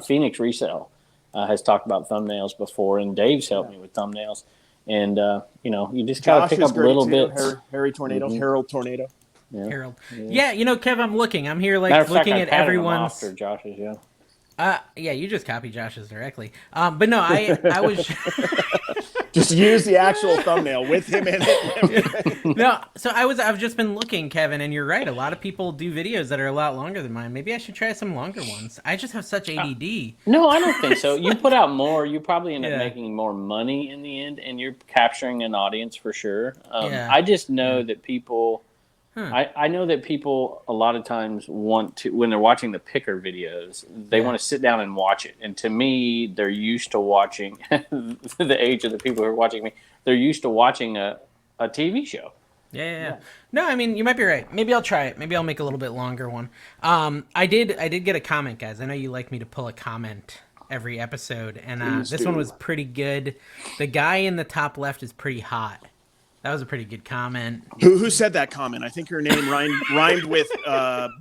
Speaker 3: Phoenix Resell has talked about thumbnails before, and Dave's helped me with thumbnails. And, you just got to pick up little bits.
Speaker 2: Harry Tornado, Harold Tornado.
Speaker 1: Yeah. Harold. Yeah, Kev, I'm looking. I'm here, like, looking at everyone's.
Speaker 3: Josh's,
Speaker 1: yeah, you just copy Josh's directly. But no, I was
Speaker 2: just use the actual thumbnail with him in it.
Speaker 1: No, so I've just been looking, Kevin, and you're right. A lot of people do videos that are a lot longer than mine. Maybe I should try some longer ones. I just have such ADD.
Speaker 3: No, I don't think so. You put out more, you probably end up making more money in the end, and you're capturing an audience for sure. I just know that people. I know that people a lot of times want to, when they're watching the picker videos, they want to sit down and watch it. And to me, they're used to watching, the age of the people who are watching me, they're used to watching a TV show.
Speaker 1: Yeah. No, I mean, you might be right. Maybe I'll try it. Maybe I'll make a little bit longer one. I did get a comment, guys. I know you like me to pull a comment every episode, and this one was pretty good. The guy in the top left is pretty hot. That was a pretty good comment.
Speaker 2: Who said that comment? I think her name rhymed with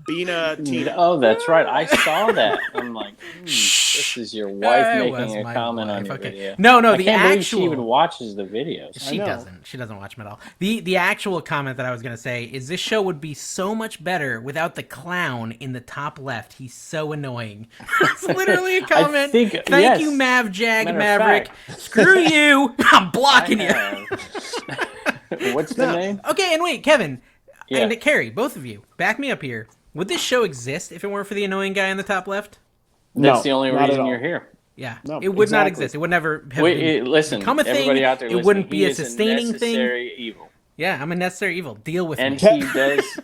Speaker 2: Bina Tina.
Speaker 3: Oh, that's right. I saw that. I'm like, this is your wife making a comment on your video.
Speaker 1: No,
Speaker 3: I
Speaker 1: the
Speaker 3: can't
Speaker 1: actual.
Speaker 3: She even watches the videos.
Speaker 1: She doesn't. She doesn't watch them at all. The actual comment that I was gonna say is this show would be so much better without the clown in the top left. He's so annoying. It's literally a comment. Thank you, Maverick. Screw you. I'm blocking you.
Speaker 3: What's the name?
Speaker 1: Okay, and wait, Kevin and Carrie, both of you, back me up here. Would this show exist if it weren't for the annoying guy in the top left?
Speaker 3: That's the only reason you're here.
Speaker 1: Yeah, it would not exist. It would never have become a thing.
Speaker 3: Everybody out there,
Speaker 1: it wouldn't be a sustaining thing.
Speaker 3: Necessary evil.
Speaker 1: Yeah, I'm a necessary evil. Deal with
Speaker 3: and
Speaker 1: me.
Speaker 3: And he does.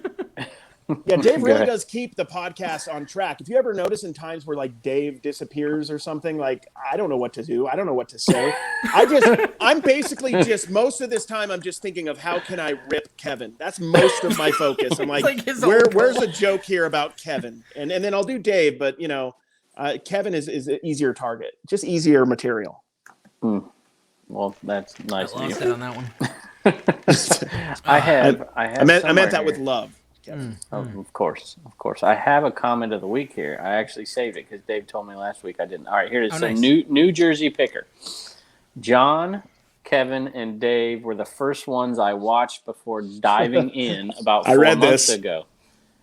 Speaker 2: Yeah, Dave really does keep the podcast on track. If you ever notice in times where like Dave disappears or something, like I don't know what to do. I don't know what to say. I'm basically just most of this time I'm just thinking of how can I rip Kevin. That's most of my focus. I'm like where's a joke here about Kevin? And then I'll do Dave, but Kevin is an easier target, just easier material.
Speaker 3: Well, that's nice of you.
Speaker 1: On that one.
Speaker 2: I meant that with love.
Speaker 3: Of course. I have a comment of the week here. I actually saved it because Dave told me last week I didn't. All right, here it is. Nice. New Jersey picker. John, Kevin, and Dave were the first ones I watched before diving in about 4 months ago.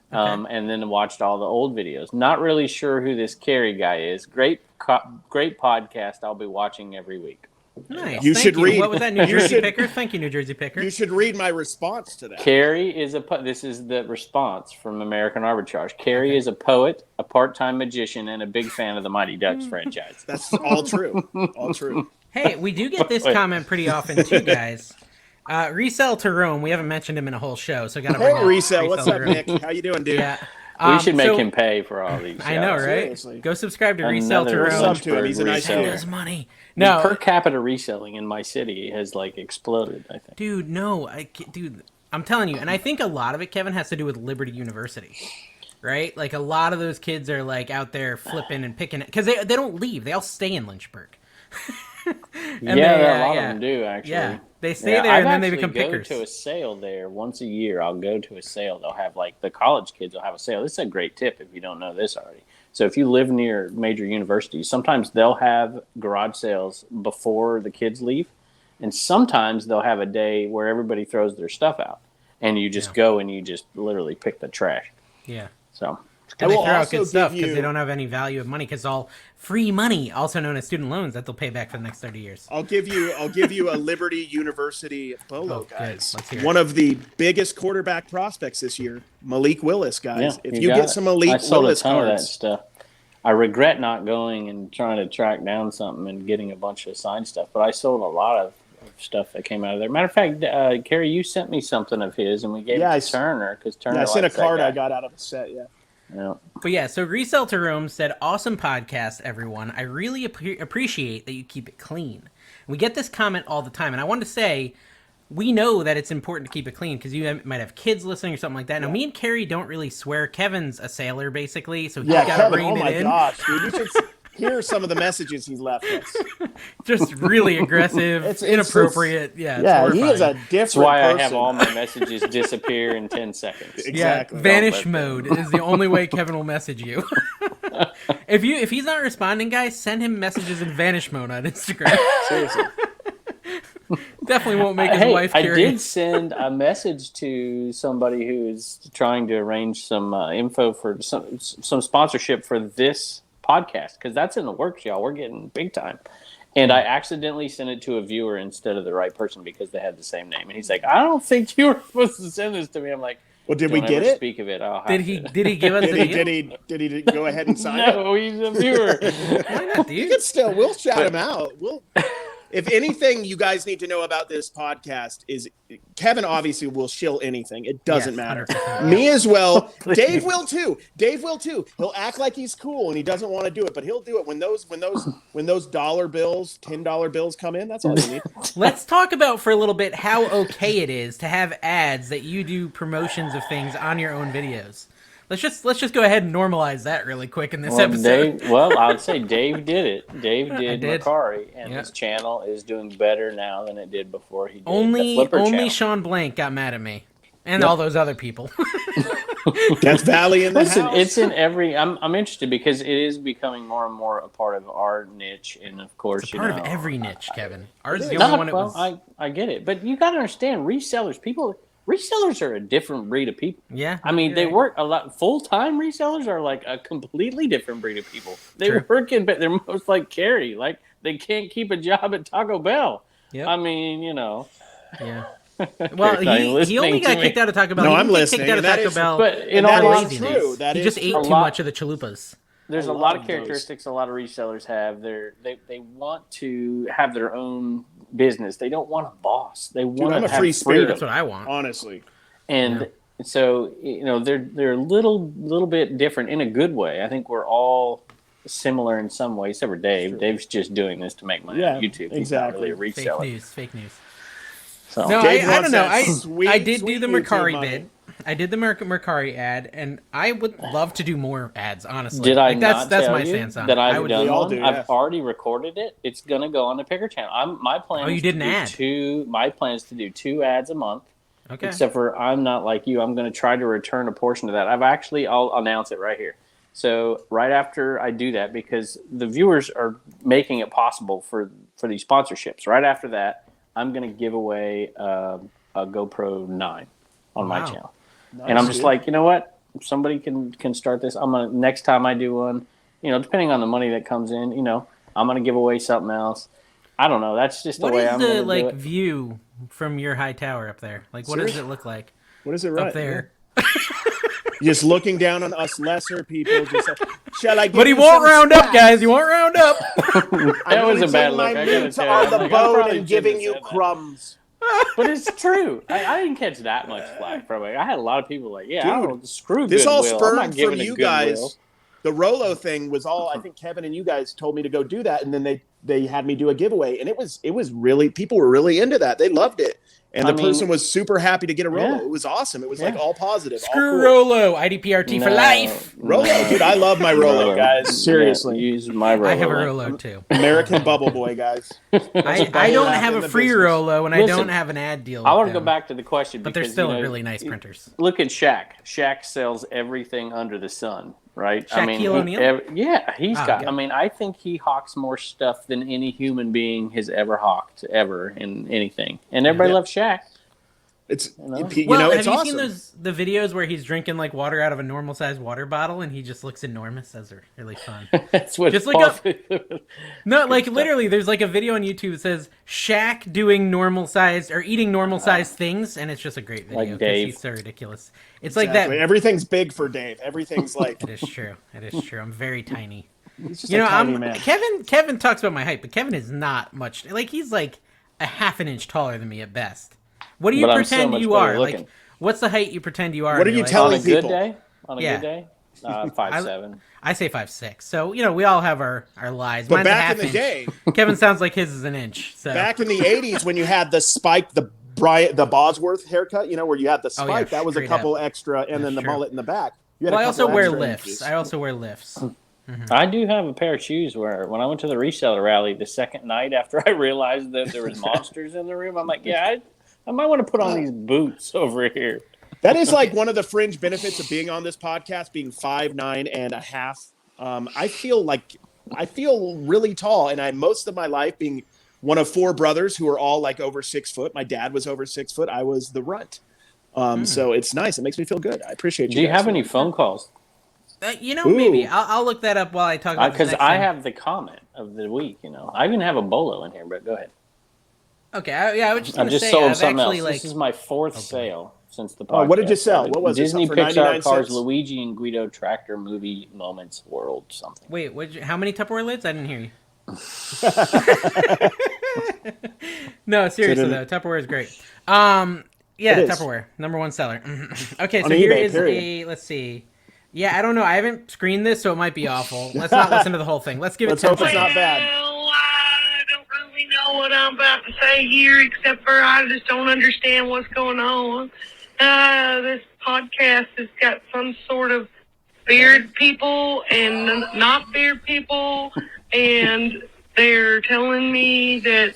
Speaker 3: And then watched all the old videos. Not really sure who this Carrie guy is. Great podcast. I'll be watching every week.
Speaker 1: Nice.
Speaker 2: You should read.
Speaker 1: What was that, New Jersey picker? Thank you, New Jersey picker.
Speaker 2: You should read my response to that.
Speaker 3: Carrie is this is the response from American Arbitrage. Carrie is a poet, a part-time magician, and a big fan of the Mighty Ducks franchise.
Speaker 2: That's all true. All true.
Speaker 1: Hey, we do get this comment pretty often too, guys. Resell to Rome. We haven't mentioned him in a whole show, so gotta bring
Speaker 2: Resell. What's up, Nick? How you doing, dude?
Speaker 1: Yeah.
Speaker 3: We should make him pay for all these.
Speaker 1: I know, right?
Speaker 2: Seriously.
Speaker 1: Go subscribe to Resell to Rome.
Speaker 2: He's a nice
Speaker 1: guy. He has money. No,
Speaker 3: per capita reselling in my city has like exploded. I think.
Speaker 1: Dude, no, I'm telling you, and I think a lot of it, Kevin, has to do with Liberty University, right? Like a lot of those kids are like out there flipping and picking because they don't leave; they all stay in Lynchburg.
Speaker 3: A lot of them do actually. Yeah, they stay there and then they become pickers. I go to a sale there once a year. I'll go to a sale. They'll have like the college kids will have a sale. This is a great tip if you don't know this already. So if you live near major universities, sometimes they'll have garage sales before the kids leave, And sometimes they'll have a day where everybody throws their stuff out, and you just go and you just literally pick the trash.
Speaker 1: Yeah.
Speaker 3: So.
Speaker 1: And they throw out good stuff because they don't have any value of money, because it's all free money, also known as student loans, that they'll pay back for the next 30 years.
Speaker 2: I'll give you a Liberty University polo, guys. One of the biggest quarterback prospects this year, Malik Willis, guys.
Speaker 3: Yeah,
Speaker 2: if you get some Malik Willis
Speaker 3: cards,
Speaker 2: of
Speaker 3: that stuff. I regret not going and trying to track down something and getting a bunch of signed stuff, but I sold a lot of stuff that came out of there. Matter of fact, Carrie, you sent me something of his, and we gave it to Turner, because Turner.
Speaker 2: Yeah, I sent a card I got out of a set. Yeah.
Speaker 3: Yeah.
Speaker 1: But yeah, so Resell to Rome said, "Awesome podcast, everyone. I really appreciate that you keep it clean." We get this comment all the time, and I wanted to say, we know that it's important to keep it clean because you might have kids listening or something like that. Now, me and Carrie don't really swear. Kevin's a sailor, basically, so he's got to rein it in.
Speaker 2: Oh my gosh, dude! You should hear some of the messages he's left us.
Speaker 1: Just really aggressive, inappropriate. He
Speaker 2: is a different
Speaker 3: That's why
Speaker 2: person.
Speaker 3: I have all my messages disappear in 10 seconds.
Speaker 2: Exactly.
Speaker 1: Yeah, vanish mode is the only way Kevin will message you. If he's not responding, guys, send him messages in vanish mode on Instagram.
Speaker 2: Seriously.
Speaker 1: Definitely won't make his wife curious.
Speaker 3: I did send a message to somebody who is trying to arrange some info for some sponsorship for this podcast, because that's in the works, y'all. We're getting big time. And I accidentally sent it to a viewer instead of the right person because they had the same name. And he's like, "I don't think you were supposed to send this to me." I'm like,
Speaker 2: "Well, did we get it?
Speaker 3: Speak of it.
Speaker 1: Did he give us
Speaker 2: did he go ahead and sign it?
Speaker 3: No, he's a viewer.
Speaker 1: Why not, dude?
Speaker 2: You can still, we'll shout him out. If anything you guys need to know about this podcast is Kevin obviously will shill anything. It doesn't matter.
Speaker 1: 100%.
Speaker 2: Me as well. Dave will too. He'll act like he's cool and he doesn't want to do it, but he'll do it when those dollar bills, $10 bills come in. That's all you need.
Speaker 1: Let's talk about for a little bit how okay it is to have ads that you do promotions of things on your own videos. Let's just go ahead and normalize that really quick in this episode.
Speaker 3: I would say Dave did it. Dave did Macari, and his channel is doing better now than it did before he did the Flipper channel.
Speaker 1: Sean Blank got mad at me, and all those other people.
Speaker 2: That's Valley in the house.
Speaker 3: It's in every. I'm interested because it is becoming more and more a part of our niche, and of course,
Speaker 1: it's a part of every niche, Kevin. Ours is the only one.
Speaker 3: I get it, but you got to understand, resellers are a different breed of people.
Speaker 1: Yeah.
Speaker 3: I mean, they work a lot. Full-time resellers are like a completely different breed of people. They work in, but they're most like Carrie. Like, they can't keep a job at Taco Bell.
Speaker 1: Yep.
Speaker 3: I mean, you know.
Speaker 1: Yeah. Well, he only got kicked out of Taco Bell.
Speaker 2: No, I'm listening.
Speaker 1: Kicked out of Taco Bell.
Speaker 3: But in all honesty,
Speaker 1: he just ate too much of the chalupas.
Speaker 3: There's a lot of characteristics a lot of resellers have. They want to have their own business. They don't want a boss. They want to have
Speaker 2: free spirit.
Speaker 1: That's what I want,
Speaker 2: honestly.
Speaker 3: And so, you know, they're a little bit different in a good way. I think we're all similar in some ways, except for Dave. Sure. Dave's just doing this to make money on YouTube. He's not really a reseller.
Speaker 1: Fake news.
Speaker 3: So
Speaker 1: no, I don't know. I did do the Macari bid. I did the Macari ad, and I would love to do more ads. Honestly,
Speaker 3: did I not
Speaker 1: that's
Speaker 3: tell
Speaker 1: my
Speaker 3: you
Speaker 1: stance on
Speaker 3: that
Speaker 1: it.
Speaker 3: I've done one? I've already recorded it. It's gonna go on the Picker channel. My plan.
Speaker 1: Oh, you did an ad.
Speaker 3: My plan is to do 2 ads a month.
Speaker 1: Okay.
Speaker 3: Except for I'm not like you. I'm going to try to return a portion of that. I'll announce it right here. So right after I do that, because the viewers are making it possible for these sponsorships. Right after that, I'm going to give away a GoPro 9 on my channel. Nice, and I'm just like, you know what? If somebody can start this, next time I do one, you know, depending on the money that comes in, you know, I'm going to give away something else. I don't know. That's just the way I'm going to do it.
Speaker 1: What is the view from your high tower up there? Like, what does it look like?
Speaker 2: What is it
Speaker 1: up there?
Speaker 2: Just looking down on us lesser people. Just like, shall I?
Speaker 1: But he won't round up, guys. He won't round up.
Speaker 3: That was a bad look. I gotta tell you.
Speaker 2: On the bone and giving you crumbs.
Speaker 3: But it's true. I didn't catch that much flack from it. I had a lot of people like,
Speaker 2: dude,
Speaker 3: I don't screw
Speaker 2: this
Speaker 3: Goodwill.
Speaker 2: All spurred
Speaker 3: I'm not giving
Speaker 2: from you
Speaker 3: Goodwill.
Speaker 2: guys. The Rolo thing was all. I think Kevin and you guys told me to go do that, and then they had me do a giveaway, and it was really, people were really into that. They loved it. And the person was super happy to get a Rolo. Yeah. It was awesome. It was like all positive.
Speaker 1: Screw
Speaker 2: all
Speaker 1: cool. Rolo. IDPRT for life.
Speaker 2: Rolo, dude. I love my Rolo, guys. Seriously.
Speaker 3: Yeah, use my Rolo.
Speaker 1: I have a Rolo, too.
Speaker 2: American Bubble Boy, guys.
Speaker 1: I don't have a free Rolo, and I don't have an ad deal with
Speaker 3: I want to
Speaker 1: them.
Speaker 3: go back to the question.
Speaker 1: But they're still really nice printers.
Speaker 3: Look at Shaq. Shaq sells everything under the sun. right?
Speaker 1: Shaquille O'Neal?
Speaker 3: He's got. I mean, I think he hawks more stuff than any human being has ever hawked ever in anything. And everybody loves Shaq.
Speaker 2: It's
Speaker 1: have
Speaker 2: it's
Speaker 1: you
Speaker 2: awesome.
Speaker 1: seen the videos where he's drinking like water out of a normal sized water bottle and he just looks enormous? Those are really fun.
Speaker 3: That's what
Speaker 1: just literally, there's like a video on YouTube that says Shaq doing normal sized or eating normal sized things, and it's just a great video
Speaker 3: like Dave.
Speaker 1: He's so ridiculous. It's
Speaker 2: exactly.
Speaker 1: like that.
Speaker 2: Everything's big for Dave. Everything's like
Speaker 1: It is true. It is true. I'm very tiny.
Speaker 2: He's just a tiny man.
Speaker 1: Kevin talks about my height, but Kevin is not much. Like he's like a half an inch taller than me at best. What do you pretend you are?
Speaker 3: Looking.
Speaker 1: Like, what's the height you pretend you are?
Speaker 2: What are you telling people?
Speaker 3: On a good day? 5'7".
Speaker 1: I say 5'6". So, we all have our lies.
Speaker 2: But
Speaker 1: Mine's
Speaker 2: back
Speaker 1: a half
Speaker 2: in the day...
Speaker 1: Kevin sounds like his is an inch. So.
Speaker 2: Back in the 80s when you had the spike, the Bosworth haircut, where you had the spike, that was a couple extra, and then the mullet in the back.
Speaker 1: I also wear lifts. Mm-hmm.
Speaker 3: I do have a pair of shoes where when I went to the reseller rally the second night after I realized that there was monsters in the room, I'm like, I might want to put on these boots over here.
Speaker 2: That is like one of the fringe benefits of being on this podcast, being 5'9" and a half. I feel really tall, and most of my life being one of four brothers who are all like over 6 foot. My dad was over 6 foot. I was the runt. So it's nice. It makes me feel good. I appreciate you.
Speaker 3: Do you have any phone calls?
Speaker 1: Maybe I'll look that up while I talk about this
Speaker 3: because I have the comment of the week. I even have a bolo in here, but go ahead.
Speaker 1: Okay, I was just going to say,
Speaker 3: sold something else. This is my fourth sale since the podcast.
Speaker 2: Oh, what did you sell? What was
Speaker 3: Disney
Speaker 2: it?
Speaker 3: Disney Pixar Cars, Luigi and Guido Tractor Movie Moments World something.
Speaker 1: Wait, how many Tupperware lids? I didn't hear you. No, seriously though, Tupperware is great. Tupperware, number one seller. Okay, so here is let's see. Yeah, I don't know. I haven't screened this, so it might be awful. Let's not listen to the whole thing. Let's give it 10
Speaker 2: hope it's not bad.
Speaker 4: I don't really know what I'm about to say here, except for I just don't understand what's going on. This podcast has got some sort of beard people and not beard people, and they're telling me that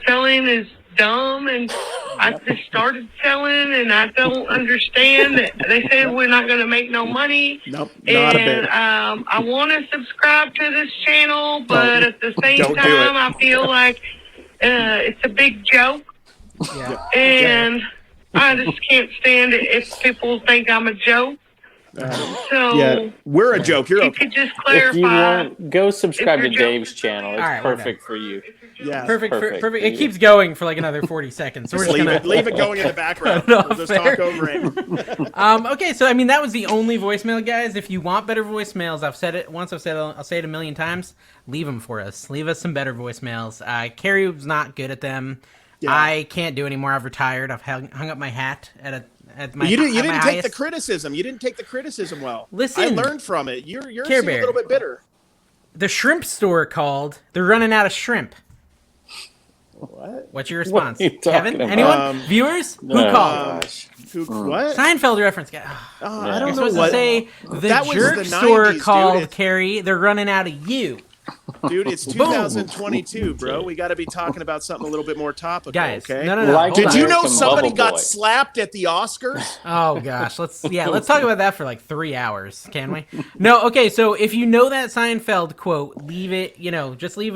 Speaker 4: selling is dumb, and I just started selling, and I don't understand that. They said we're not going to make no money.
Speaker 2: Nope, not a bit.
Speaker 4: I want to subscribe to this channel, but at the same time, I feel like it's a big joke, and I just can't stand it if people think I'm a joke.
Speaker 2: We're a joke. You're
Speaker 4: you could just clarify.
Speaker 3: If you want, go subscribe to Dave's channel. It's perfect for you.
Speaker 2: Yeah,
Speaker 1: perfect. It keeps going for like another 40 seconds. So we're just
Speaker 2: leave it going in the background. We'll just talk over it.
Speaker 1: Okay, so that was the only voicemail, guys. If you want better voicemails, I've said it once. I'll say it a million times. Leave them for us. Leave us some better voicemails. Carrie was not good at them. Yeah. I can't do anymore. I've retired. I've hung up my hat at my.
Speaker 2: You didn't take
Speaker 1: highest.
Speaker 2: the criticism. You didn't take the criticism well.
Speaker 1: Listen,
Speaker 2: I learned from it. You're a little bit bitter.
Speaker 1: The shrimp store called. They're running out of shrimp.
Speaker 2: What?
Speaker 1: What's your response,
Speaker 3: Kevin?
Speaker 1: About? Anyone? Viewers? Who called?
Speaker 2: What?
Speaker 1: Seinfeld reference.
Speaker 2: I don't know
Speaker 1: what.
Speaker 2: What.
Speaker 1: Say the jerk store called, Carrie. They're running out of you.
Speaker 2: Dude, it's 2022, bro. We got to be talking about something a little bit more topical,
Speaker 1: guys.
Speaker 2: Okay?
Speaker 1: No.
Speaker 2: Did you know somebody got slapped at the Oscars?
Speaker 1: Oh gosh, let's talk about that for like 3 hours, can we? No, okay. So if you know that Seinfeld quote, leave it. Just leave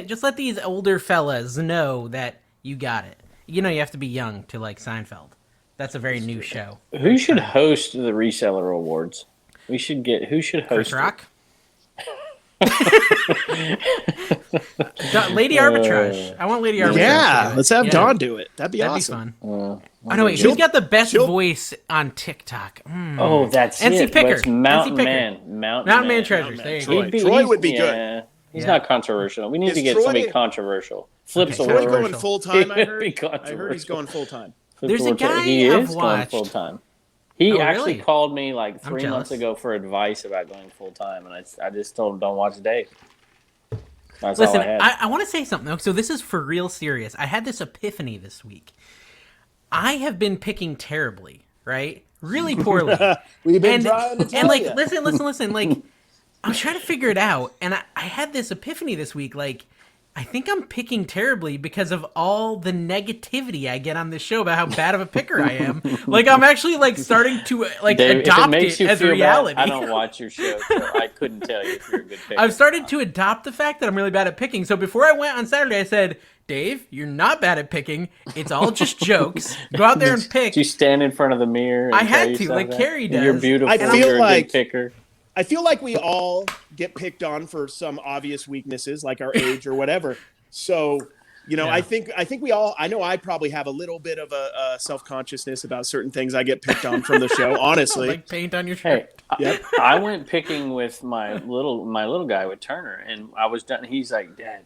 Speaker 1: just let these older fellas know that you got it. You have to be young to like Seinfeld. That's a very new show.
Speaker 3: Who should host the reseller awards? Who should host
Speaker 1: Chris Rock? Lady Arbitrage. I want Lady Arbitrage.
Speaker 2: Yeah, let's have Dawn do it. That'd be awesome.
Speaker 1: I know. Wait, who's got the best voice on TikTok?
Speaker 3: Oh, that's
Speaker 1: NC Picker.
Speaker 3: It's Mountain Man.
Speaker 1: Mountain Man Treasures. There you go.
Speaker 2: Troy would be good.
Speaker 3: He's not controversial. We need to get somebody controversial. Flips
Speaker 2: Troy going full time. I heard he's going full time.
Speaker 1: There's a guy
Speaker 3: he
Speaker 1: I've
Speaker 3: is
Speaker 1: watched.
Speaker 3: going full time. He actually
Speaker 1: really?
Speaker 3: called me like 3 months ago for advice about going full time, and I just told him don't watch Dave. That's
Speaker 1: Listen,
Speaker 3: all I had.
Speaker 1: I want to say something. So this is for real serious. I had this epiphany this week. I have been picking terribly, right? Really poorly.
Speaker 2: We've been trying to tell
Speaker 1: you. Listen. Like, I'm trying to figure it out, and I had this epiphany this week. Like, I think I'm picking terribly because of all the negativity I get on this show about how bad of a picker I am. Like, I'm actually like starting to like
Speaker 3: Dave,
Speaker 1: adopt
Speaker 3: if it makes
Speaker 1: it
Speaker 3: you
Speaker 1: as
Speaker 3: feel
Speaker 1: reality.
Speaker 3: bad, I don't watch your show, so I couldn't tell you if you're a good picker.
Speaker 1: I've started to adopt the fact that I'm really bad at picking. So before I went on Saturday, I said, Dave, you're not bad at picking. It's all just jokes. Go out there and pick.
Speaker 3: Did you stand in front of the mirror? And
Speaker 1: I had to, like Carrie does.
Speaker 3: You're beautiful.
Speaker 2: I feel
Speaker 3: you're
Speaker 2: like
Speaker 3: a good picker.
Speaker 2: I feel like we all get picked on for some obvious weaknesses, like our age or whatever. So, you know,
Speaker 1: Yeah.
Speaker 2: I think we all. I know I probably have a little bit of a self-consciousness about certain things I get picked on from the show. Honestly,
Speaker 1: Like paint on your shirt.
Speaker 3: Hey, I went picking with my little guy with Turner, and I was done. He's like, Dad,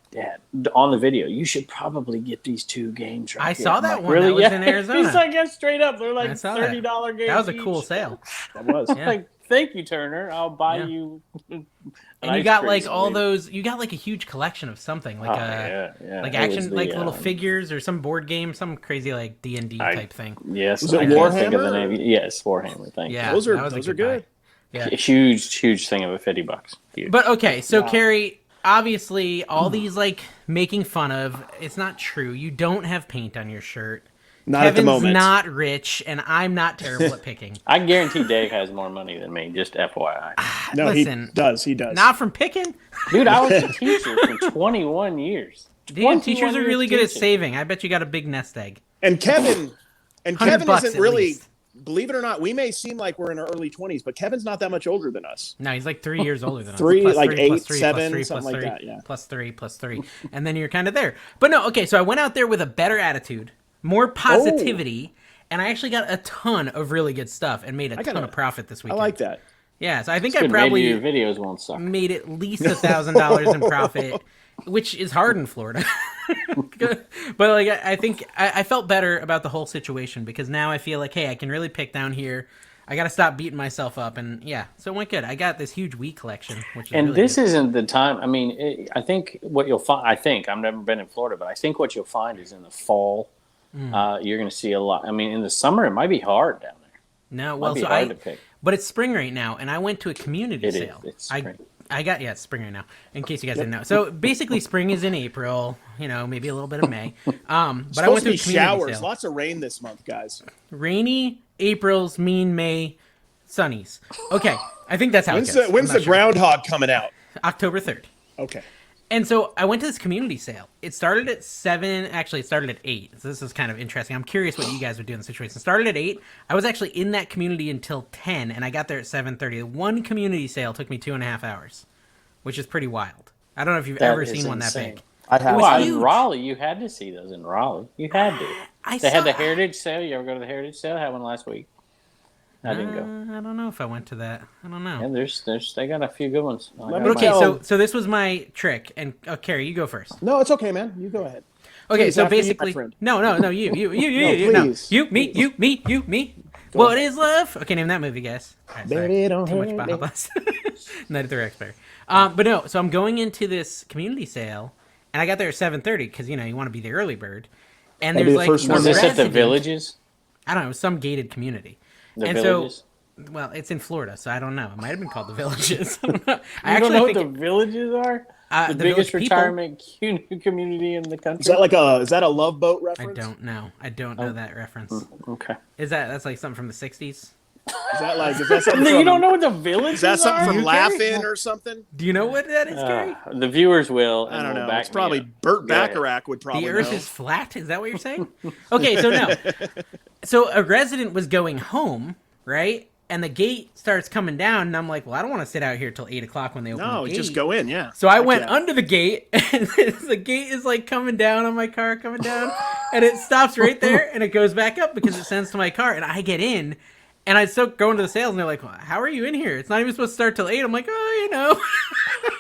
Speaker 3: on the video, you should probably get these 2 games right
Speaker 1: I
Speaker 3: here.
Speaker 1: saw
Speaker 3: I'm
Speaker 1: that
Speaker 3: like,
Speaker 1: one.
Speaker 3: Really?
Speaker 1: That was
Speaker 3: Yeah.
Speaker 1: in Arizona.
Speaker 3: He's like, yeah, straight up. They're
Speaker 1: I
Speaker 3: like
Speaker 1: saw
Speaker 3: $30 games.
Speaker 1: That was a cool
Speaker 3: each.
Speaker 1: sale.
Speaker 2: that was.
Speaker 1: Yeah.
Speaker 3: Like, thank you, Turner. I'll buy you.
Speaker 1: And you got like all those. You got like a huge collection of something, like like action, like little figures or some board game, some crazy like D&D type thing.
Speaker 3: Yes,
Speaker 2: was it
Speaker 3: I can't think of the
Speaker 2: Warhammer?
Speaker 3: name. Yes, Warhammer. Thank
Speaker 1: Yeah,
Speaker 2: Those
Speaker 1: that
Speaker 2: are
Speaker 1: was a
Speaker 2: good.
Speaker 1: buy. Yeah.
Speaker 3: you. Huge thing of a $50. Huge.
Speaker 1: But okay, so
Speaker 2: Wow.
Speaker 1: Carrie, obviously, all these like making fun of. It's not true. You don't have paint on your shirt.
Speaker 2: Not
Speaker 1: Kevin's
Speaker 2: at the moment.
Speaker 1: not rich, and I'm not terrible at picking.
Speaker 3: I guarantee Dave has more money than me. Just FYI.
Speaker 2: No,
Speaker 1: Listen,
Speaker 2: he does. He does.
Speaker 1: Not from picking.
Speaker 3: Dude, I was a teacher for 21 years.
Speaker 1: Dude, teachers
Speaker 3: 21
Speaker 1: are really
Speaker 3: years
Speaker 1: good at
Speaker 3: teaching.
Speaker 1: saving. I bet you got a big nest egg.
Speaker 2: And Kevin
Speaker 1: $100
Speaker 2: isn't
Speaker 1: at
Speaker 2: really.
Speaker 1: least.
Speaker 2: Believe it or not, we may seem like we're in our early 20s, but Kevin's not that much older than us.
Speaker 1: No, he's like 3 years older than us.
Speaker 2: Three,
Speaker 1: Plus
Speaker 2: like
Speaker 1: three, plus
Speaker 2: 8,
Speaker 1: three,
Speaker 2: 7,
Speaker 1: plus three,
Speaker 2: something
Speaker 1: plus
Speaker 2: like
Speaker 1: three,
Speaker 2: that, yeah.
Speaker 1: plus 3, and then you're kind of there. But no, okay, so I went out there with a better attitude, more positivity, and I actually got a ton of really good stuff and made a ton of profit this
Speaker 2: I
Speaker 1: weekend.
Speaker 2: like that.
Speaker 1: Yeah, so I think
Speaker 3: Good,
Speaker 1: I probably
Speaker 3: maybe your videos won't suck.
Speaker 1: made at least $1,000 in profit, which is hard in Florida. But like, I think I felt better about the whole situation because now I feel like, hey, I can really pick down here. I got to stop beating myself up, and yeah, so it went good. I got this huge wheat collection, which is
Speaker 3: And
Speaker 1: really
Speaker 3: this
Speaker 1: good.
Speaker 3: isn't the time. I mean, I think what you'll find. I've never been in Florida, but I think what you'll find is in the fall, you're going to see a lot. I mean, in the summer, it might be hard down there.
Speaker 1: No,
Speaker 3: Might
Speaker 1: well,
Speaker 3: be
Speaker 1: so
Speaker 3: hard to pick.
Speaker 1: but it's spring right now, and I went to a community
Speaker 3: It is.
Speaker 1: sale.
Speaker 3: It's spring.
Speaker 1: It's spring right now. In case you guys didn't know, so basically, spring is in April. You know, maybe a little bit of May. But I went
Speaker 2: Supposed
Speaker 1: to
Speaker 2: to
Speaker 1: a
Speaker 2: be
Speaker 1: community
Speaker 2: showers.
Speaker 1: sale.
Speaker 2: Lots of rain this month, guys.
Speaker 1: Rainy April's mean May sunnies. Okay, I think that's how
Speaker 2: When's
Speaker 1: it goes.
Speaker 2: the, when's
Speaker 1: I'm not
Speaker 2: the
Speaker 1: sure.
Speaker 2: groundhog coming out?
Speaker 1: October 3rd.
Speaker 2: Okay.
Speaker 1: And so I went to this community sale. It started at 7. Actually, it started at 8. So this is kind of interesting. I'm curious what you guys would do in the situation. It started at 8. I was actually in that community until 10, and I got there at 7:30. One community sale took me 2.5 hours, which is pretty wild. I don't know if you've
Speaker 3: That
Speaker 1: ever
Speaker 3: is
Speaker 1: seen one that
Speaker 3: insane.
Speaker 1: big.
Speaker 2: I have.
Speaker 3: Well,
Speaker 1: huge.
Speaker 3: in Raleigh, you had to see those in Raleigh. You had to. They had the Heritage Sale. You ever go to the Heritage Sale? I had one last week. I didn't go.
Speaker 1: I don't know if I went to that. I don't know.
Speaker 3: And they got a few good ones.
Speaker 2: Let
Speaker 1: But
Speaker 2: me
Speaker 1: okay,
Speaker 2: tell-
Speaker 1: so this was my trick, and Carrie, you go first.
Speaker 2: No, it's okay, man. You go ahead.
Speaker 1: Okay,
Speaker 2: Please,
Speaker 1: so
Speaker 2: after you, my
Speaker 1: basically,
Speaker 2: friend.
Speaker 1: no, you,
Speaker 2: No,
Speaker 1: no,
Speaker 2: please.
Speaker 1: you, me. What is love? Okay, name that movie, guys. All right, sorry.
Speaker 2: Baby, don't
Speaker 1: Too much
Speaker 2: hurt
Speaker 1: Baja
Speaker 2: me.
Speaker 1: Blast. Night at the Roxbury. But no, so I'm going into this community sale, and I got there at 7:30 because you want to be the early bird. And
Speaker 2: That'd be
Speaker 1: there's
Speaker 2: the
Speaker 1: like
Speaker 2: first
Speaker 1: a
Speaker 2: one
Speaker 3: Was this at the
Speaker 1: resident-
Speaker 3: Villages?
Speaker 1: I don't know, some gated community.
Speaker 3: The
Speaker 1: and
Speaker 3: Villages?
Speaker 1: so, well, it's in Florida, so I don't know. It might have been called the Villages. I don't know. I
Speaker 3: You
Speaker 1: actually
Speaker 3: don't know
Speaker 1: think
Speaker 3: what the Villages are? The
Speaker 1: the
Speaker 3: biggest
Speaker 1: Village people-
Speaker 3: retirement community in the country.
Speaker 2: Is that a Love Boat
Speaker 1: I
Speaker 2: reference?
Speaker 1: don't know. I don't know that reference.
Speaker 3: Okay.
Speaker 1: That's like something from the 60s?
Speaker 2: Is that something
Speaker 3: You
Speaker 2: from,
Speaker 3: don't know what the Villages
Speaker 2: is that something
Speaker 3: are?
Speaker 2: from
Speaker 1: You
Speaker 2: Laugh-In or something?
Speaker 1: Do you know what that is, Gary?
Speaker 3: The viewers will.
Speaker 2: I
Speaker 3: and
Speaker 2: don't
Speaker 3: will
Speaker 2: know.
Speaker 3: back
Speaker 2: It's probably
Speaker 3: me up.
Speaker 2: Burt
Speaker 3: Go ahead.
Speaker 2: Bacharach would probably
Speaker 1: The Earth
Speaker 2: know.
Speaker 1: is flat? Is that what you're saying? Okay, so no. So a resident was going home, right? And the gate starts coming down, and I'm like, well, I don't want to sit out here till 8 o'clock when they open
Speaker 2: No,
Speaker 1: the gate.
Speaker 2: just go in, yeah.
Speaker 1: So I
Speaker 2: Heck
Speaker 1: went
Speaker 2: yeah.
Speaker 1: under the gate, and the gate is like coming down on my car, coming down, and it stops right there, and it goes back up because it sends to my car, and I get in, and I still go into the sales, and they're like, well, how are you in here? It's not even supposed to start till 8. I'm like,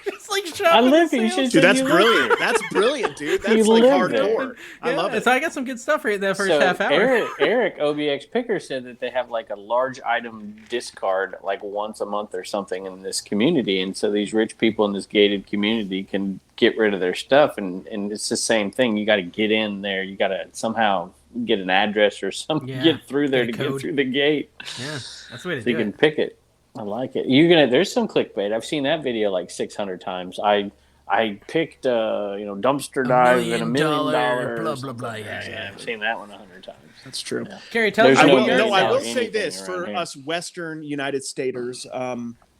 Speaker 1: just like shopping.
Speaker 3: I live
Speaker 1: the
Speaker 3: here. You
Speaker 1: sales.
Speaker 3: should
Speaker 2: Dude,
Speaker 3: say
Speaker 2: that's
Speaker 3: you live
Speaker 2: brilliant. That's brilliant, dude. That's like
Speaker 3: live there.
Speaker 2: hardcore. I love it.
Speaker 1: So I got some good stuff right in that first
Speaker 3: So
Speaker 1: half hour.
Speaker 3: Eric OBX Picker said that they have like a large item discard like once a month or something in this community, and so these rich people in this gated community can get rid of their stuff, and it's the same thing. You got to get in there. You got to somehow get an address or something,
Speaker 1: Yeah,
Speaker 3: get through there to
Speaker 1: get a code.
Speaker 3: get through the gate,
Speaker 1: Yeah, that's the way to
Speaker 3: so you
Speaker 1: do
Speaker 3: can
Speaker 1: it.
Speaker 3: pick it. I like it. There's some clickbait. I've seen that video like 600 times. I I picked dumpster dive and $1 million.
Speaker 1: blah blah blah. Yeah.
Speaker 3: I've seen that one 100 times.
Speaker 2: That's true.
Speaker 3: Yeah.
Speaker 1: Carrie, tell us
Speaker 3: There's
Speaker 1: about
Speaker 3: no-
Speaker 2: I will
Speaker 3: anything
Speaker 2: say this
Speaker 3: around
Speaker 2: for
Speaker 3: here.
Speaker 2: us Western United Staters,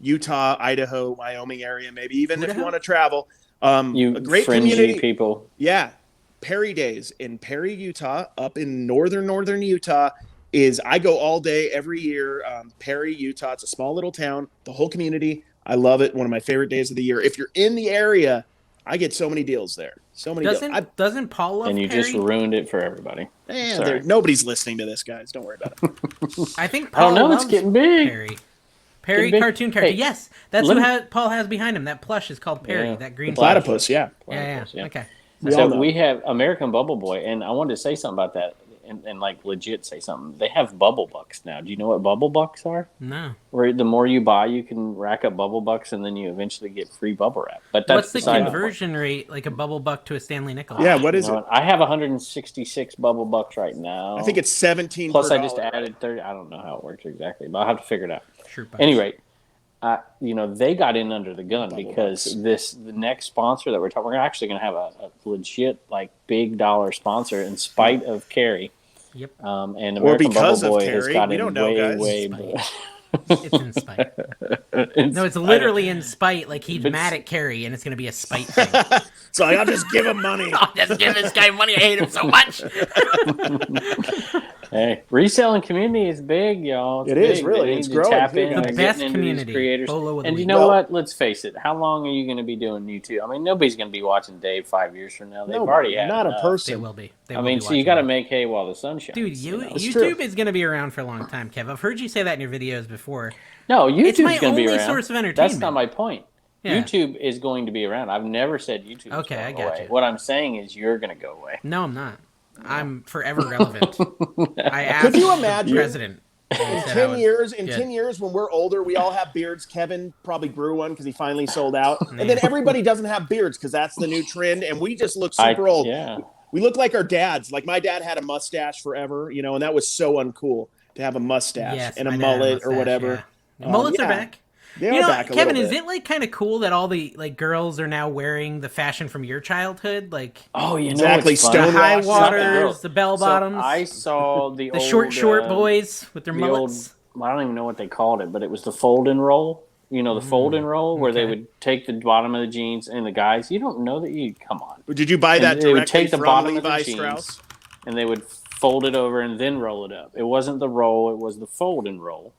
Speaker 2: Utah, Idaho, Wyoming area, maybe even if you want to travel.
Speaker 3: You
Speaker 2: a great
Speaker 3: fringy
Speaker 2: community.
Speaker 3: people.
Speaker 2: Yeah. Perry Days in Perry, Utah, up in northern Utah. I go all day every year. Perry, Utah. It's a small little town. The whole community. I love it. One of my favorite days of the year. If you're in the area, I get so many deals there. So many deals.
Speaker 1: Doesn't Paul love
Speaker 3: And you
Speaker 1: Perry?
Speaker 3: just ruined it for everybody.
Speaker 2: Nobody's listening to this, guys. Don't worry about it.
Speaker 1: I think
Speaker 3: I don't
Speaker 1: Paul
Speaker 3: know. It's
Speaker 1: loves
Speaker 3: getting big.
Speaker 1: Perry
Speaker 3: Getting big.
Speaker 1: cartoon character.
Speaker 3: Hey,
Speaker 1: Yes, that's who Paul has behind him. That plush is called Perry.
Speaker 3: Yeah.
Speaker 1: That green
Speaker 2: Platypus, yeah.
Speaker 1: Yeah.
Speaker 3: Yeah.
Speaker 1: Okay.
Speaker 3: So we have American Bubble Boy, and I wanted to say something about that, and like legit say something. They have bubble bucks now. Do you know what bubble bucks are?
Speaker 1: No.
Speaker 3: Where the more you buy, you can rack up bubble bucks, and then you eventually get free bubble wrap. But that's
Speaker 1: What's the
Speaker 3: beside
Speaker 1: conversion rate, like a bubble buck to a Stanley nickel?
Speaker 2: Yeah, what is it?
Speaker 3: I have 166 bubble bucks right now.
Speaker 2: I think it's 17
Speaker 3: Plus
Speaker 2: per
Speaker 3: I just
Speaker 2: dollar,
Speaker 3: added 30. I don't know how it works exactly, but I'll have to figure it out.
Speaker 1: Sure.
Speaker 3: Anyway, they got in under the gun because the next sponsor that we're actually going to have a legit like big dollar sponsor in spite of Carrie.
Speaker 1: Yep.
Speaker 3: And American Bubble Boy has got in way.
Speaker 1: It's in spite. No, it's literally in spite. Like he's mad at Carrie, and it's going to be a spite thing.
Speaker 2: So I'll just give him money.
Speaker 1: I'll just give this guy money. I hate him so much.
Speaker 3: Hey, reselling community is big, y'all.
Speaker 2: It is really. It's growing.
Speaker 3: Tap in.
Speaker 1: The
Speaker 3: They're
Speaker 1: best
Speaker 3: getting into
Speaker 1: community.
Speaker 3: these creators. And you know what? Let's face it. How long are you going to be doing YouTube? I mean, nobody's going to be watching Dave 5 years from now. They've already had
Speaker 2: not
Speaker 3: enough.
Speaker 2: a person.
Speaker 1: They will be.
Speaker 3: So you got to make hay while the sun shines.
Speaker 1: Dude, YouTube is going to be around for a long time, Kev. I've heard you say that in your videos before.
Speaker 3: No, YouTube's
Speaker 1: It's my
Speaker 3: going to be
Speaker 1: only
Speaker 3: around.
Speaker 1: source of entertainment.
Speaker 3: That's not my point.
Speaker 1: Yeah.
Speaker 3: YouTube is going to be around. I've never said YouTube is
Speaker 1: Okay, I
Speaker 3: going
Speaker 1: got
Speaker 3: away.
Speaker 1: you.
Speaker 3: What I'm saying is you're going to go away.
Speaker 1: No, I'm not. I'm forever relevant. I asked
Speaker 2: Could you imagine
Speaker 1: the president.
Speaker 2: In 10 years, when we're older, we all have beards. Kevin probably grew one because he finally sold out. And then everybody doesn't have beards because that's the new trend. And we just look super old.
Speaker 3: Yeah.
Speaker 2: We look like our dads. Like my dad had a mustache forever, and that was so uncool to have a mustache and a mullet or whatever.
Speaker 1: Yeah. Mullets are back.
Speaker 2: They are back a
Speaker 1: Kevin,
Speaker 2: little
Speaker 1: is
Speaker 2: bit.
Speaker 1: it like kind of cool that all the like girls are now wearing the fashion from your childhood? Like
Speaker 2: exactly,
Speaker 1: the high waters, the bell bottoms.
Speaker 3: So I saw the
Speaker 1: short boys with their mullets.
Speaker 3: I don't even know what they called it, but it was the fold and roll. The fold and roll where they would take the bottom of the jeans and the guys. You don't know that come on.
Speaker 2: Did you buy that
Speaker 3: They would
Speaker 2: directly
Speaker 3: take the
Speaker 2: from
Speaker 3: bottom
Speaker 2: Levi
Speaker 3: of the
Speaker 2: Strauss?
Speaker 3: jeans and they would fold it over and then roll it up. It wasn't the roll; it was the fold and roll.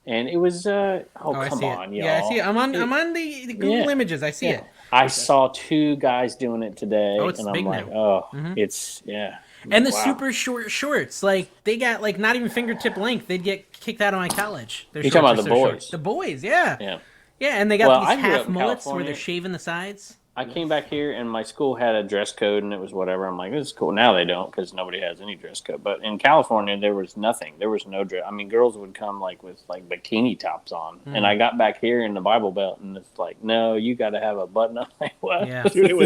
Speaker 3: And it was come on, y'all.
Speaker 1: Yeah, I see it. I'm on the Google Images. I see it.
Speaker 3: I saw two guys doing it today,
Speaker 1: it's
Speaker 3: and I'm
Speaker 1: big
Speaker 3: like,
Speaker 1: now.
Speaker 3: it's
Speaker 1: And the super short shorts, like they got like not even fingertip length. They'd get kicked out of my college.
Speaker 3: You're talking about the boys?
Speaker 1: Short. The boys, yeah.
Speaker 3: Yeah.
Speaker 1: Yeah, and they got
Speaker 3: I
Speaker 1: these
Speaker 3: grew up
Speaker 1: half
Speaker 3: in
Speaker 1: mullets where
Speaker 3: California.
Speaker 1: they're shaving the sides.
Speaker 3: I came back here, and my school had a dress code, and it was whatever. I'm like, this is cool. Now they don't because nobody has any dress code. But in California, there was nothing. There was no dress. I mean, girls would come like with like bikini tops on. And I got back here in the Bible Belt, and it's like, no, you got to have a button up. Like, what?
Speaker 1: Yeah.
Speaker 2: Dude, it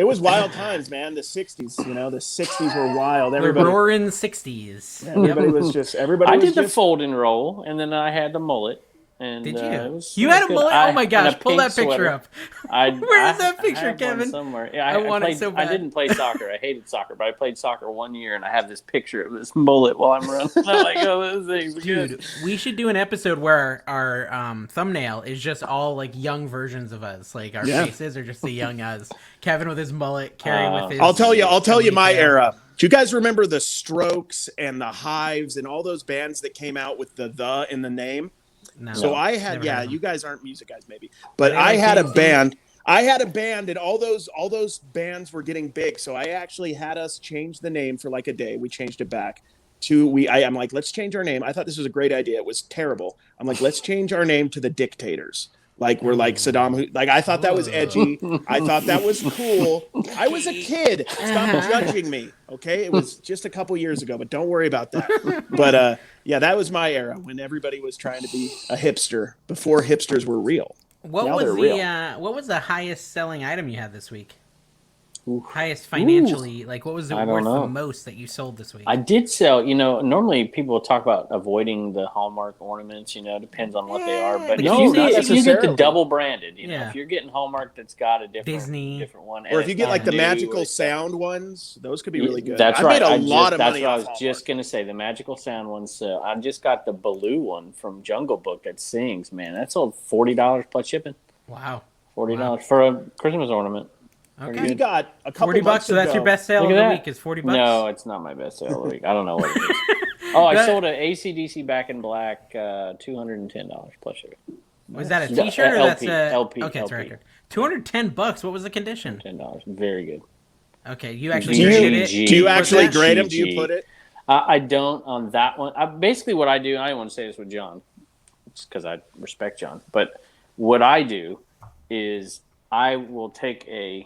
Speaker 2: was wild times, man. The 60s, the 60s were wild.
Speaker 1: The
Speaker 2: Everybody,
Speaker 1: roaring 60s.
Speaker 2: everybody was just,
Speaker 3: I did the fold and roll, and then I had the mullet. And,
Speaker 1: did you?
Speaker 3: You
Speaker 1: had a mullet? Oh my gosh! Pull that picture up. Where is that picture, Kevin?
Speaker 3: Somewhere. Yeah,
Speaker 1: I want it so bad.
Speaker 3: I didn't play soccer. I hated soccer, but I played soccer 1 year, and I have this picture of this mullet while I'm running. I'm like, oh, this thing's
Speaker 1: Dude,
Speaker 3: good.
Speaker 1: we should do an episode where our thumbnail is just all like young versions of us. Like our faces are just the young us. Kevin with his mullet, Carrie with his.
Speaker 2: I'll tell you my era. Do you guys remember the Strokes and the Hives and all those bands that came out with the in the name?
Speaker 1: No,
Speaker 2: So I had, you guys aren't music guys maybe, but I had a band. And all those bands were getting big. So I actually had us change the name for like a day. We changed it back to I'm like, let's change our name. I thought this was a great idea. It was terrible. I'm like, let's change our name to the Dictators. Like we're like Saddam. Like I thought that was edgy. I thought that was cool. I was a kid. Stop judging me. Okay, it was just a couple years ago, but don't worry about that. But that was my era when everybody was trying to be a hipster before hipsters were real.
Speaker 1: What was the highest selling item you had this week? Highest financially, like what was it worth
Speaker 3: know.
Speaker 1: the most that you sold this week?
Speaker 3: I did sell, normally people talk about avoiding the Hallmark ornaments, depends on what they are. But if you get the double branded, if you're getting Hallmark that's got a different one.
Speaker 2: Or if you get like the magical sound ones, those could be really good.
Speaker 3: That's right.
Speaker 2: I made a lot of money.
Speaker 3: That's what I was just going to say, the magical sound ones. I just got the Baloo one from Jungle Book that sings, man. That sold $40 plus shipping.
Speaker 1: Wow.
Speaker 3: $40 for a Christmas ornament.
Speaker 2: Okay. You got a couple
Speaker 1: $40, so that's your best sale of the week is $40?
Speaker 3: No, it's not my best sale of the week. I don't know what it is. I sold an AC/DC Back in Black, $210 plus shipping.
Speaker 1: Was that a T-shirt or
Speaker 3: LP,
Speaker 1: that's a
Speaker 3: LP?
Speaker 1: Okay, it's a record. $210. What was the condition?
Speaker 3: $10. Very good.
Speaker 1: Okay, you actually graded it.
Speaker 2: Do you actually grade them? Do you put it?
Speaker 3: I don't on that one. Basically, what I do, and I didn't want to say this with John, just because I respect John, but what I do is I will take a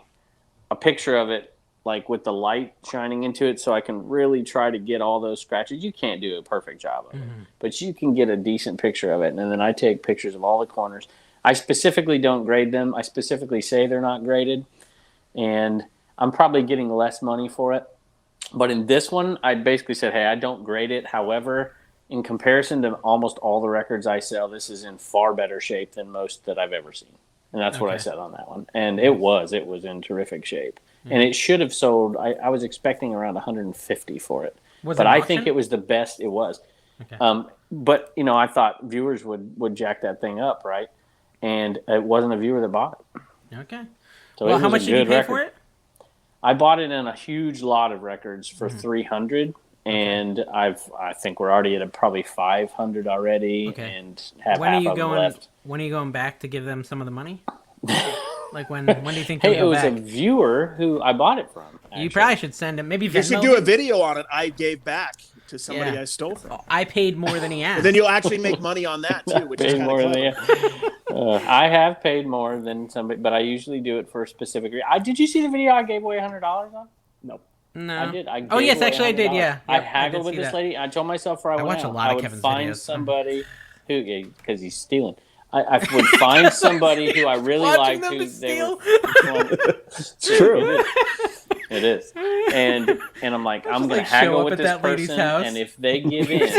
Speaker 3: picture of it, like with the light shining into it, so I can really try to get all those scratches. You can't do a perfect job of it, but you can get a decent picture of it. And then I take pictures of all the corners. I specifically don't grade them. I specifically say they're not graded, and I'm probably getting less money for it. But in this one, I basically said, hey, I don't grade it. However, in comparison to almost all the records I sell, this is in far better shape than most that I've ever seen. And that's what I said on that one. And it was in terrific shape. And it should have sold, I was expecting around 150 for it. But I think it was the best it was. Okay. But, I thought viewers would jack that thing up, right? And it wasn't a viewer that bought it.
Speaker 1: Okay.
Speaker 3: So
Speaker 1: well, how much did you pay for it?
Speaker 3: I bought it in a huge lot of records for $300. And I think we're already at probably 500 already, and have half of them left.
Speaker 1: When are you going back to give them some of the money? Like when do you think?
Speaker 3: Hey, it was a viewer who I bought it from. Actually.
Speaker 1: You probably should send him. Maybe
Speaker 2: you should do a video on it. I gave back to somebody I stole from.
Speaker 1: I paid more than he asked.
Speaker 2: And then you'll actually make money on that too, which is kind of clever.
Speaker 3: I have paid more than somebody, but I usually do it for a specific reason. Did you see the video I gave away $100 on?
Speaker 2: No.
Speaker 1: No.
Speaker 3: I did.
Speaker 1: Yes, actually I did, yeah.
Speaker 3: I haggled with this lady. I told myself I would find somebody who, because he's stealing. I would find somebody who I really liked. It's true. It is. And I'm like, I'm going to haggle with this person, and if they give in.
Speaker 1: It's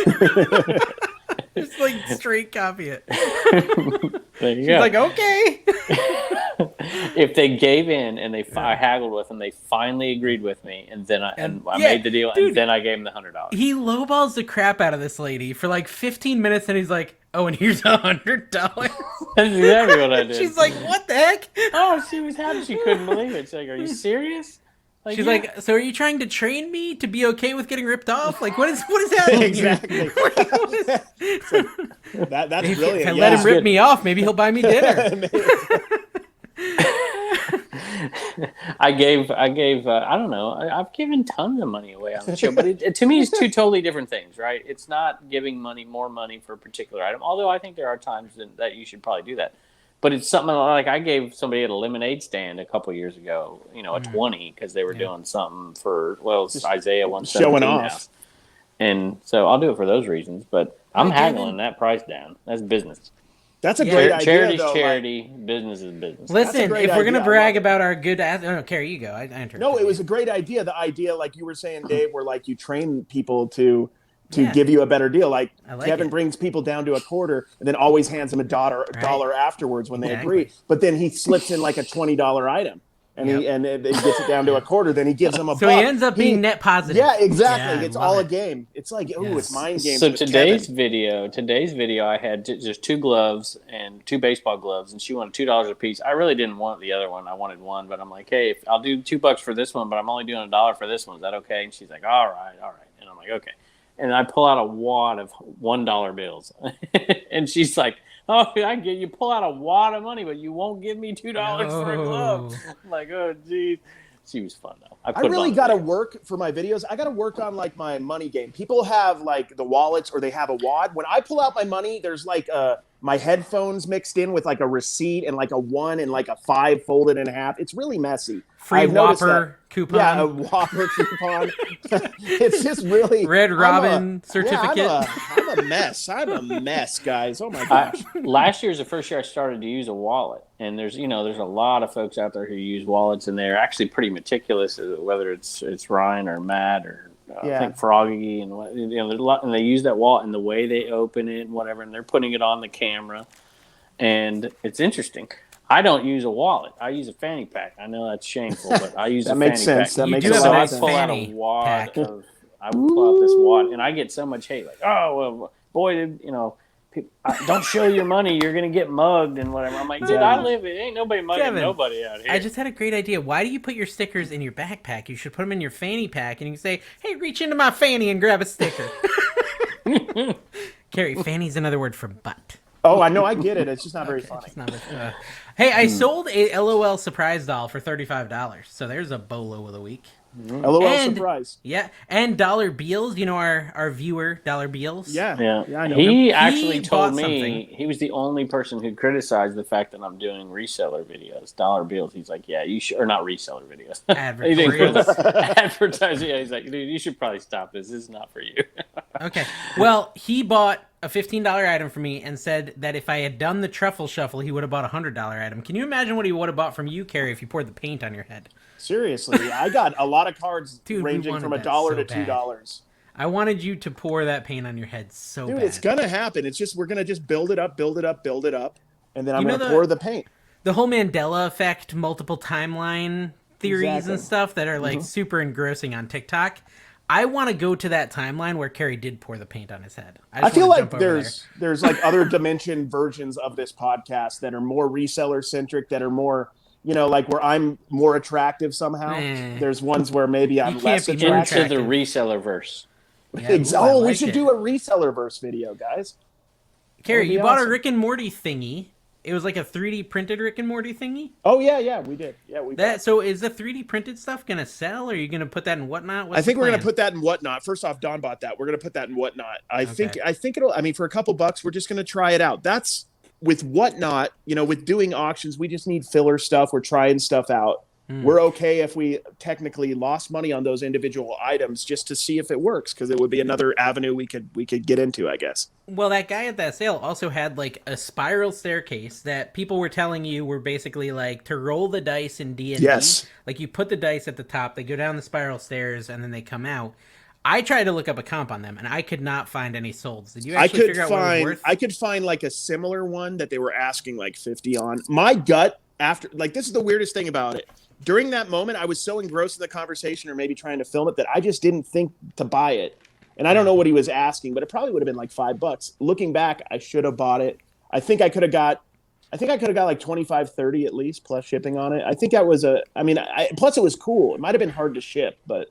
Speaker 1: $100. Just like straight copy it.
Speaker 3: There you
Speaker 1: She's
Speaker 3: go.
Speaker 1: like, okay.
Speaker 3: If they gave in and I haggled with them, they finally agreed with me, and then I made the deal, and then I gave them the $100.
Speaker 1: He lowballs the crap out of this lady for like 15 minutes, and he's like, oh, and here's $100.
Speaker 3: That's exactly what I did.
Speaker 1: She's like, what the heck?
Speaker 3: Oh, she was happy. She couldn't believe it. She's like, are you serious?
Speaker 1: She's like, so are you trying to train me to be okay with getting ripped off? Like, what is happening?
Speaker 2: Exactly. That's brilliant.
Speaker 1: If I let him rip me off, maybe he'll buy me dinner.
Speaker 3: I gave. I don't know. I've given tons of money away on the show, but to me, it's two totally different things, right? It's not giving more money for a particular item. Although I think there are times that you should probably do that. But it's something like I gave somebody at a lemonade stand a couple years ago, a 20 because they were doing something for it's Isaiah 117
Speaker 2: showing off.
Speaker 3: Now. And so I'll do it for those reasons, but I'm haggling that price down. That's business.
Speaker 2: That's a great idea.
Speaker 3: Charity's charity, business is business.
Speaker 1: Listen, if we're going to brag about our good Carrie, you go. I interrupted.
Speaker 2: No, it was a great idea. The idea, like you were saying, Dave, where like you train people to give you a better deal. Like Kevin brings people down to a quarter and then always hands them a dollar afterwards when they agree. But then he slips in like a $20 item. And he gets it down to a quarter. Then he gives them a
Speaker 1: so
Speaker 2: buck.
Speaker 1: he ends up being net positive.
Speaker 2: Yeah, exactly. Yeah, it's all a game. It's like, it's mind games.
Speaker 3: So today's video, I had just two gloves and two baseball gloves, and she wanted $2 a piece. I really didn't want the other one. I wanted one, but I'm like, hey, I'll do $2 for this one, but I'm only doing $1 for this one. Is that okay? And she's like, all right. And I'm like, okay. And I pull out a wad of $1 bills, and she's like, oh, you pull out a wad of money, but you won't give me $2 for a glove. I'm like, oh, geez. She was fun, though.
Speaker 2: I really got to work for my videos. I got to work on, like, my money game. People have, like, the wallets or they have a wad. When I pull out my money, there's, like, my headphones mixed in with like a receipt and like a 1 and like a 5 folded in half. It's really messy.
Speaker 1: Free Whopper coupon.
Speaker 2: Yeah, a Whopper coupon. It's just really
Speaker 1: Red Robin certificate.
Speaker 2: Yeah, I'm a mess. I'm a mess, guys. Oh my gosh.
Speaker 3: Last year is the first year I started to use a wallet, and there's a lot of folks out there who use wallets, and they're actually pretty meticulous. Whether it's Ryan or Matt or I think Froggy, and there's a lot, and they use that wallet and the way they open it and whatever, and they're putting it on the camera, and it's interesting. I don't use a wallet. I use a fanny pack. I know that's shameful, but I use a fanny pack.
Speaker 2: That makes
Speaker 1: sense.
Speaker 2: a lot
Speaker 1: I
Speaker 2: of sense.
Speaker 3: pull out a wad I would pull out this wad, and I get so much hate. Like, oh, well, boy, don't show your money. You're going to get mugged and whatever. I'm like, dude, I live it. Ain't nobody mugging nobody out here.
Speaker 1: I just had a great idea. Why do you put your stickers in your backpack? You should put them in your fanny pack, and you can say, hey, reach into my fanny and grab a sticker. Carrie, fanny's another word for butt.
Speaker 2: Oh, I know. I get it. It's just not very funny.
Speaker 1: Hey, I sold a LOL surprise doll for $35. So there's a bolo of the week.
Speaker 2: LOL surprise.
Speaker 1: Yeah, and Dollar Beals, our viewer, Dollar Beals.
Speaker 2: Yeah, I know
Speaker 3: He
Speaker 2: him.
Speaker 3: actually told me
Speaker 1: something.
Speaker 3: he was the only person who criticized the fact that I'm doing reseller videos. Dollar Bills. He's like, yeah, you should, or not reseller videos. Advertising. Yeah, he's like, dude, you should probably stop this. This is not for you.
Speaker 1: Okay. Well, he bought a $15 item from me and said that if I had done the truffle shuffle, he would have bought a $100 item. Can you imagine what he would have bought from you, Carrie, if you poured the paint on your head?
Speaker 2: Seriously, I got a lot of cards ranging from $1 to
Speaker 1: bad.
Speaker 2: $2.
Speaker 1: I wanted you to pour that paint on your head so bad.
Speaker 2: Dude, it's gonna happen. It's just we're gonna just build it up, and then I'm gonna pour the paint.
Speaker 1: The whole Mandela effect, multiple timeline theories and stuff that are like super engrossing on TikTok. I want to go to that timeline where Carrie did pour the paint on his head.
Speaker 2: I feel like there's like other dimension versions of this podcast that are more reseller centric, that are more, like where I'm more attractive somehow. There's ones where maybe I'm less attractive.
Speaker 3: Into the reseller verse.
Speaker 1: Yeah,
Speaker 2: we should do a reseller verse video, guys.
Speaker 1: Carrie, you bought a Rick and Morty thingy. It was like a 3D printed Rick and Morty thingy.
Speaker 2: Oh yeah, we did. Yeah, we did.
Speaker 1: So is the 3D printed stuff gonna sell, or are you gonna put that in Whatnot?
Speaker 2: I think we're gonna put that in Whatnot. First off, Don bought that. We're gonna put that in Whatnot. I think it'll. I mean, for a couple bucks, we're just gonna try it out. That's with Whatnot. With doing auctions, we just need filler stuff. We're trying stuff out. We're okay if we technically lost money on those individual items just to see if it works, because it would be another avenue we could get into, I guess.
Speaker 1: Well, that guy at that sale also had like a spiral staircase that people were telling you were basically like to roll the dice in D&D.
Speaker 2: Yes.
Speaker 1: Like you put the dice at the top, they go down the spiral stairs, and then they come out. I tried to look up a comp on them, and I could not find any solds. Did you actually figure out what it was worth?
Speaker 2: I could find like a similar one that they were asking like 50 on. My gut after, like, this is the weirdest thing about it. During that moment, I was so engrossed in the conversation or maybe trying to film it that I just didn't think to buy it. And I don't know what he was asking, but it probably would have been like $5. Looking back, I should have bought it. I think I could have got like 25, 30 at least plus shipping on it. I think that was plus it was cool. It might've been hard to ship, but.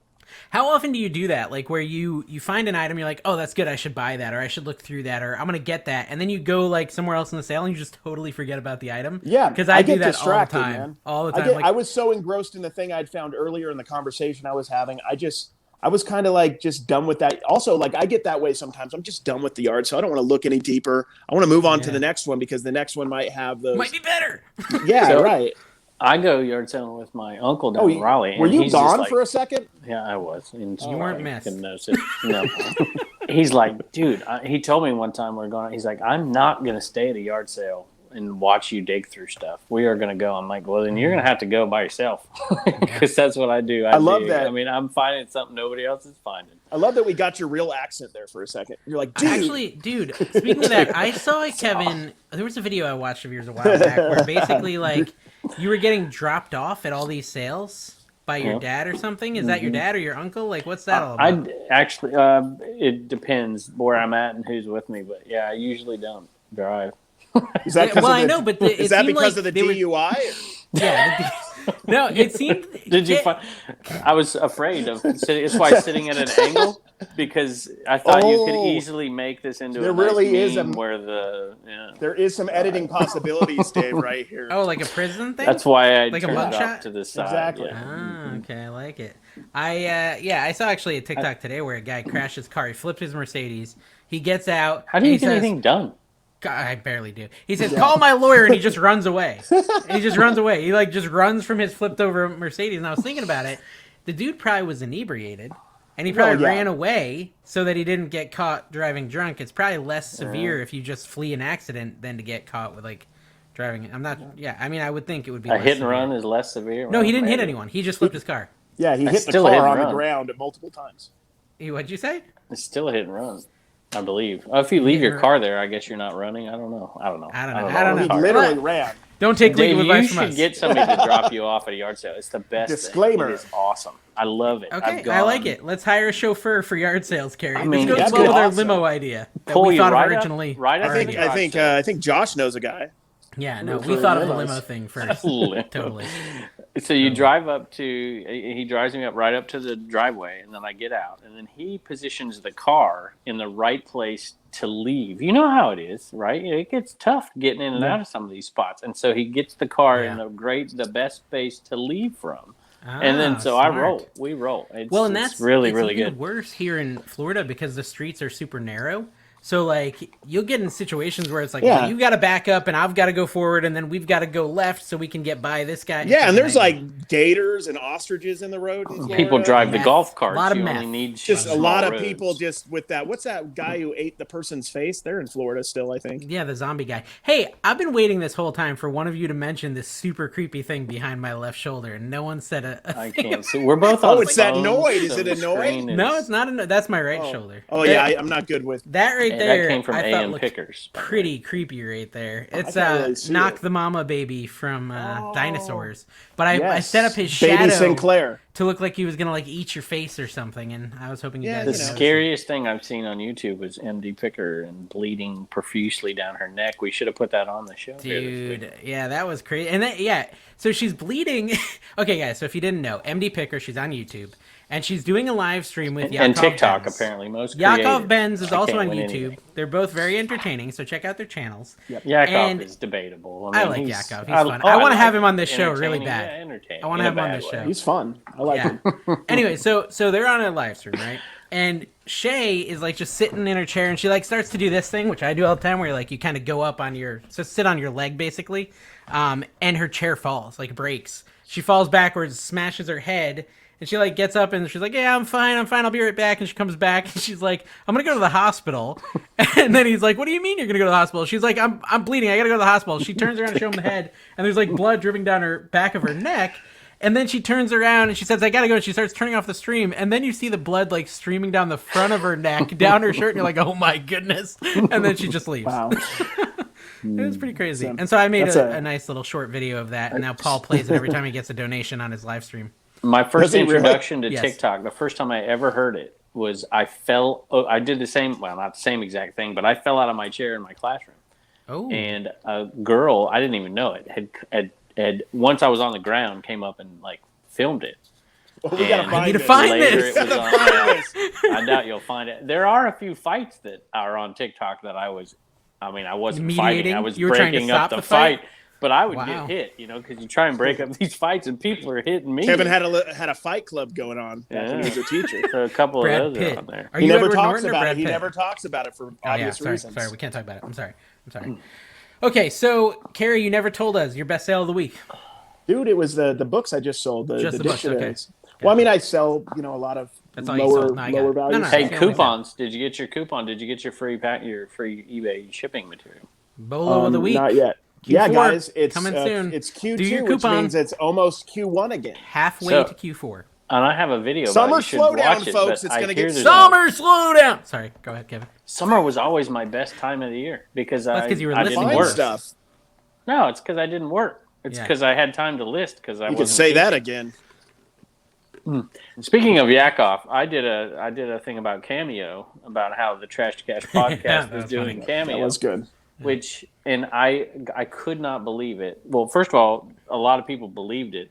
Speaker 1: How often do you do that? Like where you find an item, you're like, oh, that's good, I should buy that, or I should look through that, or I'm going to get that. And then you go like somewhere else in the sale and you just totally forget about the item.
Speaker 2: Yeah.
Speaker 1: Because I do that
Speaker 2: distracted,
Speaker 1: all the time.
Speaker 2: Man.
Speaker 1: All the time.
Speaker 2: I was so engrossed in the thing I'd found earlier in the conversation I was having. I was kind of like just done with that. Also, like I get that way sometimes. I'm just done with the yard, so I don't want to look any deeper. I want to move on to the next one because the next one might have those.
Speaker 1: Might be better.
Speaker 2: Yeah, right.
Speaker 3: I go yard selling with my uncle down in Raleigh.
Speaker 2: Were you gone for a second?
Speaker 3: Yeah, I was. And
Speaker 1: you weren't missed.
Speaker 3: No. He's like, dude, he told me one time we're going, he's like, I'm not going to stay at a yard sale and watch you dig through stuff. We are going to go. I'm like, well, then you're going to have to go by yourself because that's what I do.
Speaker 2: I love that.
Speaker 3: I mean, I'm finding something nobody else is finding.
Speaker 2: I love that we got your real accent there for a second. You're like, dude.
Speaker 1: Actually, dude, speaking of that, I saw Kevin, there was a video I watched of yours a while back where basically like you were getting dropped off at all these sales by your dad or something. Is that your dad or your uncle? Like, what's that all about?
Speaker 3: It depends where I'm at and who's with me, but yeah, I usually don't drive.
Speaker 2: Is that
Speaker 1: I know, but
Speaker 2: is that because of the DUI?
Speaker 1: Yeah. No, it seemed.
Speaker 3: Did you find? I was afraid of sitting. It's why sitting at an angle because I thought you could easily make this into a nice meme where
Speaker 2: there is some editing possibilities, Dave, right here.
Speaker 1: Oh, like a prison thing?
Speaker 3: That's why I
Speaker 1: like
Speaker 3: turned
Speaker 1: a
Speaker 3: it
Speaker 1: mugshot
Speaker 3: off to the side.
Speaker 2: Exactly.
Speaker 1: Ah, okay, I like it. I saw actually a TikTok today where a guy crashed his car. He flipped his Mercedes. He gets out.
Speaker 3: How do you get anything done?
Speaker 1: I barely do. He says, call my lawyer, and he just runs away. He just runs away. He like just runs from his flipped over Mercedes. And I was thinking about it. The dude probably was inebriated, and he probably ran away so that he didn't get caught driving drunk. It's probably less severe if you just flee an accident than to get caught with like driving. I'm not. Yeah, I mean, I would think it would be
Speaker 3: a
Speaker 1: less
Speaker 3: hit and
Speaker 1: severe.
Speaker 3: run is less severe.
Speaker 1: No, he didn't hit anyone. He just flipped his car.
Speaker 2: Yeah, he hit the car on the ground multiple times.
Speaker 1: What'd you say?
Speaker 3: It's still a hit and run, I believe. Oh, if you leave your car there, I guess you're not running. I don't know.
Speaker 1: I don't know.
Speaker 2: He literally ran.
Speaker 1: Don't take legal advice from us.
Speaker 3: You should get somebody to drop you off at a yard sale. It's the best.
Speaker 2: Disclaimer.
Speaker 3: It is awesome. I love it.
Speaker 1: Okay, I like it. Let's hire a chauffeur for yard sales, Carrie.
Speaker 3: I mean,
Speaker 1: this goes well with our limo idea that we thought of originally.
Speaker 2: I think Josh knows a guy.
Speaker 1: Yeah, no, we thought of the limo thing first. Totally.
Speaker 3: So you drive up to, he drives me up right up to the driveway, and then I get out, and then he positions the car in the right place to leave. You know how it is, right? It gets tough getting in and out of some of these spots, and so he gets the car in the best space to leave from. And then so we roll. It's really good.
Speaker 1: Worse here in Florida because the streets are super narrow. So, like, you'll get in situations where it's like, well, you got to back up and I've got to go forward and then we've got to go left so we can get by this guy.
Speaker 2: Yeah, and there's, like, gators and ostriches in the road in Florida.
Speaker 3: People drive the golf carts.
Speaker 1: A lot of
Speaker 3: you
Speaker 1: meth.
Speaker 3: only need
Speaker 2: just a lot of people just with that. What's that guy who ate the person's face? They're in Florida still, I think.
Speaker 1: Yeah, the zombie guy. Hey, I've been waiting this whole time for one of you to mention this super creepy thing behind my left shoulder, and no one said a
Speaker 3: I
Speaker 1: thing.
Speaker 3: can't see. We're both on
Speaker 2: it's that Noid. Is it a Noid?
Speaker 1: No, it's not a That's my right shoulder.
Speaker 2: Oh, yeah, I'm not good with
Speaker 1: that right there.
Speaker 3: That came from
Speaker 1: I
Speaker 3: AM Pickers.
Speaker 1: Pretty creepy right there. It's
Speaker 2: really
Speaker 1: Knock the Mama Baby from Dinosaurs. But I set up his shadow
Speaker 2: Baby Sinclair
Speaker 1: to look like he was gonna like eat your face or something, and I was hoping you guys.
Speaker 3: The scariest thing I've seen on YouTube was MD Picker and bleeding profusely down her neck. We should have put that on the show,
Speaker 1: dude. Yeah, that was crazy. And so she's bleeding. Okay, guys. So if you didn't know, MD Picker, she's on YouTube. And she's doing a live stream with Yakov
Speaker 3: and TikTok,
Speaker 1: Benz.
Speaker 3: apparently. Most
Speaker 1: Yakov Benz is also on YouTube.
Speaker 3: Anything.
Speaker 1: They're both very entertaining, so check out their channels.
Speaker 3: Yep. Yakov is debatable.
Speaker 1: I like Yakov. He's fun. I want to have him on this show really bad. I want to have him on this show.
Speaker 2: He's fun. I like him.
Speaker 1: Anyway, so they're on a live stream, right? And Shay is like just sitting in her chair, and she like starts to do this thing, which I do all the time, where like you kind of go up on sit on your leg basically, and her chair falls, like breaks. She falls backwards, smashes her head. And she like gets up and she's like, yeah, I'm fine, I'll be right back. And she comes back and she's like, I'm gonna go to the hospital. And then he's like, what do you mean you're gonna go to the hospital? She's like, I'm bleeding, I gotta go to the hospital. She turns around to show him the head, and there's like blood dripping down her back of her neck. And then she turns around and she says, I gotta go. And she starts turning off the stream. And then you see the blood like streaming down the front of her neck, down her shirt, and you're like, oh my goodness. And then she just leaves.
Speaker 2: Wow.
Speaker 1: It was pretty crazy. And so I made a nice little short video of that, and now Paul plays it every time he gets a donation on his live stream.
Speaker 3: My first introduction to TikTok, the first time I ever heard it, was I did the same, well, not the same exact thing, but I fell out of my chair in my classroom.
Speaker 1: Oh.
Speaker 3: And a girl, I didn't even know it, had once I was on the ground, came up and like filmed it.
Speaker 2: Well, we gotta
Speaker 1: find this.
Speaker 3: I doubt you'll find it. There are a few fights that are on TikTok that I wasn't fighting. I was breaking up the fight. But I would get hit, because you try and break up these fights and people are hitting me.
Speaker 2: Kevin had a fight club going on back when he was a teacher.
Speaker 3: So a couple of those are on there.
Speaker 2: He never talks about it. He never talks about it for obvious reasons.
Speaker 1: Sorry, we can't talk about it. I'm sorry. Okay, so Carrie, you never told us your best sale of the week.
Speaker 2: Dude, it was the books I just sold. The dictionaries.
Speaker 1: Okay.
Speaker 2: Well, I mean, I sell a lot of lower value.
Speaker 3: Hey, coupons! Did you get your coupon? Did you get your free eBay shipping material?
Speaker 1: Bolo of the week.
Speaker 2: Not yet. Q4, yeah, guys, it's coming soon. It's Q2, which means it's almost Q1 again.
Speaker 1: Halfway to Q4.
Speaker 3: And I have a video.
Speaker 2: Summer slowdown, folks. It's going to get
Speaker 1: summer slowdown. Sorry, go ahead, Kevin.
Speaker 3: Summer was always my best time of the year because I
Speaker 2: didn't work. Stuff.
Speaker 3: No, it's because I didn't work. It's because I had time to list because I.
Speaker 2: You could say that again.
Speaker 3: Speaking of Yakov, I did a thing about Cameo, about how the Trash to Cash podcast was doing Cameo.
Speaker 2: That was good.
Speaker 3: And I could not believe it. Well, first of all, a lot of people believed it.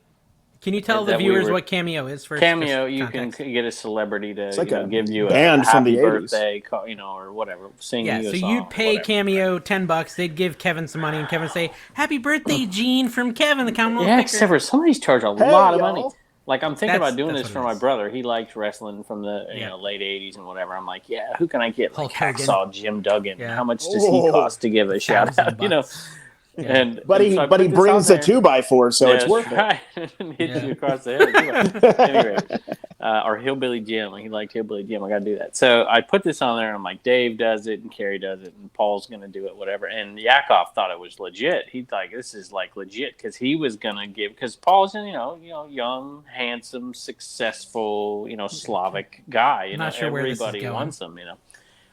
Speaker 1: Can you tell the viewers what Cameo is first?
Speaker 3: Cameo, you can get a celebrity to give you
Speaker 2: a happy birthday,
Speaker 3: or whatever, sing
Speaker 1: you a song. So you'd pay Cameo $10. They'd give Kevin some money, and Kevin would say, "Happy birthday, Gene from Kevin, the Commonwealth."
Speaker 3: Yeah, except for some of these charge a lot of money. Like, I'm thinking about doing this
Speaker 1: what
Speaker 3: for
Speaker 1: it
Speaker 3: my
Speaker 1: is.
Speaker 3: brother. He liked wrestling from the late 80s and whatever. I'm like, yeah, who can I get? Like
Speaker 1: Hulk Hogan.
Speaker 3: Hacksaw Jim Duggan.
Speaker 1: Yeah.
Speaker 3: How much does he cost to give a shout out?
Speaker 1: $1,000. Yeah.
Speaker 3: And
Speaker 2: But
Speaker 3: and
Speaker 2: he
Speaker 3: so I
Speaker 2: but he
Speaker 3: put this on
Speaker 2: brings a
Speaker 3: there.
Speaker 2: 2x4, so it's
Speaker 3: That's
Speaker 2: worth
Speaker 3: right.
Speaker 2: it.
Speaker 3: Hit you across the head. Anyway, or Hillbilly Jim. He liked Hillbilly Jim. I got to do that. So I put this on there, and I'm like, Dave does it, and Carrie does it, and Paul's going to do it, whatever. And Yakov thought it was legit. He's like, this is like legit, because he was going to give, because Paul's young, handsome, successful, Slavic guy.
Speaker 1: I'm not sure where this is
Speaker 3: everybody
Speaker 1: going.
Speaker 3: wants him.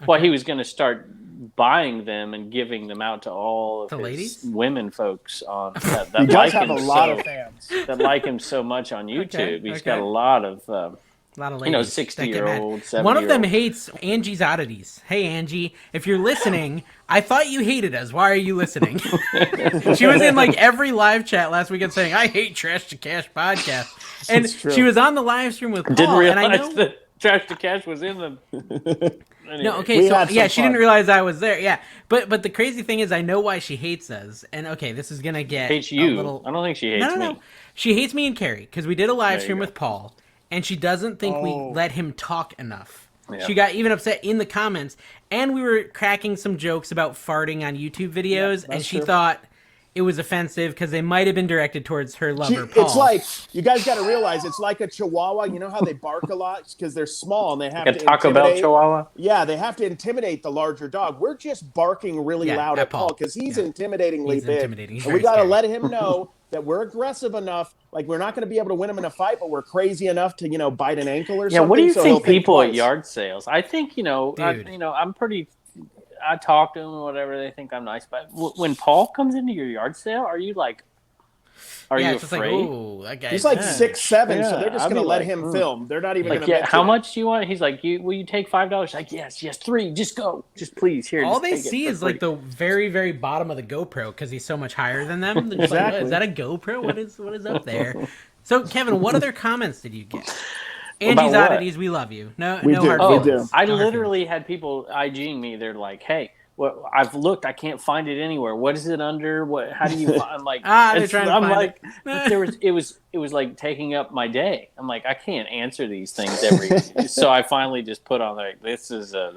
Speaker 3: Well, he was going to start buying them and giving them out to all of
Speaker 1: The
Speaker 3: his
Speaker 1: ladies?
Speaker 3: women folks on that
Speaker 2: He does
Speaker 3: like
Speaker 2: have
Speaker 3: him
Speaker 2: a lot
Speaker 3: so,
Speaker 2: of fans.
Speaker 3: that like him so much on YouTube.
Speaker 1: Okay,
Speaker 3: He's got a lot of
Speaker 1: ladies
Speaker 3: 60-year-old, 70-year-old.
Speaker 1: One of them hates Angie's Oddities. Hey, Angie, if you're listening, I thought you hated us. Why are you listening? She was in like every live chat last weekend saying, I hate Trash to Cash podcast. And she was on the live stream with Paul.
Speaker 3: Didn't realize
Speaker 1: and I know...
Speaker 3: that Trash to Cash was in the... Anyway.
Speaker 1: No, okay, so yeah, she
Speaker 2: fun.
Speaker 1: didn't realize I was there. Yeah, but the crazy thing is, I know why she hates us. And okay, this is gonna get
Speaker 3: Hates you.
Speaker 1: a little...
Speaker 3: I don't think she hates me.
Speaker 1: No. She hates me and Carrie because we did a live
Speaker 3: There you
Speaker 1: stream
Speaker 3: go.
Speaker 1: with Paul, and she doesn't think we let him talk enough.
Speaker 3: Yeah.
Speaker 1: She got even upset in the comments, and we were cracking some jokes about farting on YouTube videos, and she thought it was offensive because they might have been directed towards her lover, Paul.
Speaker 2: It's like, you guys got to realize, it's like a Chihuahua. You know how they bark a lot because they're small and they have
Speaker 3: Like
Speaker 2: to
Speaker 3: a Taco Bell
Speaker 2: intimidate?
Speaker 3: Chihuahua?
Speaker 2: Yeah, they have to intimidate the larger dog. We're just barking really loud at Paul because he's intimidatingly
Speaker 1: He's
Speaker 2: big.
Speaker 1: intimidating. He's
Speaker 2: And we
Speaker 1: very
Speaker 2: got to
Speaker 1: scary.
Speaker 2: let him know that we're aggressive enough. Like, we're not going to be able to win him in a fight, but we're crazy enough to, bite an ankle or something.
Speaker 3: Yeah, what do you
Speaker 2: so he'll
Speaker 3: think people at
Speaker 2: twice.
Speaker 3: yard sales? I think,
Speaker 1: Dude.
Speaker 3: I'm pretty... I talk to them or whatever. They think I'm nice. But when Paul comes into your yard sale, are you like... Are you
Speaker 1: it's just
Speaker 3: afraid?
Speaker 1: like, ooh, that guy's
Speaker 2: He's like 6'7", so
Speaker 3: Yeah,
Speaker 2: they're just
Speaker 3: I'd
Speaker 2: going to
Speaker 3: be
Speaker 2: let
Speaker 3: like,
Speaker 2: him film. They're not even
Speaker 3: Like,
Speaker 2: going to mention
Speaker 3: how
Speaker 2: it.
Speaker 3: much do you want? He's like, will you take $5? Like, yes, 3. Just go. Just please, here.
Speaker 1: all
Speaker 3: just
Speaker 1: they
Speaker 3: take it
Speaker 1: see
Speaker 3: for
Speaker 1: is
Speaker 3: free.
Speaker 1: like the very, very bottom of the GoPro because he's so much higher than them. They're just like,
Speaker 2: Exactly.
Speaker 1: is that a GoPro? What is up there? So, Kevin, what other comments did you get? Angie's
Speaker 3: what?
Speaker 1: Oddities, we love you. No
Speaker 2: We do,
Speaker 1: hard
Speaker 2: we
Speaker 1: feelings.
Speaker 2: do.
Speaker 3: I
Speaker 1: No hard
Speaker 3: literally had people IGing me. They're like, hey, well, I've looked. I can't find it anywhere. What is it under? What? How do you find? I'm like,
Speaker 1: they're trying to
Speaker 3: I'm
Speaker 1: find
Speaker 3: like,
Speaker 1: it.
Speaker 3: it was like taking up my day. I'm like, I can't answer these things every. So I finally just put on like, this was a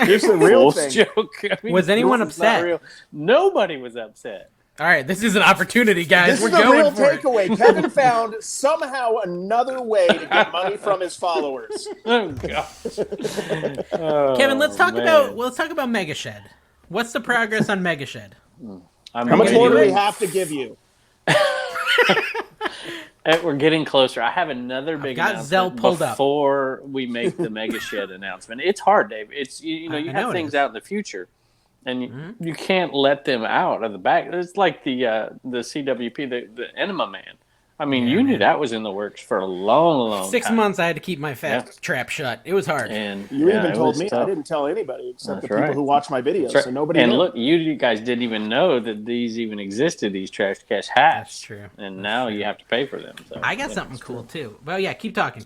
Speaker 2: Here's the real
Speaker 3: false
Speaker 2: thing.
Speaker 3: joke. I mean,
Speaker 1: Was anyone
Speaker 3: this is not
Speaker 1: upset?
Speaker 3: real. Nobody was upset.
Speaker 1: All right, this is an opportunity, guys.
Speaker 2: This
Speaker 1: We're
Speaker 2: is the
Speaker 1: going
Speaker 2: real
Speaker 1: for it.
Speaker 2: takeaway. Kevin found somehow another way to get money from his followers.
Speaker 3: Oh gosh.
Speaker 1: Kevin, let's talk
Speaker 3: man.
Speaker 1: about Mega Shed. What's the progress on Mega Shed?
Speaker 3: How
Speaker 2: How much more do we have to give you?
Speaker 3: We're getting closer. I have another big
Speaker 1: got
Speaker 3: announcement
Speaker 1: Zelle pulled up.
Speaker 3: before we make the Mega Shed announcement. It's hard, Dave. It's you
Speaker 1: I
Speaker 3: have
Speaker 1: know it
Speaker 3: things
Speaker 1: is.
Speaker 3: out in the future, and you can't let them out of the back. It's like the CWP, the Enema Man. I mean, you knew that was in the works for a long
Speaker 1: 6
Speaker 3: time.
Speaker 1: months I had to keep my fat trap shut. It was hard.
Speaker 3: And
Speaker 2: You even
Speaker 3: it
Speaker 2: told
Speaker 3: was
Speaker 2: me. I
Speaker 3: tough.
Speaker 2: didn't tell anybody except
Speaker 3: That's
Speaker 2: the people
Speaker 3: right.
Speaker 2: who watch my videos.
Speaker 3: That's right.
Speaker 2: So nobody
Speaker 3: And
Speaker 2: knew.
Speaker 3: look, you guys didn't even know that these even existed. These Trash Cash hats.
Speaker 1: That's true.
Speaker 3: And now you have to pay for them. So,
Speaker 1: I got something cool too. Well, yeah, keep talking.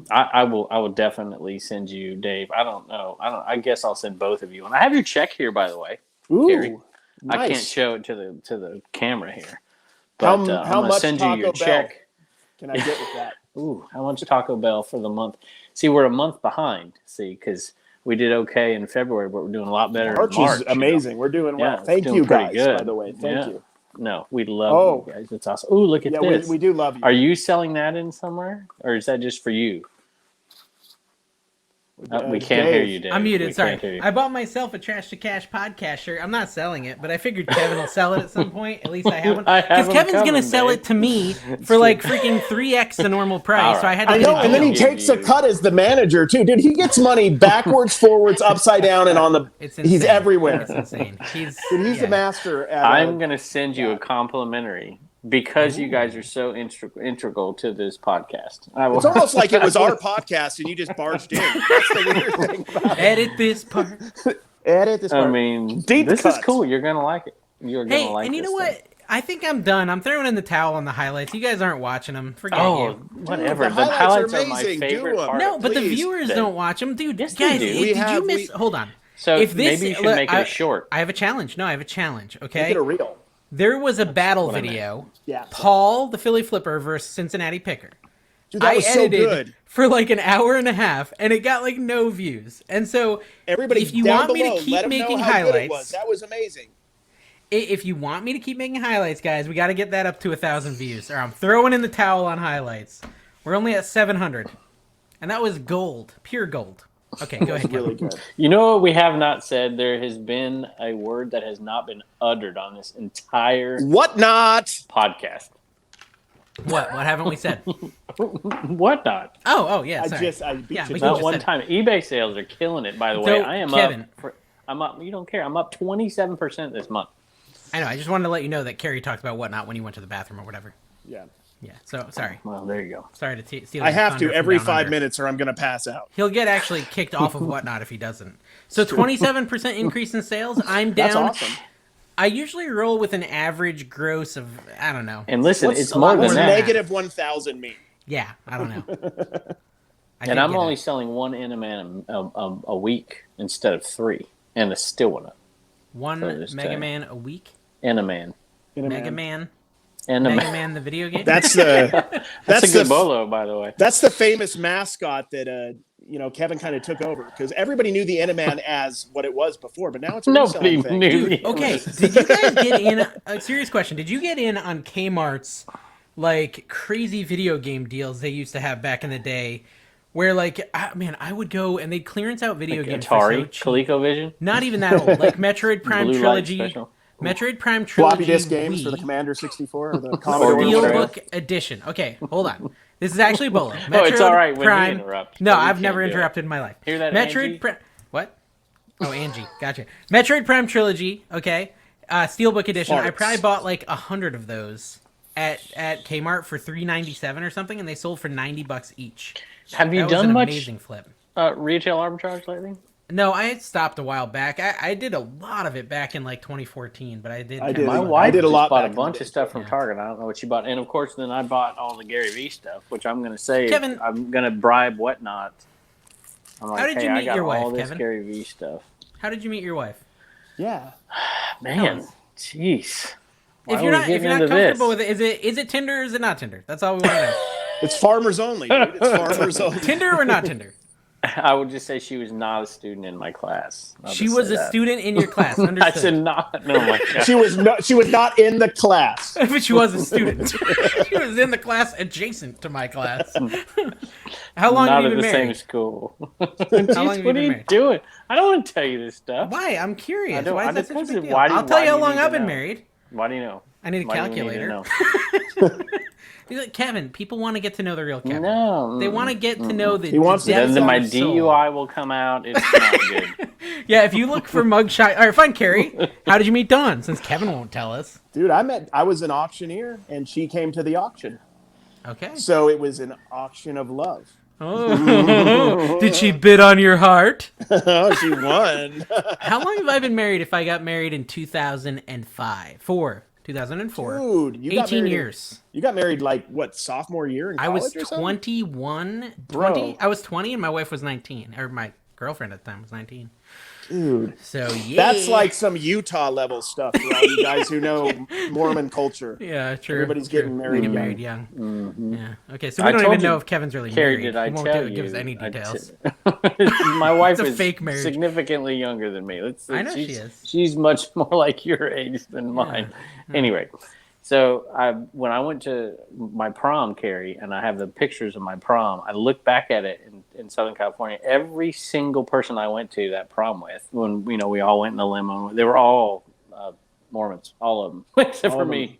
Speaker 3: I will definitely send you, Dave. I don't know. I guess I'll send both of you. And I have your check here, by the way.
Speaker 2: Ooh,
Speaker 3: Carrie.
Speaker 2: nice.
Speaker 3: I can't show it to the camera here.
Speaker 2: How
Speaker 3: But I'm gonna
Speaker 2: much
Speaker 3: send you
Speaker 2: Taco
Speaker 3: your
Speaker 2: Bell
Speaker 3: check.
Speaker 2: can I get with that?
Speaker 3: Ooh, how much Taco Bell for the month? See, we're a month behind. See, because we did okay in February, but we're doing a lot better
Speaker 2: March
Speaker 3: in March.
Speaker 2: is amazing. We're doing well.
Speaker 3: Yeah,
Speaker 2: Thank
Speaker 3: doing
Speaker 2: you
Speaker 3: pretty
Speaker 2: guys,
Speaker 3: good.
Speaker 2: by the way. Thank
Speaker 3: Yeah.
Speaker 2: you.
Speaker 3: No, we love you guys. It's awesome. Ooh, look at
Speaker 2: Yeah,
Speaker 3: this.
Speaker 2: we do love you.
Speaker 3: Are you selling that in somewhere, or is that just for you? We can't hear you, Dave.
Speaker 1: I'm muted.
Speaker 3: We
Speaker 1: Sorry.
Speaker 3: can't hear you.
Speaker 1: I bought myself a Trash to Cash podcast shirt. I'm not selling it, but I figured Kevin will sell it at some point. At least I have one.
Speaker 3: I have
Speaker 1: Because
Speaker 3: them
Speaker 1: Kevin's
Speaker 3: coming,
Speaker 1: gonna sell
Speaker 3: Dave.
Speaker 1: it to me for like freaking 3x the normal price.
Speaker 3: All right.
Speaker 1: So I had to
Speaker 2: I
Speaker 1: get
Speaker 2: know,
Speaker 1: a
Speaker 2: and then he
Speaker 1: deal.
Speaker 2: takes a cut as the manager too, dude. He gets money backwards, forwards, upside down, and on the.
Speaker 1: It's insane.
Speaker 2: He's everywhere.
Speaker 1: It's insane. He's
Speaker 2: The master. At,
Speaker 3: I'm going to send you a complimentary because you guys are so integral to this podcast. I will.
Speaker 2: It's almost like it was our podcast and you just barged in. That's the weird thing about it.
Speaker 1: edit this part.
Speaker 2: Edit this part.
Speaker 3: I mean,
Speaker 2: Deep
Speaker 3: this
Speaker 2: cuts.
Speaker 3: is cool. You're going to like it. You're going
Speaker 1: Hey,
Speaker 3: to like
Speaker 1: and you
Speaker 3: this
Speaker 1: know
Speaker 3: thing.
Speaker 1: what? I think I'm done. I'm throwing in the towel on the highlights. You guys aren't watching them. Forget
Speaker 3: Oh,
Speaker 1: you.
Speaker 3: whatever.
Speaker 2: Dude,
Speaker 3: the
Speaker 2: the
Speaker 3: highlights
Speaker 2: highlights are
Speaker 3: are my
Speaker 2: amazing.
Speaker 3: favorite
Speaker 2: Do 'em.
Speaker 3: part.
Speaker 1: No, but the
Speaker 2: Please,
Speaker 1: viewers
Speaker 3: Dave.
Speaker 1: don't watch them, dude.
Speaker 3: Yes, they
Speaker 1: guys,
Speaker 3: do.
Speaker 1: did you miss? Hold on.
Speaker 3: So
Speaker 1: If this,
Speaker 3: maybe you should
Speaker 1: look,
Speaker 3: make it a short.
Speaker 1: I have a challenge. No, I have a challenge.
Speaker 2: Make
Speaker 1: Okay.
Speaker 2: it a reel.
Speaker 1: There was a battle
Speaker 3: what I meant.
Speaker 1: video.
Speaker 2: Yeah.
Speaker 1: Paul, the Philly Flipper versus Cincinnati Picker.
Speaker 2: Dude, that was so good.
Speaker 1: For like an hour and a half, and it got like no views. And so,
Speaker 2: everybody,
Speaker 1: if you
Speaker 2: down
Speaker 1: want
Speaker 2: below,
Speaker 1: me to keep
Speaker 2: let them
Speaker 1: making
Speaker 2: know how
Speaker 1: highlights,
Speaker 2: good it was. That was amazing.
Speaker 1: If you want me to keep making highlights, guys, we got to get that up to 1,000 views, or I'm throwing in the towel on highlights. We're only at 700, and that was gold, pure gold. Okay, go ahead,
Speaker 2: really
Speaker 1: Kevin.
Speaker 2: good.
Speaker 3: You know what we have not said? There has been a word that has not been uttered on this entire
Speaker 2: Whatnot
Speaker 3: podcast.
Speaker 1: What haven't we said?
Speaker 3: Whatnot?
Speaker 1: Oh, yeah. Sorry.
Speaker 2: I beat you.
Speaker 3: Not one time. eBay sales are killing it. By the way, I am
Speaker 1: Kevin,
Speaker 3: up. I'm up. You don't care. I'm up 27% this month.
Speaker 1: I know. I just wanted to let you know that Carrie talked about Whatnot when he went to the bathroom or whatever.
Speaker 2: Yeah.
Speaker 1: Yeah. So sorry.
Speaker 3: Well, there you go.
Speaker 1: Sorry to steal.
Speaker 2: I have to every 5
Speaker 1: minutes.
Speaker 2: minutes, or I'm gonna pass out.
Speaker 1: He'll get actually kicked off of Whatnot if he doesn't. So 27% increase in sales. I'm down.
Speaker 2: That's awesome.
Speaker 1: I usually roll with an average gross of, I don't know.
Speaker 3: And listen, it's
Speaker 1: a
Speaker 3: more
Speaker 1: lot
Speaker 3: than
Speaker 2: What's
Speaker 1: more
Speaker 3: that.
Speaker 2: negative 1,000 mean?
Speaker 1: Yeah, I don't know.
Speaker 3: And I'm only selling one Enaman a week instead of 3, and it's still went up.
Speaker 1: One Mega Man a week.
Speaker 3: Enaman.
Speaker 1: Mega Man.
Speaker 3: Mega
Speaker 1: Man, the video game.
Speaker 2: That's the
Speaker 3: that's a good bolo, by the way.
Speaker 2: That's the famous mascot that Kevin kind of took over, because everybody knew the Enaman as what it was before, but now it's a
Speaker 3: Nobody
Speaker 2: reselling thing.
Speaker 3: knew.
Speaker 1: Dude, okay, did you guys get in? A serious question. Did you get in on Kmart's like crazy video game deals they used to have back in the day? Where like, I would go and they'd clearance out video games.
Speaker 3: Atari,
Speaker 1: for so cheap.
Speaker 3: ColecoVision.
Speaker 1: Not even that old. Like Metroid Prime
Speaker 3: Blue Light
Speaker 1: Trilogy.
Speaker 3: Special.
Speaker 1: Metroid Prime Trilogy.
Speaker 2: Floppy disk games
Speaker 1: Wii,
Speaker 2: for the Commander 64 or the Commodore.
Speaker 1: Steelbook Edition. Okay, hold on. This is actually Bolo.
Speaker 3: Oh, it's all right when
Speaker 1: Prime...
Speaker 3: you interrupt.
Speaker 1: No,
Speaker 3: You
Speaker 1: I've
Speaker 3: can't
Speaker 1: never
Speaker 3: do it.
Speaker 1: interrupted in my life.
Speaker 3: Hear that,
Speaker 1: Metroid
Speaker 3: Angie?
Speaker 1: Prime... What? Oh, Angie. Gotcha. Metroid Prime Trilogy. Okay. Steelbook Edition. I probably bought like 100 of those at Kmart for $3.97 or something, and they sold for $90 each.
Speaker 3: Have you
Speaker 1: That was
Speaker 3: done
Speaker 1: an
Speaker 3: much
Speaker 1: amazing flip.
Speaker 3: retail arbitrage lately?
Speaker 1: No, I had stopped a while back. I did a lot of it back in like 2014, but I did.
Speaker 3: My
Speaker 2: I
Speaker 3: wife
Speaker 2: did a lot
Speaker 3: bought
Speaker 2: back
Speaker 3: a
Speaker 2: in
Speaker 3: bunch
Speaker 2: the
Speaker 3: of
Speaker 2: day.
Speaker 3: stuff from Target. I don't know what she bought, and of course, then I bought all the Gary Vee stuff, which I'm going to say,
Speaker 1: Kevin,
Speaker 3: I'm going to bribe Whatnot. I'm like,
Speaker 1: how did
Speaker 3: hey,
Speaker 1: you
Speaker 3: I
Speaker 1: meet
Speaker 3: got
Speaker 1: your wife,
Speaker 3: all this
Speaker 1: Kevin?
Speaker 3: Gary Vee stuff.
Speaker 1: How did you meet your wife?
Speaker 2: Yeah.
Speaker 3: Man, jeez.
Speaker 1: If you're not comfortable with it, is it Tinder or is it not Tinder? That's all we want to know.
Speaker 2: It's farmers only, dude. It's farmers only.
Speaker 1: Tinder or not Tinder?
Speaker 3: I would just say she was not a student in my class.
Speaker 1: She was a student in your class.
Speaker 3: I
Speaker 1: Understood.
Speaker 3: said not. No, my God.
Speaker 2: She was not in the class.
Speaker 1: But she was a student. She was in the class adjacent to my class. How long
Speaker 3: not
Speaker 1: have you
Speaker 3: at
Speaker 1: been
Speaker 3: the
Speaker 1: married?
Speaker 3: same school.
Speaker 1: How long have you
Speaker 3: What
Speaker 1: been
Speaker 3: are you
Speaker 1: married?
Speaker 3: doing? I don't want to tell you this stuff.
Speaker 1: Why? I'm curious.
Speaker 3: I don't-
Speaker 1: Why is
Speaker 3: I
Speaker 1: that such a
Speaker 3: just-
Speaker 1: big deal?
Speaker 3: why do-
Speaker 1: I'll tell
Speaker 3: why
Speaker 1: you how
Speaker 3: do you
Speaker 1: long
Speaker 3: need
Speaker 1: I've
Speaker 3: to
Speaker 1: been
Speaker 3: know?
Speaker 1: married.
Speaker 3: Why do you know?
Speaker 1: I need a
Speaker 3: Why do you need to
Speaker 1: calculator.
Speaker 3: know?
Speaker 1: He's like, Kevin, people want to get to know the real Kevin.
Speaker 3: No.
Speaker 1: They want to get to know the
Speaker 2: He wants to-
Speaker 1: depths
Speaker 3: Then
Speaker 1: of
Speaker 3: my
Speaker 1: your soul.
Speaker 3: DUI will come out. It's not good.
Speaker 1: Yeah, if you look for mugshot. All right, fine, Carrie. How did you meet Dawn? Since Kevin won't tell us.
Speaker 2: Dude, I was an auctioneer, and she came to the auction.
Speaker 1: Okay.
Speaker 2: So it was an auction of love.
Speaker 1: Oh. Did she bid on your heart?
Speaker 2: Oh, she won.
Speaker 1: How long have I been married if I got married in 2005? 2004.
Speaker 2: Dude, you got
Speaker 1: 18
Speaker 2: married
Speaker 1: years.
Speaker 2: You got married like what, sophomore year in
Speaker 1: I
Speaker 2: college
Speaker 1: was
Speaker 2: or something?
Speaker 1: 21.
Speaker 2: Bro.
Speaker 1: 20? I was 20 and my wife was 19. Or my girlfriend at the time was 19.
Speaker 2: Dude,
Speaker 1: So, yeah.
Speaker 2: that's like some Utah level stuff for all you guys who know Mormon culture.
Speaker 1: Yeah, true.
Speaker 2: Everybody's
Speaker 1: true.
Speaker 2: getting married
Speaker 1: Getting
Speaker 2: young.
Speaker 1: married young.
Speaker 3: Mm-hmm.
Speaker 1: Yeah. Okay, so we
Speaker 3: I
Speaker 1: don't
Speaker 3: told
Speaker 1: even know
Speaker 3: you,
Speaker 1: if Kevin's really
Speaker 3: Carrie,
Speaker 1: married.
Speaker 3: did I
Speaker 1: He won't
Speaker 3: tell you?
Speaker 1: give us any details.
Speaker 3: My wife
Speaker 1: It's a
Speaker 3: is
Speaker 1: fake marriage.
Speaker 3: significantly younger than me.
Speaker 1: I know
Speaker 3: she's,
Speaker 1: she is.
Speaker 3: She's much more like your age than mine. Anyway, so when I went to my prom, Carrie, and I have the pictures of my prom, I look back at it in Southern California. Every single person I went to that prom with, when we all went in the limo, they were all Mormons, all of them, except for me.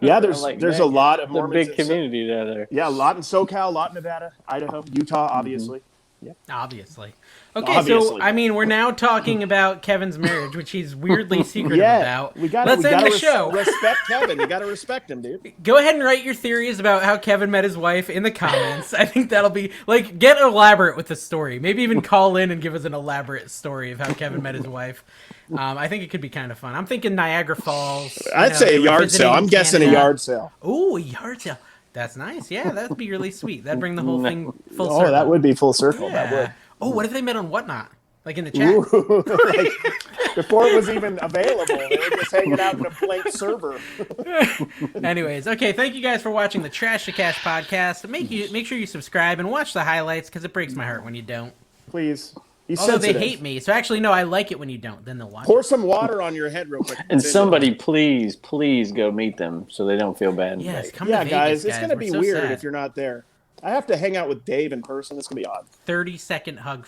Speaker 2: Yeah, there's
Speaker 3: Like,
Speaker 2: a
Speaker 3: man,
Speaker 2: lot of
Speaker 3: the
Speaker 2: Mormons.
Speaker 3: big community down there.
Speaker 2: Yeah, a lot in SoCal, a lot in Nevada, Idaho, Utah, obviously.
Speaker 1: Obviously. Okay,
Speaker 2: Obviously.
Speaker 1: so, I mean, we're now talking about Kevin's marriage, which he's weirdly secretive
Speaker 2: Yeah,
Speaker 1: about.
Speaker 2: we got
Speaker 1: Let's
Speaker 2: we
Speaker 1: end
Speaker 2: gotta
Speaker 1: the show.
Speaker 2: respect Kevin. You got to respect him, dude.
Speaker 1: Go ahead and write your theories about how Kevin met his wife in the comments. I think that'll be, like, get elaborate with the story. Maybe even call in and give us an elaborate story of how Kevin met his wife. I think it could be kind of fun. I'm thinking Niagara Falls.
Speaker 2: I'd say a yard sale. I'm guessing a yard sale.
Speaker 1: Oh, a yard sale. That's nice. Yeah, that'd be really sweet. That'd bring the whole thing full circle.
Speaker 2: Oh, that would be full circle. That
Speaker 1: Yeah.
Speaker 2: would.
Speaker 1: Oh, what if they met on Whatnot? Like in the chat.
Speaker 2: Ooh, like, before it was even available, they were just hanging out in a blank server.
Speaker 1: Anyways, okay, thank you guys for watching the Trash to Cash podcast. Make sure you subscribe and watch the highlights because it breaks my heart when you don't.
Speaker 2: Please. He's
Speaker 1: Although
Speaker 2: sensitive.
Speaker 1: they hate me, so actually no, I like it when you don't. Then they'll watch.
Speaker 2: Pour some water on your head real quick.
Speaker 3: And somebody, please go meet them so they don't feel bad.
Speaker 1: Yes, come
Speaker 2: yeah,
Speaker 1: to Vegas,
Speaker 2: guys, it's gonna be
Speaker 1: so
Speaker 2: weird
Speaker 1: sad.
Speaker 2: if you're not there. I have to hang out with Dave in person. It's gonna be odd.
Speaker 1: 30-second hug.